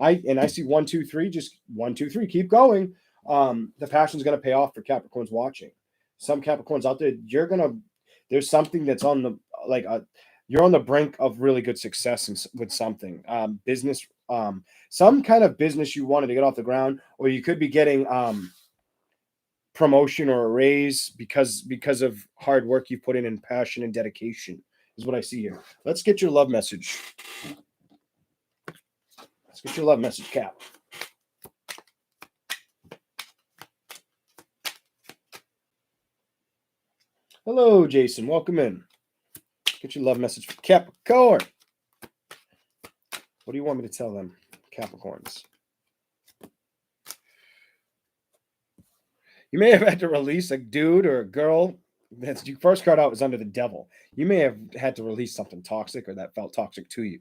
B: I see 1, 2, 3, just 1, 2, 3, keep going. The passion's going to pay off for Capricorns watching. Some Capricorns out there, there's something that's on the, you're on the brink of really good success with something. Business, some kind of business you wanted to get off the ground, or you could be getting promotion or a raise because of hard work you put in and passion and dedication is what I see here. Let's get your love message. Let's get your love message, Cap. Hello, Jason. Welcome in. Get your love message for Capricorn. What do you want me to tell them, Capricorns? You may have had to release a dude or a girl. That's your first card out was under the Devil. You may have had to release something toxic or that felt toxic to you.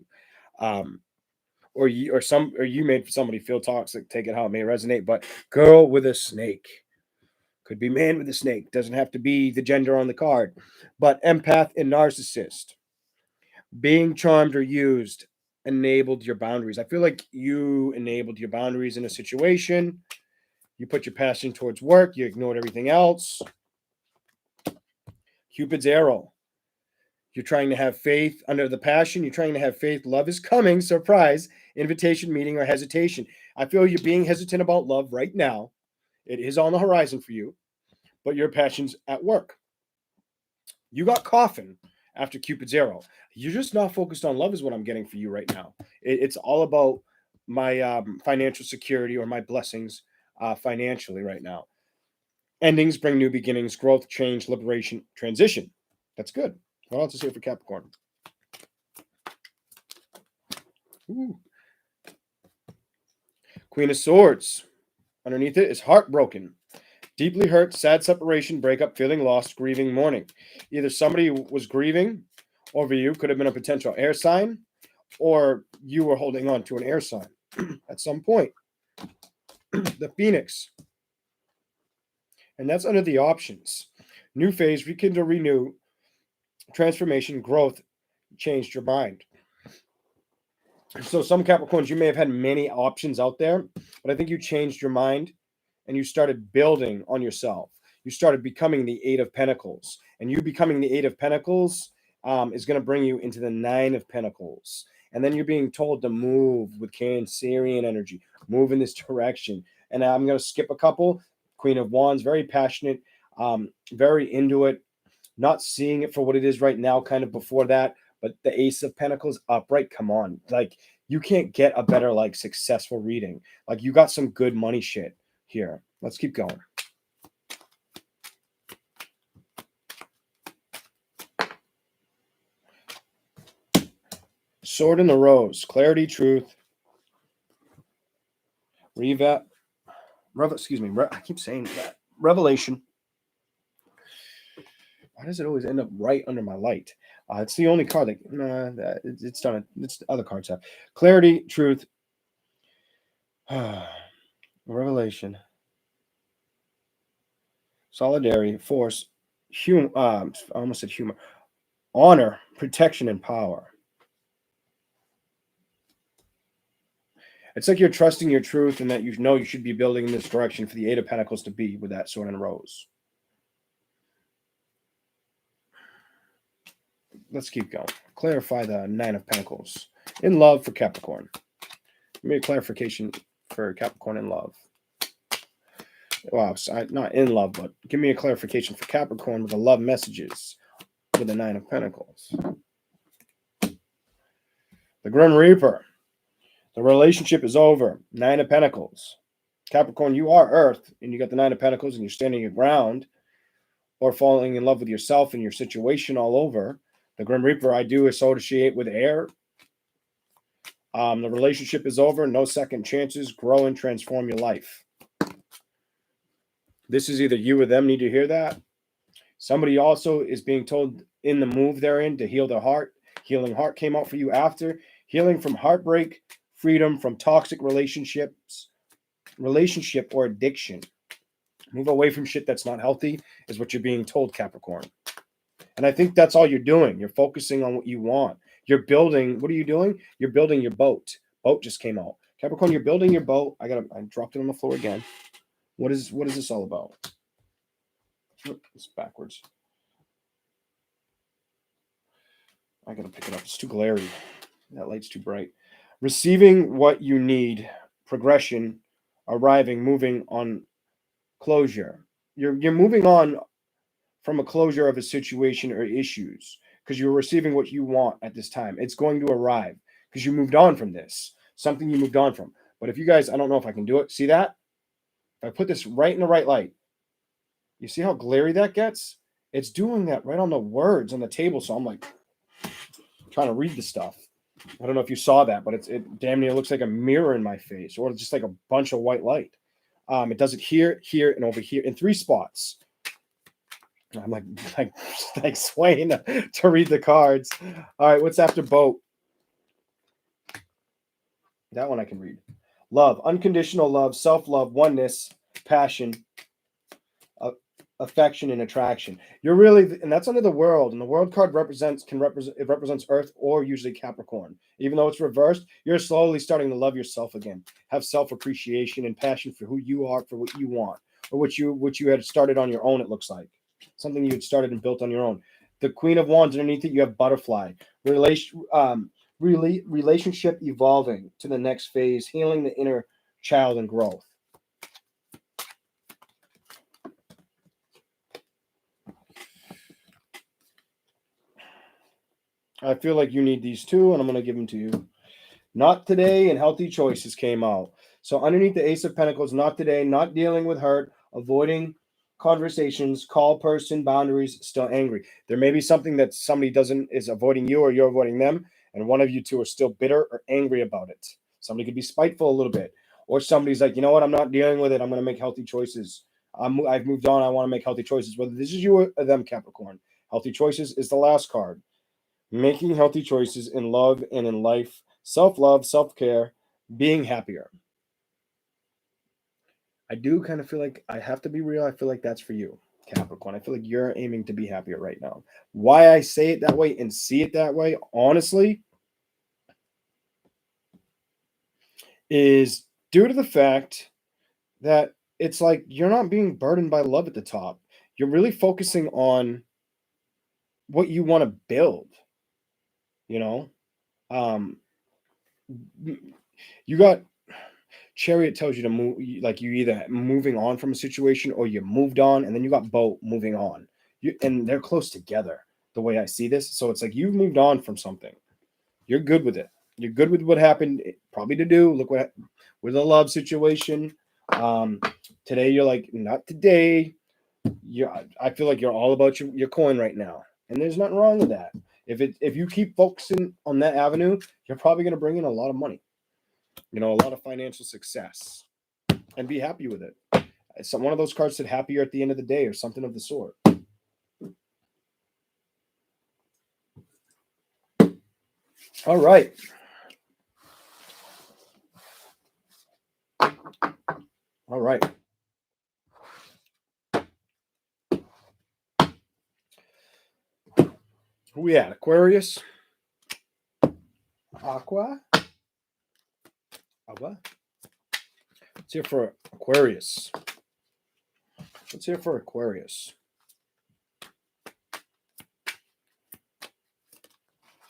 B: Or you made somebody feel toxic. Take it how it may resonate. But girl with a snake. Could be man with a snake. Doesn't have to be the gender on the card. But empath and narcissist. Being charmed or used enabled your boundaries. I feel like you enabled your boundaries in a situation. You put your passion towards work. You ignored everything else. Cupid's arrow. You're trying to have faith under the passion. You're trying to have faith. Love is coming. Surprise. Invitation, meeting, or hesitation. I feel you're being hesitant about love right now. It is on the horizon for you. But your passion's at work. You got coffin after Cupid's arrow. You're just not focused on love is what I'm getting for you right now. It's all about my financial security or my blessings financially right now. Endings bring new beginnings, growth, change, liberation, transition. That's good. What else is here for Capricorn? Ooh. Queen of Swords. Underneath it is heartbroken. Deeply hurt, sad separation, breakup, feeling lost, grieving, mourning. Either somebody was grieving over you, could have been a potential air sign, or you were holding on to an air sign at some point. The Phoenix. And that's under the options. New phase, rekindle, renew, transformation, growth, changed your mind. So some Capricorns, you may have had many options out there, but I think you changed your mind and you started building on yourself. You started becoming the Eight of Pentacles, and you becoming the Eight of Pentacles is going to bring you into the Nine of Pentacles. And then you're being told to move with Cancerian energy, move in this direction. And I'm going to skip a couple. Queen of Wands, very passionate, very into it, not seeing it for what it is right now, kind of before that. But the Ace of Pentacles upright, come on. Like, you can't get a better, like, successful reading. Like, you got some good money shit here. Let's keep going. Sword in the Rose, clarity, truth, I keep saying that. Revelation. Why does it always end up right under my light? It's the only card that it's done. It's other cards have clarity, truth, revelation, solidarity, force, I almost said humor, honor, protection, and power. It's like you're trusting your truth and that you know you should be building in this direction for the Eight of Pentacles to be with that Sword and Rose. Let's keep going. Clarify the Nine of Pentacles. In love for Capricorn. Give me a clarification for Capricorn in love. Wow, not in love, but give me a clarification for Capricorn with the love messages with the Nine of Pentacles. The Grim Reaper. The relationship is over. Nine of Pentacles. Capricorn, you are Earth, and you got the Nine of Pentacles, and you're standing your ground, or falling in love with yourself and your situation all over. The Grim Reaper, I do associate with air. The relationship is over. No second chances. Grow and transform your life. This is either you or them need to hear that. Somebody also is being told in the move they're in to heal their heart. Healing heart came out for you after. Healing from heartbreak. Freedom from toxic relationship or addiction. Move away from shit that's not healthy is what you're being told, Capricorn. And I think that's all you're doing. You're focusing on what you want. You're building. What are you doing? You're building your boat. Boat just came out. Capricorn, you're building your boat. I dropped it on the floor again. What is this all about? It's backwards. I gotta pick it up. It's too glary. That light's too bright. Receiving what you need. Progression. Arriving. Moving on. Closure. You're moving on from a closure of a situation or issues because you're receiving what you want at this time. It's going to arrive because you moved on from this. Something you moved on from. But if you guys, I don't know if I can do it. See that? If I put this right in the right light, you see how glary that gets? It's doing that right on the words on the table. So I'm like trying to read the stuff. I don't know if you saw that, but it damn near looks like a mirror in my face or just like a bunch of white light. It does it here, and over here in 3 spots. I'm like swaying to read the cards. All right, what's after boat? That one I can read. Love, unconditional love, self-love, oneness, passion, affection, and attraction. You're really, and that's under the world. And the world card represents Earth or usually Capricorn. Even though it's reversed, you're slowly starting to love yourself again. Have self-appreciation and passion for who you are, for what you want, or what you had started on your own. It looks like something you had started and built on your own. The Queen of Wands, underneath it, you have butterfly. Relationship evolving to the next phase, healing the inner child and growth. I feel like you need these two, and I'm going to give them to you. Not today and healthy choices came out. So underneath the Ace of Pentacles, not today, not dealing with hurt, avoiding conversations, call person, boundaries, still angry. There may be something that somebody is avoiding you or you're avoiding them, and one of you two are still bitter or angry about it. Somebody could be spiteful a little bit, or somebody's like, you know what, I'm not dealing with it. I'm going to make healthy choices. I've moved on. I want to make healthy choices. Whether this is you or them, Capricorn. Healthy choices is the last card. Making healthy choices in love and in life, self-love, self-care, being happier. I do kind of feel like I have to be real. I feel like that's for you, Capricorn. I feel like you're aiming to be happier right now. Why I say it that way and see it that way, honestly, is due to the fact that it's like you're not being burdened by love at the top. You're really focusing on what you want to build, you know? Um, you got Chariot tells you to move, like you either moving on from a situation or you moved on, and then you got Boat moving on. And they're close together the way I see this. So it's like you've moved on from something. You're good with it. You're good with what happened, probably to do. Look what with a love situation. Today you're like, not today. I feel like you're all about your coin right now, and there's nothing wrong with that. If you keep focusing on that avenue, you're probably going to bring in a lot of money, a lot of financial success, and be happy with it. One of those cards said happier at the end of the day or something of the sort. All right. All right. Who we at? Aquarius? Aqua? Let's hear for Aquarius. Let's hear for Aquarius.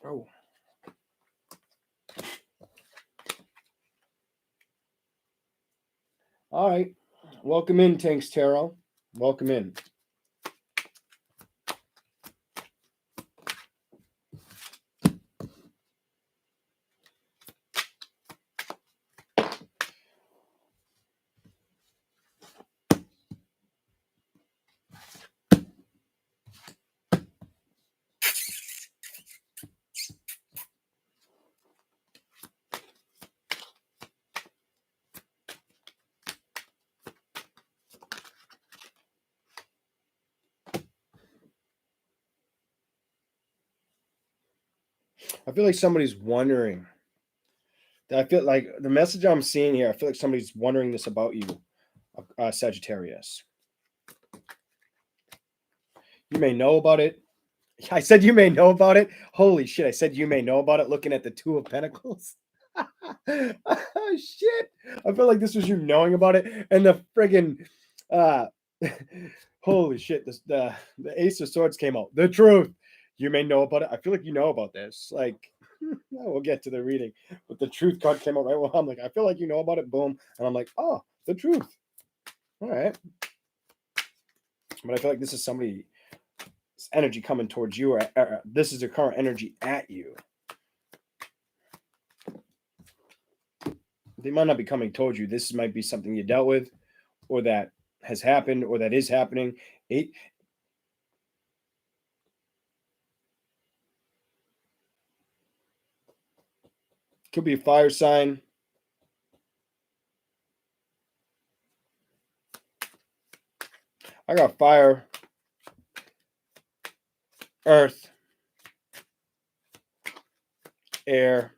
B: Oh. All right. Welcome in, Tanks Tarot. Welcome in. I feel like somebody's wondering. I feel like the message I'm seeing here, I feel like somebody's wondering this about you, Sagittarius. You may know about it. I said you may know about it. Holy shit. I said you may know about it looking at the Two of Pentacles. Oh, shit. I feel like this was you knowing about it. And the friggin' holy shit. The Ace of Swords came out. The truth. You may know about it. I feel like you know about this. Like, we'll get to the reading. But the truth card came out right when I'm like, I feel like you know about it. Boom. And I'm like, oh, the truth. All right. But I feel like this is somebody's energy coming towards you, or this is the current energy at you. They might not be coming towards you. This might be something you dealt with, or that has happened, or that is happening. Could be a fire sign. I got fire, earth, air,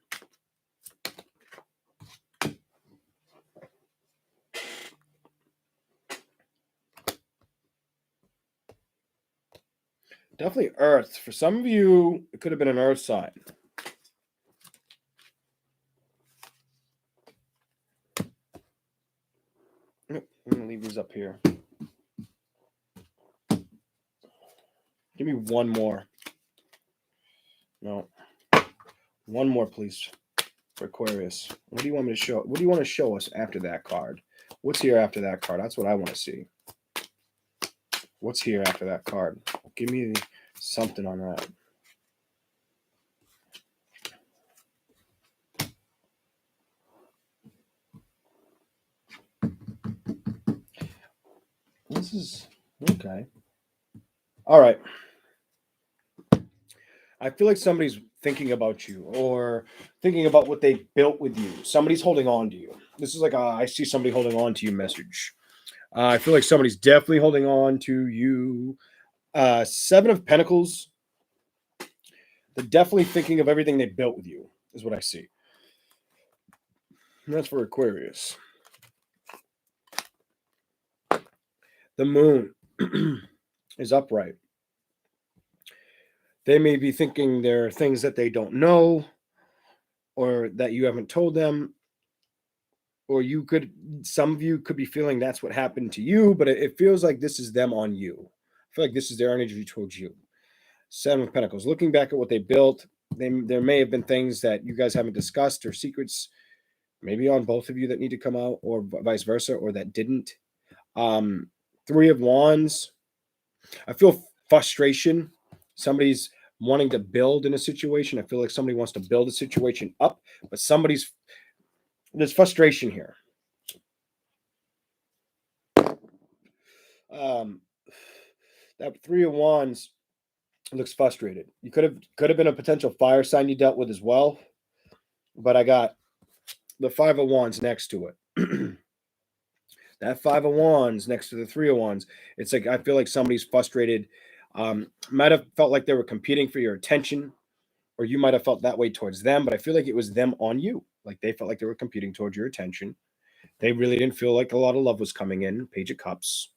B: definitely earth. For some of you, it could have been an earth sign. I'm going to leave these up here. Give me one more. No. One more, please, for Aquarius. What do you want me to show? What do you want to show us after that card? What's here after that card? That's what I want to see. What's here after that card? Give me something on that. This is okay. All right. I feel like somebody's thinking about you or thinking about what they built with you. Somebody's holding on to you. This is like I see somebody holding on to you message. I feel like somebody's definitely holding on to you. Seven of Pentacles. They're definitely thinking of everything they built with you, is what I see. And that's for Aquarius. The moon is upright. They may be thinking there are things that they don't know or that you haven't told them. or some of you could be feeling that's what happened to you, but it feels like this is them on you. I feel like this is their energy towards you. Seven of Pentacles. Looking back at what they built, there may have been things that you guys haven't discussed or secrets, maybe on both of you, that need to come out, or vice versa, or that didn't. Three of Wands. I feel frustration. Somebody's wanting to build in a situation. I feel like somebody wants to build a situation up, but there's frustration here. That Three of Wands looks frustrated. You could have been a potential fire sign you dealt with as well, but I got the Five of Wands next to it. That Five of Wands next to the Three of Wands. It's like I feel like somebody's frustrated. Might have felt like they were competing for your attention, or you might have felt that way towards them, but I feel like it was them on you. Like they felt like they were competing towards your attention. They really didn't feel like a lot of love was coming in. Page of Cups.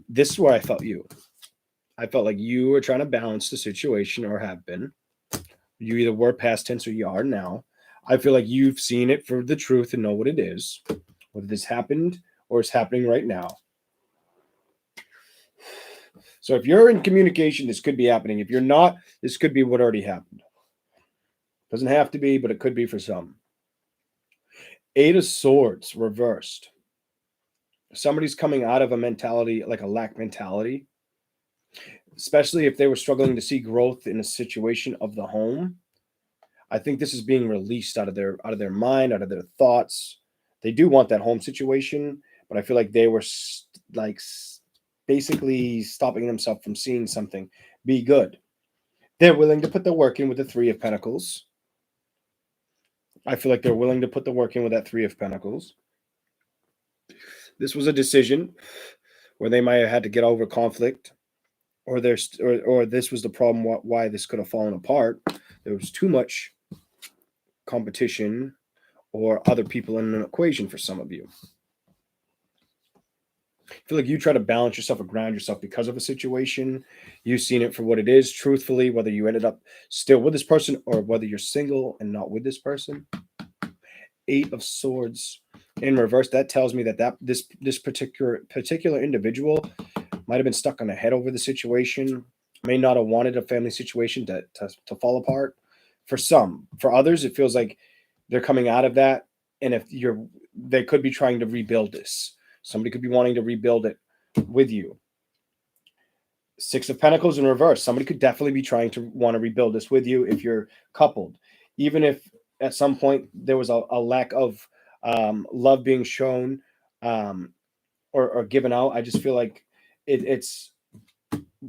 B: This is where I felt you. I felt like you were trying to balance the situation, or have been. You either were past tense or you are now. I feel like you've seen it for the truth and know what it is, whether this happened or is happening right now. So if you're in communication, this could be happening. If you're not, this could be what already happened. Doesn't have to be, but it could be for some. Eight of Swords reversed. Somebody's coming out of a mentality, like a lack mentality, especially if they were struggling to see growth in a situation of the home. I think this is being released out of their mind, out of their thoughts. They do want that home situation, but I feel like they were basically stopping themselves from seeing something be good. They're willing to put the work in with the Three of Pentacles. I feel like they're willing to put the work in with that Three of Pentacles. This was a decision where they might have had to get over conflict, or this was the problem why this could have fallen apart. There was too much competition or other people in an equation for some of you. I feel like you try to balance yourself or ground yourself because of a situation. You've seen it for what it is, truthfully, whether you ended up still with this person or whether you're single and not with this person. Eight of Swords in reverse. That tells me that this particular individual might have been stuck on the head over the situation, may not have wanted a family situation to fall apart. For some, for others, it feels like they're coming out of that, and they could be trying to rebuild this. Somebody could be wanting to rebuild it with you. Six of Pentacles in reverse. Somebody could definitely be trying to want to rebuild this with you if you're coupled. Even if at some point there was a lack of love being shown or given out, I just feel like it's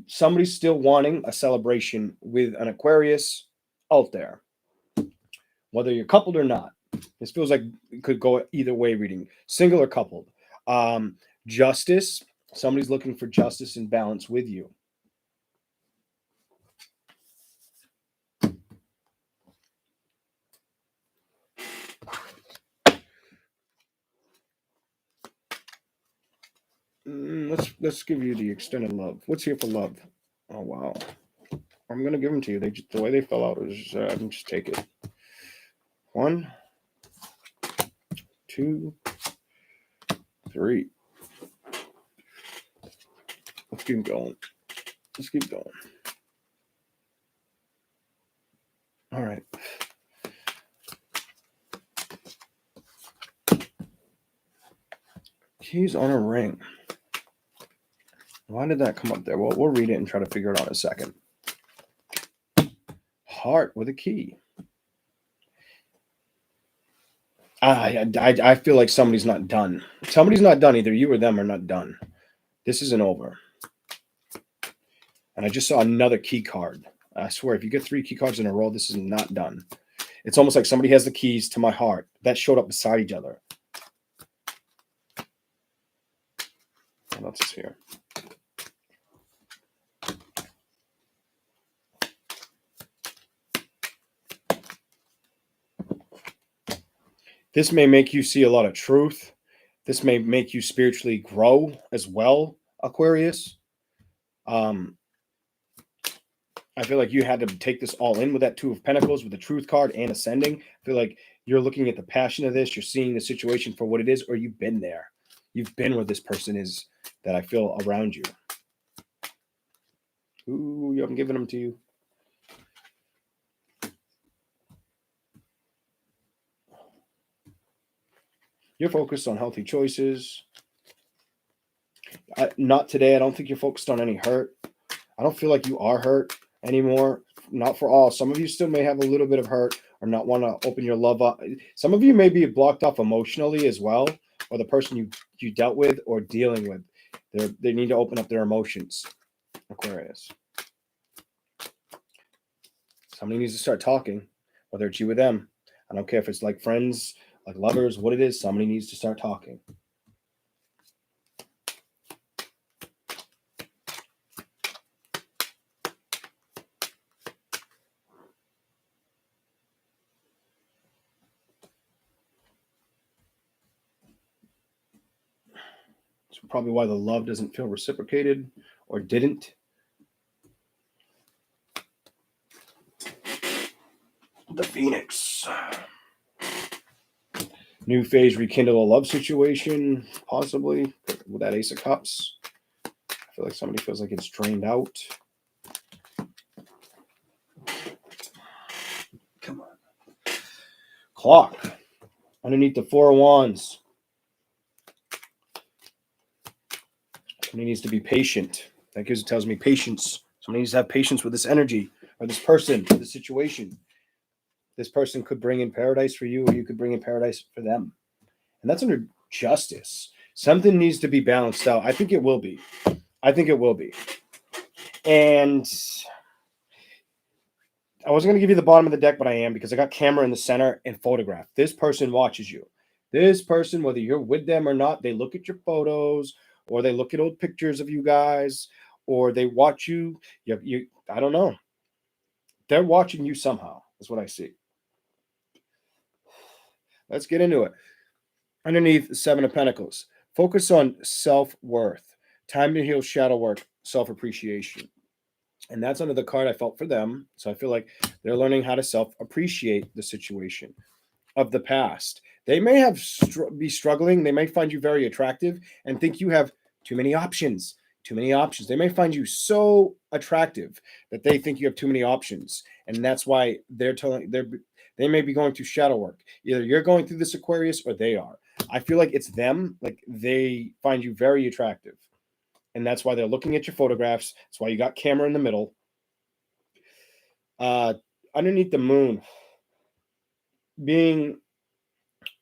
B: somebody's still wanting a celebration with an Aquarius out there, whether you're coupled or not. This feels like it could go either way reading, single or coupled. Justice. Somebody's looking for justice and balance with you. Let's give you the extended love. What's here for love? Oh wow, I'm gonna give them to you. The way they fell out is I can just take it. 1, 2, 3. Let's keep going. Let's keep going. All right. Keys on a ring. Why did that come up there? Well, we'll read it and try to figure it out in a second. Heart with a key. I feel like somebody's not done. Somebody's not done. Either you or them are not done. This isn't over. And I just saw another key card. I swear, if you get 3 key cards in a row, this is not done. It's almost like somebody has the keys to my heart that showed up beside each other. What else is here? This may make you see a lot of truth. This may make you spiritually grow as well, Aquarius. I feel like you had to take this all in with that Two of Pentacles, with the Truth card and Ascending. I feel like You're looking at the passion of this. You're seeing the situation for what it is, or you've been there. You've been where this person is that I feel around you. Ooh, I'm giving them to you. You're focused on healthy choices. Not today. I don't think you're focused on any hurt. I don't feel like you are hurt anymore. Not for all. Some of you still may have a little bit of hurt or not want to open your love up. Some of you may be blocked off emotionally as well, or the person you dealt with or dealing with. They need to open up their emotions, Aquarius. Somebody needs to start talking, whether it's you or them. I don't care if it's like friends, like lovers, what it is. Somebody needs to start talking. It's probably why the love doesn't feel reciprocated or didn't. The Phoenix. New phase, rekindle a love situation, possibly, with that Ace of Cups. I feel like somebody feels like it's drained out. Come on. Clock. Underneath the Four of Wands. Somebody needs to be patient. That tells me patience. Somebody needs to have patience with this energy, or this person, this situation. This person could bring in paradise for you, or you could bring in paradise for them. And that's under justice. Something needs to be balanced out. I think it will be. And I wasn't going to give you the bottom of the deck, but I am, because I got camera in the center and photograph. This person watches you. This person, whether you're with them or not, they look at your photos, or they look at old pictures of you guys, or they watch you. I don't know. They're watching you somehow. That's what I see. Let's get into it. Underneath the Seven of Pentacles, focus on self-worth. Time to heal shadow work, self-appreciation. And that's under the card I felt for them. So I feel like they're learning how to self-appreciate the situation of the past. They may have be struggling. They may find you very attractive and think you have too many options. They may find you so attractive that they think you have too many options. And that's why they may be going through shadow work. Either you're going through this, Aquarius, or they are. I feel like it's them. Like, they find you very attractive. And that's why they're looking at your photographs. That's why you got camera in the middle. Underneath the Moon, being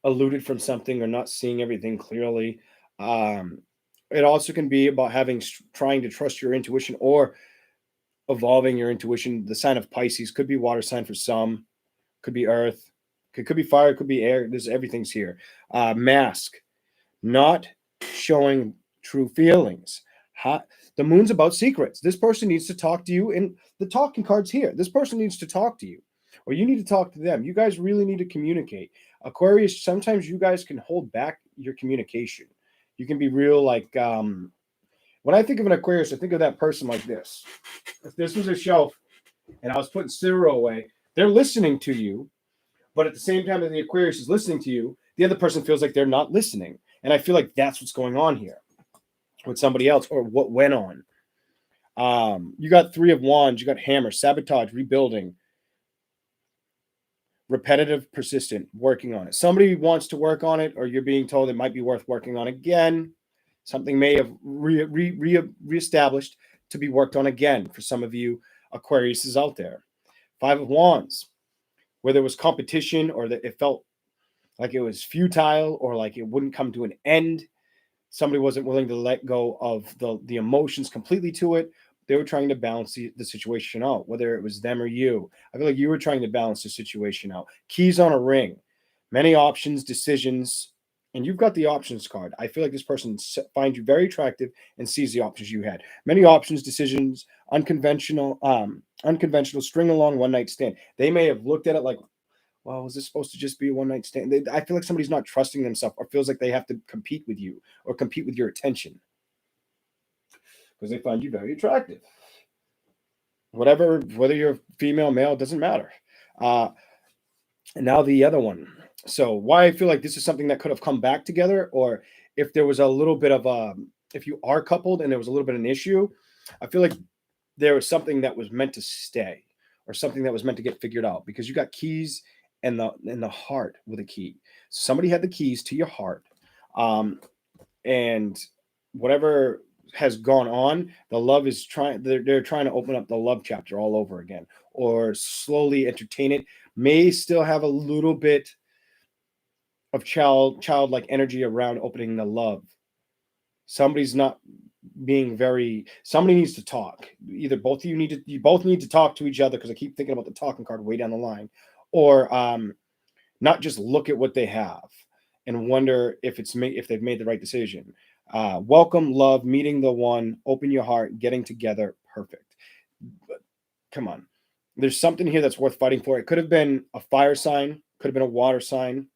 B: eluded from something or not seeing everything clearly. It also can be about trying to trust your intuition or evolving your intuition. The sign of Pisces could be water sign for some, could be earth, could be fire, could be air. Everything's here. Mask, not showing true feelings. The Moon's about secrets. This person needs to talk to you, and the talking card's here. This person needs to talk to you, or you need to talk to them. You guys really need to communicate. Aquarius, sometimes you guys can hold back your communication. You can be real, like, when I think of an Aquarius, I think of that person like this. If this was a shelf and I was putting cereal away, they're listening to you, but at the same time that the Aquarius is listening to you, the other person feels like they're not listening. And I feel like that's what's going on here with somebody else, or what went on. You got Three of Wands, you got Hammer, sabotage, rebuilding, repetitive, persistent, working on it. Somebody wants to work on it, or you're being told it might be worth working on again. Something may have reestablished to be worked on again for some of you Aquarius is out there. Five of Wands, where there was competition, or that it felt like it was futile, or like it wouldn't come to an end. Somebody wasn't willing to let go of the emotions completely to it. They were trying to balance the situation out, whether it was them or you. I feel like you were trying to balance the situation out. Keys on a ring, many options, decisions, and you've got the options card. I feel like this person finds you very attractive and sees the options you had. Many options, decisions, unconventional, string along, one night stand. They may have looked at it like, well, was this supposed to just be a one night stand? I feel like somebody's not trusting themselves, or feels like they have to compete with you or compete with your attention because they find you very attractive. Whether you're female, male, it doesn't matter. And now the other one. So why I feel like this is something that could have come back together, or if there was a little bit of if you are coupled and there was a little bit of an issue, I feel like there was something that was meant to stay, or something that was meant to get figured out, because you got keys and the heart with a key. Somebody had the keys to your heart, and whatever has gone on, the love is trying. They're trying to open up the love chapter all over again, or slowly entertain it. May still have a little bit of childlike energy around opening the love. Somebody's not being very. Somebody needs to talk. Either both of you both need to talk to each other, because I keep thinking about the talking card way down the line, or not just look at what they have and wonder if they've made the right decision. Welcome, love, meeting the one, open your heart, getting together, perfect. But come on, there's something here that's worth fighting for. It could have been a fire sign, could have been a water sign,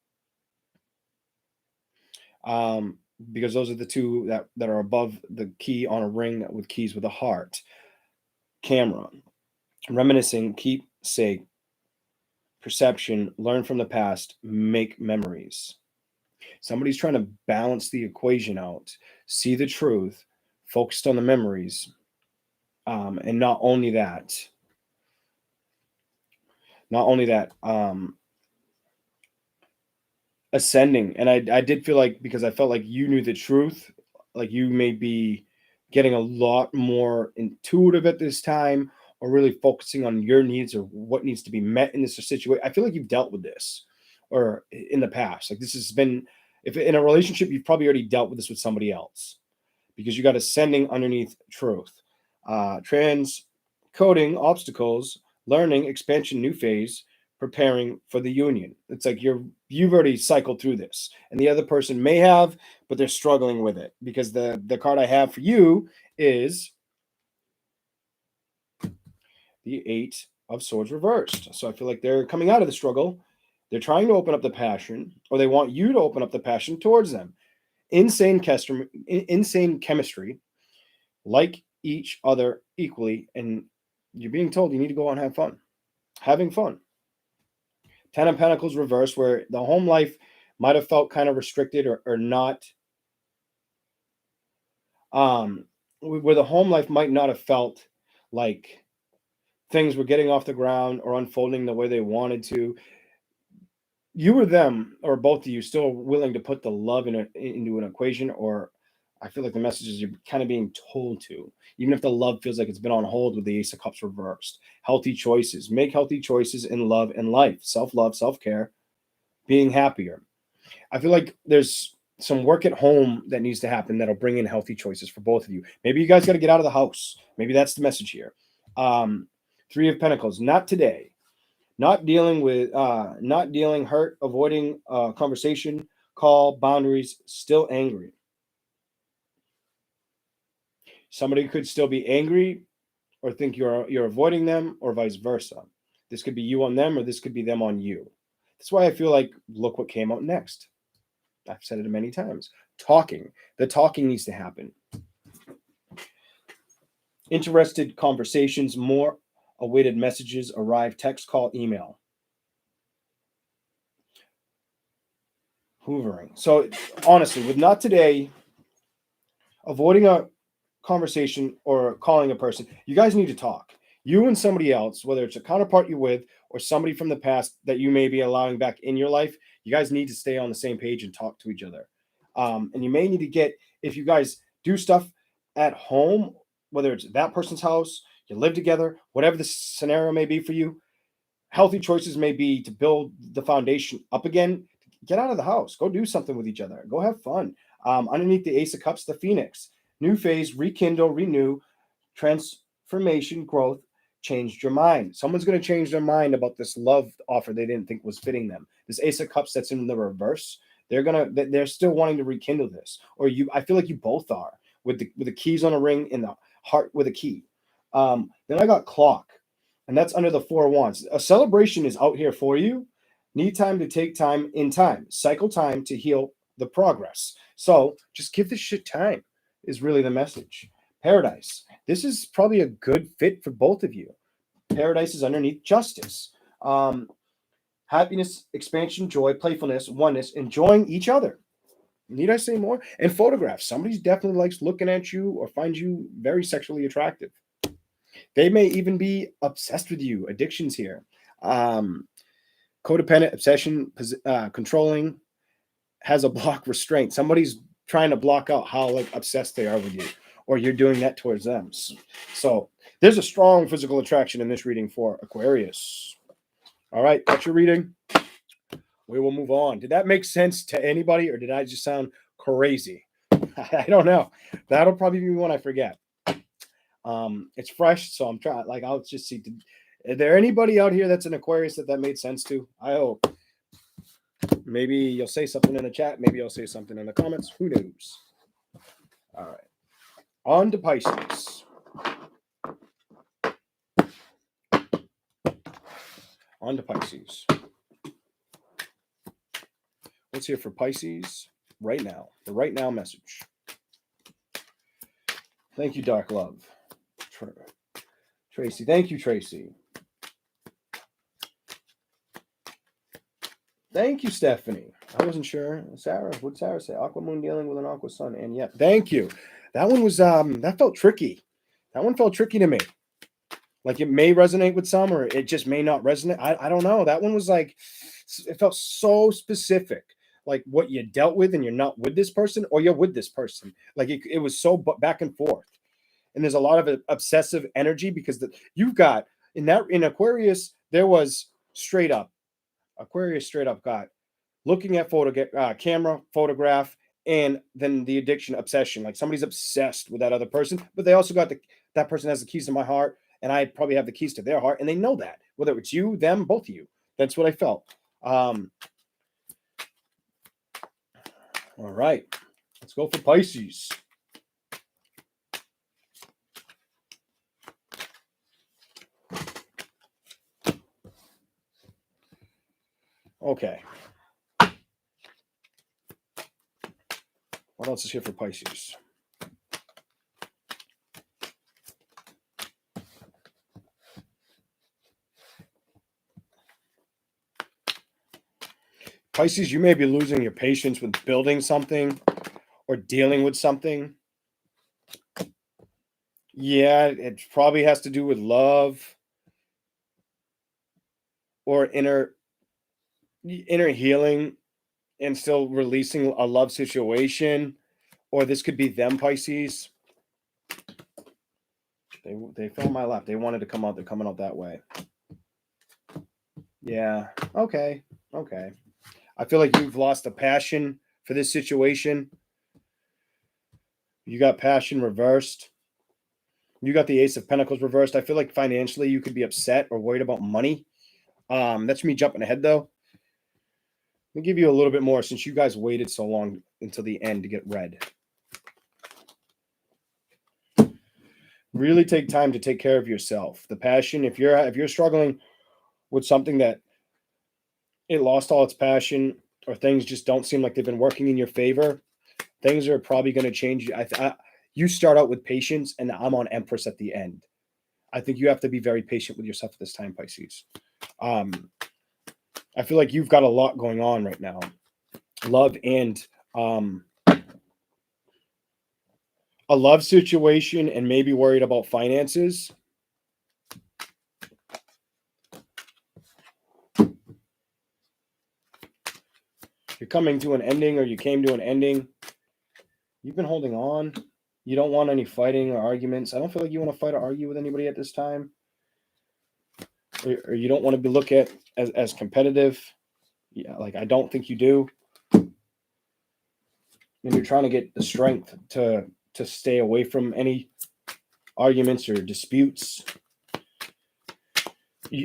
B: because those are the two that are above the key on a ring with keys with a heart. Camera, reminiscing, keepsake, perception, learn from the past, make memories. Somebody's trying to balance the equation out, see the truth, focused on the memories, and not only that, ascending. And I did feel like, because I felt like you knew the truth, like you may be getting a lot more intuitive at this time, or really focusing on your needs or what needs to be met in this situation. I feel like you've dealt with this, or in the past. Like this has been, if in a relationship, you've probably already dealt with this with somebody else, because you got ascending underneath truth, transcoding obstacles, learning, expansion, new phase, preparing for the union. It's like you've already cycled through this, and the other person may have, but they're struggling with it, because the card I have for you is the Eight of Swords reversed. So I feel like they're coming out of the struggle. They're trying to open up the passion, or they want you to open up the passion towards them. Insane chemistry, like each other equally, and you're being told you need to go out and have fun. Having fun. Ten of Pentacles reversed, where the home life might have felt kind of restricted, or not. Where the home life might not have felt like things were getting off the ground or unfolding the way they wanted to. You or them, or both of you, still willing to put the love into an equation, or I feel like the messages you're kind of being told to, even if the love feels like it's been on hold with the Ace of Cups reversed. Healthy choices. Make healthy choices in love and life. Self-love, self-care, being happier. I feel like there's some work at home that needs to happen that'll bring in healthy choices for both of you. Maybe you guys got to get out of the house. Maybe that's the message here. Three of Pentacles. Not today. Not dealing, hurt, avoiding conversation, call, boundaries, still angry. Somebody could still be angry, or think you're avoiding them, or vice versa. This could be you on them, or this could be them on you. That's why I feel like, look what came out next. I've said it many times. Talking. The talking needs to happen. Interested conversations, more awaited messages arrive, text, call, email. Hoovering. So honestly, with not today, avoiding a conversation or calling a person, you guys need to talk. You and somebody else, whether it's a counterpart you're with or somebody from the past that you may be allowing back in your life, you guys need to stay on the same page and talk to each other. And you may need to get, if you guys do stuff at home, whether it's that person's house, you live together, whatever the scenario may be for you, healthy choices may be to build the foundation up again. Get out of the house. Go do something with each other. Go have fun. Underneath the Ace of Cups, the Phoenix. New phase, rekindle, renew, transformation, growth, changed your mind. Someone's going to change their mind about this love offer they didn't think was fitting them. This Ace of Cups that's in the reverse, they're still wanting to rekindle this. Or I feel like you both are, with the keys on a ring and the heart with a key. Then I got clock, and that's under the Four of Wands. A celebration is out here for you. Need time to take time in time. Cycle time to heal the progress. So just give this shit time, is really the message. Paradise. This is probably a good fit for both of you. Paradise is underneath justice. happiness, expansion, joy, playfulness, oneness, enjoying each other. Need I say more? And photographs. Somebody definitely likes looking at you or finds you very sexually attractive. They may even be obsessed with you. Addictions here. Codependent, obsession, controlling, has a block restraint. Somebody's trying to block out how like obsessed they are with you, or you're doing that towards them. So there's a strong physical attraction in this reading for Aquarius. All right, that's your reading. We will move on. Did that make sense to anybody, or did I just sound crazy? I don't know. That'll probably be one I forget. It's fresh, so I'm trying. Like, I'll just see. Is there anybody out here that's an Aquarius that made sense to? I hope. Maybe you'll say something in the chat. Maybe you'll say something in the comments. Who knows? All right. On to Pisces. On to Pisces. What's here for Pisces right now? The right now message. Thank you, Dark Love. Tracy. Thank you, Tracy. Thank you, Stephanie. I wasn't sure. Sarah, what'd Sarah say? Aqua Moon dealing with an Aqua Sun. And yeah, thank you. That one was, that felt tricky. That one felt tricky to me. Like it may resonate with some, or it just may not resonate. I don't know. That one was like, it felt so specific. Like what you dealt with and you're not with this person, or you're with this person. Like it was so back and forth. And there's a lot of obsessive energy because you've got, in Aquarius, there was straight up. Aquarius straight up got looking at camera, photograph, and then the addiction, obsession. Like somebody's obsessed with that other person, but they also got that person has the keys to my heart, and I probably have the keys to their heart, and they know that. Whether it's you, them, both of you. That's what I felt. All right. Let's go for Pisces. Okay. What else is here for Pisces? Pisces, you may be losing your patience with building something or dealing with something. Yeah, it probably has to do with love or inner healing and still releasing a love situation, or this could be them, Pisces. They fell on my lap. They wanted to come out. They're coming out that way. Yeah. Okay. I feel like you've lost a passion for this situation. You got passion reversed. You got the Ace of Pentacles reversed. I feel like financially you could be upset or worried about money. That's me jumping ahead, though. Let me give you a little bit more since you guys waited so long until the end to get read. Really take time to take care of yourself. The passion, if you're struggling with something that it lost all its passion, or things just don't seem like they've been working in your favor, things are probably going to change. You start out with patience, and I'm on Empress at the end. I think you have to be very patient with yourself at this time, Pisces. I feel like you've got a lot going on right now. Love and a love situation, and maybe worried about finances. You're coming to an ending, or you came to an ending. You've been holding on. You don't want any fighting or arguments. I don't feel like you want to fight or argue with anybody at this time. Or you don't want to be looked at as competitive. Yeah, like I don't think you do. And you're trying to get the strength to stay away from any arguments or disputes.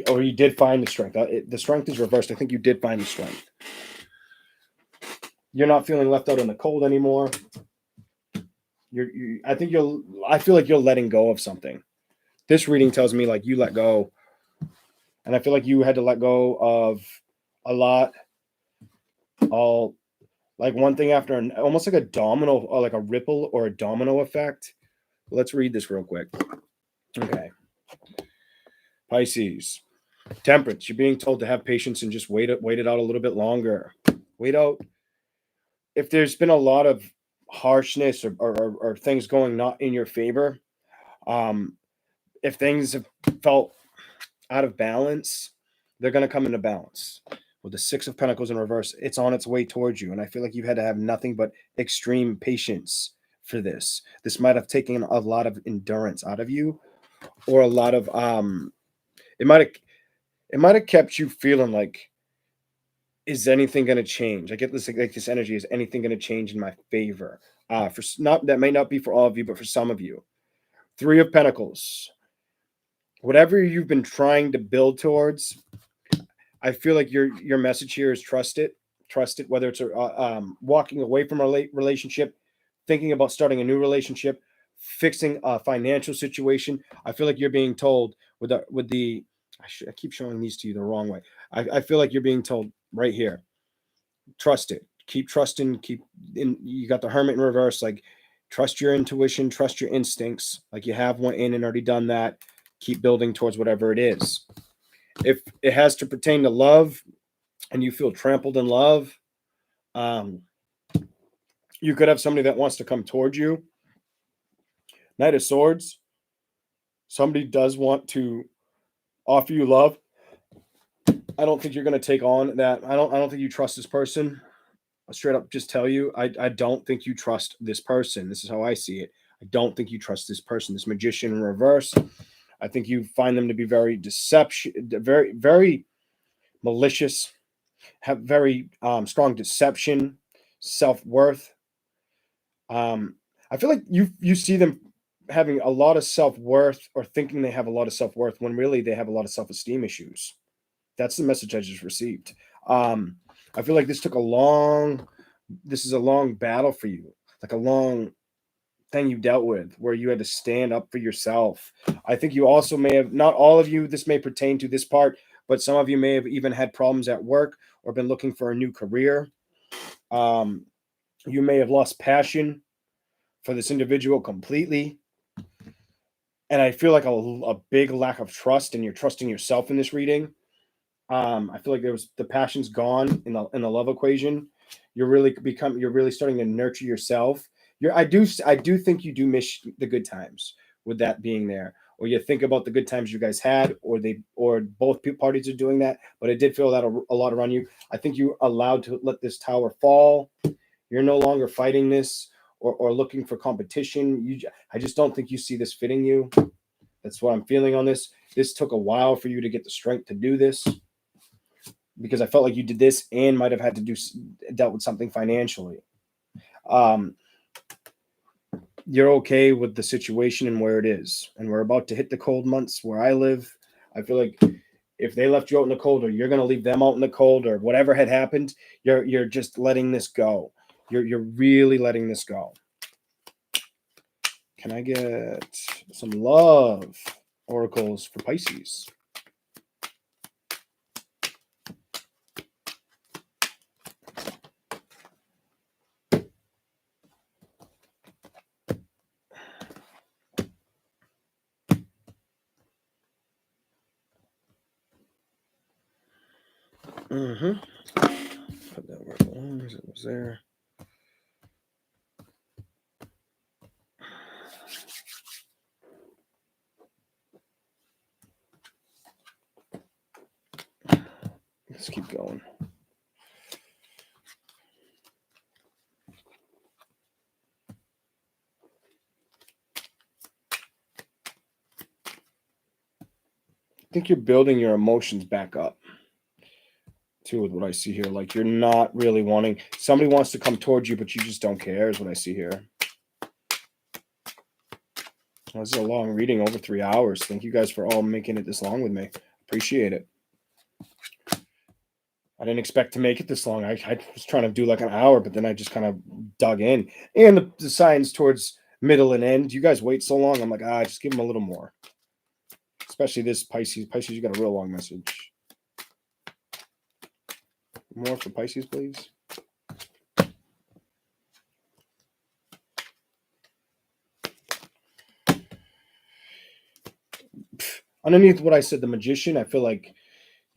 B: Or you did find the strength. The strength is reversed. I think you did find the strength. You're not feeling left out in the cold anymore. I feel like you're letting go of something. This reading tells me like you let go. And I feel like you had to let go of a lot. All like one thing after almost like a domino, or like a ripple or a domino effect. Let's read this real quick. Okay. Pisces. Temperance, you're being told to have patience and just wait it out a little bit longer. Wait out. If there's been a lot of harshness or things going not in your favor, if things have felt out of balance, they're going to come into balance. With the Six of Pentacles in reverse, it's on its way towards you. And I feel like you've had to have nothing but extreme patience for this. This might have taken a lot of endurance out of you, or a lot of it might have kept you feeling like, is anything going to change? I get this like this energy. Is anything going to change in my favor? For not that may not be for all of you, but for some of you. Three of Pentacles. Whatever you've been trying to build towards, I feel like your message here is trust it. Trust it. Whether it's walking away from a relationship, thinking about starting a new relationship, fixing a financial situation. I feel like you're being told I keep showing these to you the wrong way. I feel like you're being told right here, trust it. Keep trusting. You got the Hermit in reverse. Like, trust your intuition, trust your instincts. Like, you have one in and already done that. Keep building towards whatever it is. If it has to pertain to love and you feel trampled in love, you could have somebody that wants to come towards you. Knight of Swords. Somebody does want to offer you love. I don't think you're going to take on that. I don't think you trust this person. I'll straight up just tell you, I don't think you trust this person. This is how I see it. I don't think you trust this person. This Magician in reverse. I think you find them to be very very, very malicious, have very strong deception, self-worth. I feel like you see them having a lot of self-worth, or thinking they have a lot of self-worth, when really they have a lot of self-esteem issues. That's the message I just received. I feel like this is a long battle for you, like a long thing you dealt with, where you had to stand up for yourself. I think you also may have, not all of you, this may pertain to this part, but some of you may have even had problems at work or been looking for a new career. You may have lost passion for this individual completely. And I feel like a big lack of trust, and you're trusting yourself in this reading. I feel like the passion's gone in the love equation. You're really starting to nurture yourself. I do think you do miss the good times with that being there, or you think about the good times you guys had, or both parties are doing that. But it did feel that a lot around you. I think you allowed to let this tower fall. You're no longer fighting this or looking for competition. I just don't think you see this fitting you. That's what I'm feeling on this. This took a while for you to get the strength to do this, because I felt like you did this and might have had to dealt with something financially. You're okay with the situation and where it is. And we're about to hit the cold months where I live. I feel like if they left you out in the cold, or you're going to leave them out in the cold, or whatever had happened, you're just letting this go. You're really letting this go. Can I get some love oracles for Pisces? Put that where it belongs. It was there. Let's keep going. I think you're building your emotions back up too, with what I see here. Like, you're not really wanting, somebody wants to come towards you, but you just don't care, is what I see here. This is a long reading, over 3 hours. Thank you guys for all making it this long with me. Appreciate it. I didn't expect to make it this long. I was trying to do like an hour, but then I just kind of dug in. And the signs towards middle and end, you guys wait so long. I'm like, just give them a little more. Especially this Pisces. Pisces, you got a real long message. More for Pisces, please. Underneath what I said, the Magician, I feel like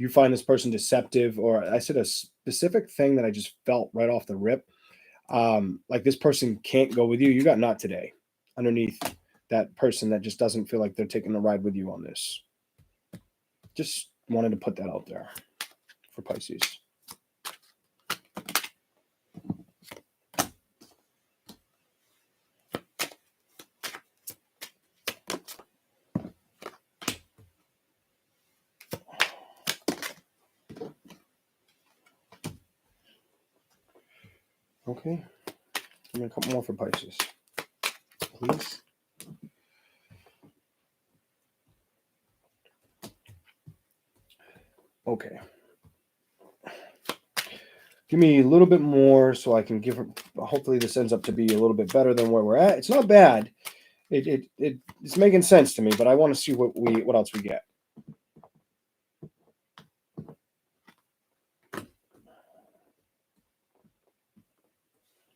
B: you find this person deceptive, or I said a specific thing that I just felt right off the rip. Like this person can't go with you. You got not today underneath that person that just doesn't feel like they're taking the ride with you on this. Just wanted to put that out there for Pisces. Okay, give me a couple more for Pisces, please. Okay. Give me a little bit more so I can give her, hopefully this ends up to be a little bit better than where we're at. It's not bad. It's making sense to me, but I want to see what else we get.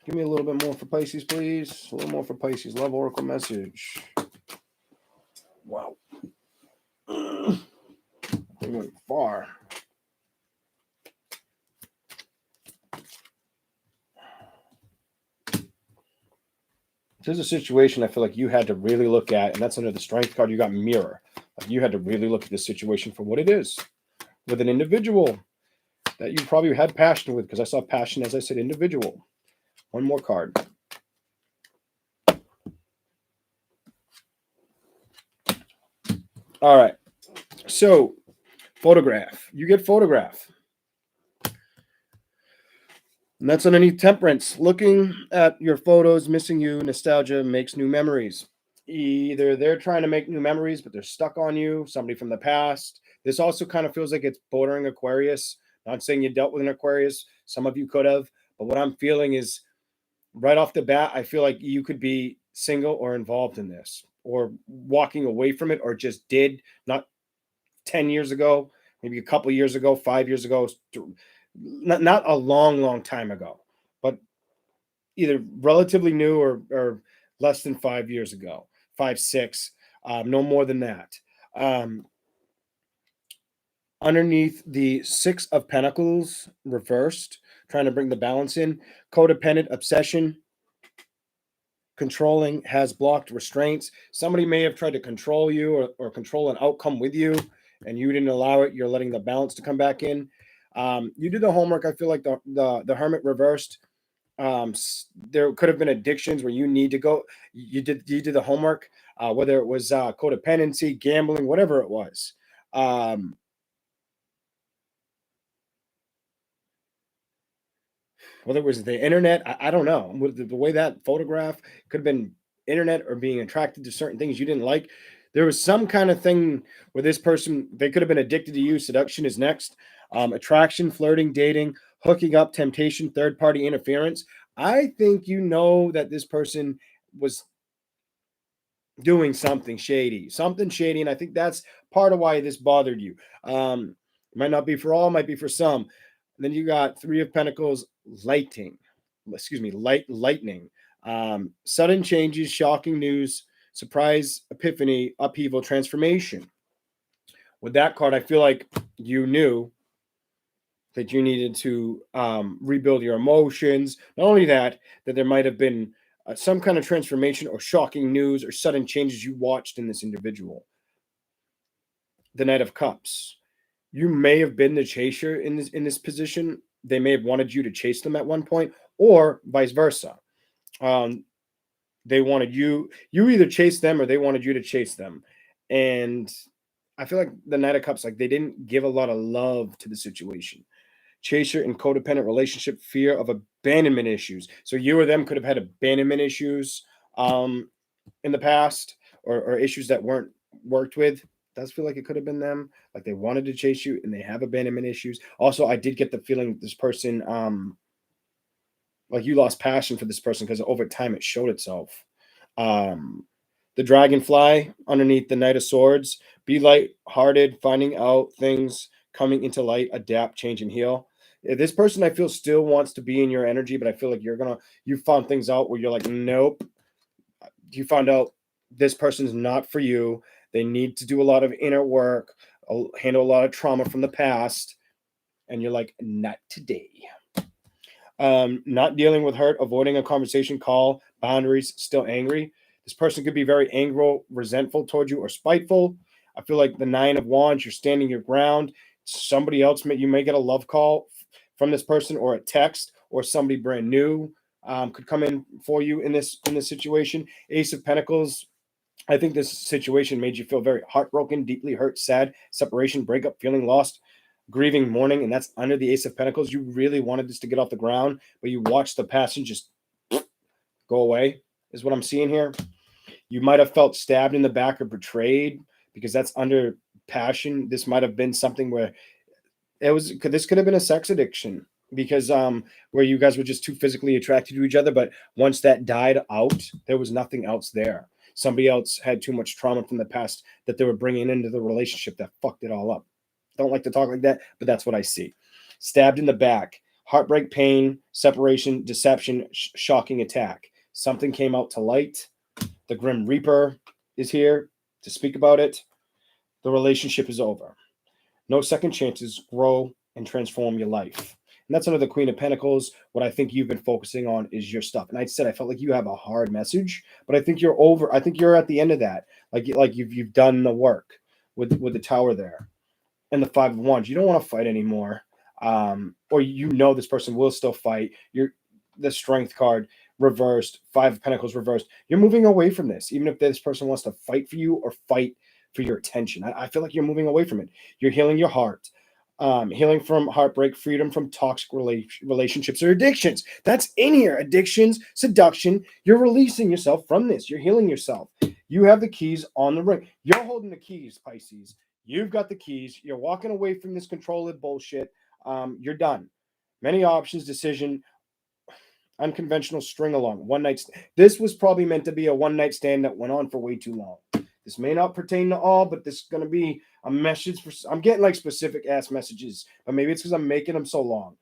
B: Give me a little bit more for Pisces, please. A little more for Pisces. Love Oracle message. Wow. They went far. There's a situation I feel like you had to really look at, and that's under the Strength card. You got Mirror. Like you had to really look at this situation for what it is with an individual that you probably had passion with, because I saw passion, as I said, individual. One more card. All right. So, photograph. You get photograph. And that's underneath Temperance. Looking at your photos, missing you, nostalgia makes new memories. Either they're trying to make new memories, but they're stuck on you, somebody from the past. This also kind of feels like it's bordering Aquarius. Not saying you dealt with an Aquarius. Some of you could have. But what I'm feeling is, right off the bat, I feel like you could be single or involved in this, or walking away from it, or just did, not 10 years ago, maybe a couple years ago, 5 years ago, not a long time ago, but either relatively new or less than 5 years ago, 5, 6, no more than that. Underneath the Six of Pentacles reversed, trying to bring the balance in, codependent obsession, controlling, has blocked, restraints. Somebody may have tried to control you or control an outcome with you, and you didn't allow it. You're letting the balance to come back in. You did the homework. I feel like the Hermit reversed. There could have been addictions where you need to go. You did the homework, whether it was codependency, gambling, whatever it was. Whether it was the internet, I don't know. The way that photograph could have been internet or being attracted to certain things you didn't like. There was some kind of thing where this person, they could have been addicted to you. Seduction is next. Attraction, flirting, dating, hooking up, temptation, third-party interference. I think you know that this person was doing something shady, and I think that's part of why this bothered you. Might not be for all, might be for some. And then you got Three of Pentacles, lightning. Sudden changes, shocking news, surprise, epiphany, upheaval, transformation. With that card, I feel like you knew that you needed to rebuild your emotions. Not only that there might have been some kind of transformation or shocking news or sudden changes you watched in this individual. The Knight of Cups. You may have been the chaser in this position. They may have wanted you to chase them at one point, or vice versa. They wanted you either chase them or they wanted you to chase them. And I feel like the Knight of Cups, like they didn't give a lot of love to the situation. Chaser and codependent relationship, fear of abandonment issues. So you or them could have had abandonment issues in the past, or issues that weren't worked with. Does feel like it could have been them. Like they wanted to chase you and they have abandonment issues. Also, I did get the feeling this person, like you lost passion for this person because over time it showed itself. The Dragonfly underneath the Knight of Swords. Be light-hearted, finding out things, coming into light, adapt, change, and heal. This person I feel still wants to be in your energy, but I feel like you found things out where you're like, nope. You found out this person's not for you. They need to do a lot of inner work, handle a lot of trauma from the past, and you're like, not today. Not dealing with hurt, avoiding a conversation, call, boundaries, still angry. This person could be very angry, resentful towards you, or spiteful. I feel like the 9 of Wands, you're standing your ground. Somebody else, you may get a love call from this person, or a text, or somebody brand new could come in for you in this situation. Ace of Pentacles. I think this situation made you feel very heartbroken, deeply hurt, sad, separation, breakup, feeling lost, grieving, mourning, and that's under the Ace of Pentacles. You really wanted this to get off the ground, but you watched the passion just go away, is what I'm seeing here. You might have felt stabbed in the back or betrayed, because that's under passion. This might have been something where this could have been a sex addiction, because where you guys were just too physically attracted to each other, but once that died out, there was nothing else there. Somebody else had too much trauma from the past that they were bringing into the relationship that fucked it all up. Don't like to talk like that, but that's what I see. Stabbed in the back, heartbreak, pain, separation, deception, shocking attack. Something came out to light. The Grim Reaper is here to speak about it. The relationship is over. No second chances. Grow and transform your life. And that's under the Queen of Pentacles. What I think you've been focusing on is your stuff. And I said I felt like you have a hard message, but I think you're over. I think you're at the end of that. Like you've done the work with the Tower there, and the 5 of Wands. You don't want to fight anymore, or this person will still fight. The Strength card reversed, 5 of Pentacles reversed. You're moving away from this, even if this person wants to fight for you or fight for your attention. I feel like you're moving away from it. You're healing your heart. Healing from heartbreak, freedom from toxic relationships or addictions. That's in here. Addictions, seduction. You're releasing yourself from this. You're healing yourself. You have the keys on the ring. You're holding the keys, Pisces. You've got the keys. You're walking away from this controlling bullshit. You're done. Many options, decision, unconventional string along. One night. This was probably meant to be a one night stand that went on for way too long. This may not pertain to all, but this is going to be a message for. I'm getting like specific ass messages, but maybe it's because I'm making them so long.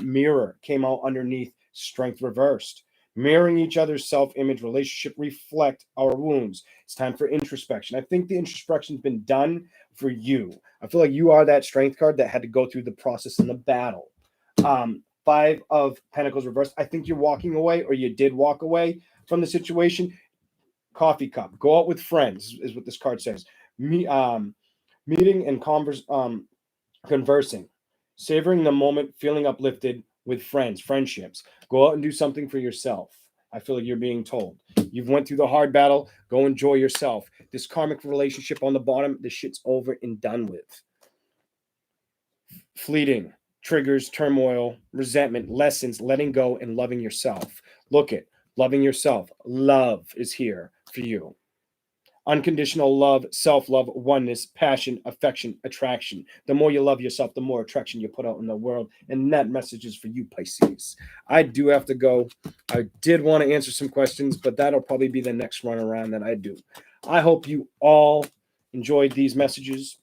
B: Mirror came out underneath. Strength reversed. Mirroring each other's self-image, relationship reflect our wounds. It's time for introspection. I think the introspection's been done for you. I feel like you are that Strength card that had to go through the process in the battle. 5 of Pentacles reversed. I think you're walking away, or you did walk away from the situation. Coffee cup. Go out with friends is what this card says. Meeting and conversing. Savoring the moment, feeling uplifted with friends, friendships. Go out and do something for yourself. I feel like you're being told. You've went through the hard battle. Go enjoy yourself. This karmic relationship on the bottom, this shit's over and done with. Fleeting. Triggers, turmoil, resentment, lessons, letting go, and loving yourself. Look at loving yourself. Love is here for you. Unconditional love, self-love, oneness, passion, affection, attraction. The more you love yourself, the more attraction you put out in the world. And that message is for you, Pisces. I do have to go. I did want to answer some questions, but that'll probably be the next run around that I do. I hope you all enjoyed these messages,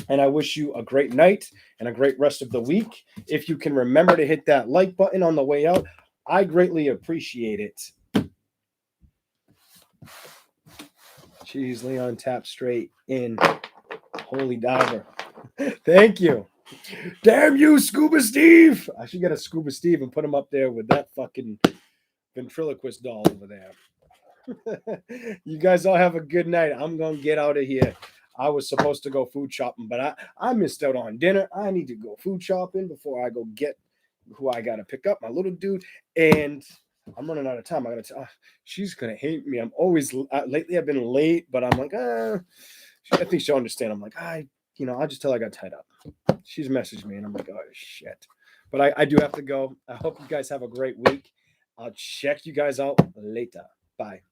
B: and I wish you a great night and a great rest of the week. If you can remember to hit that like button on the way out, I greatly appreciate it. Jeez, Leon tapped straight in. Holy diver. Thank you. Damn you, Scuba Steve. I should get a Scuba Steve and put him up there with that fucking ventriloquist doll over there. You guys all have a good night. I'm going to get out of here. I was supposed to go food shopping, but I missed out on dinner. I need to go food shopping before I go get who I got to pick up, my little dude. And I'm running out of time. I got to tell she's going to hate me. I'm always, lately I've been late, but I'm like, I think she'll understand. I'm like, I'll just tell her I got tied up. She's messaged me and I'm like, oh shit. But I do have to go. I hope you guys have a great week. I'll check you guys out later. Bye.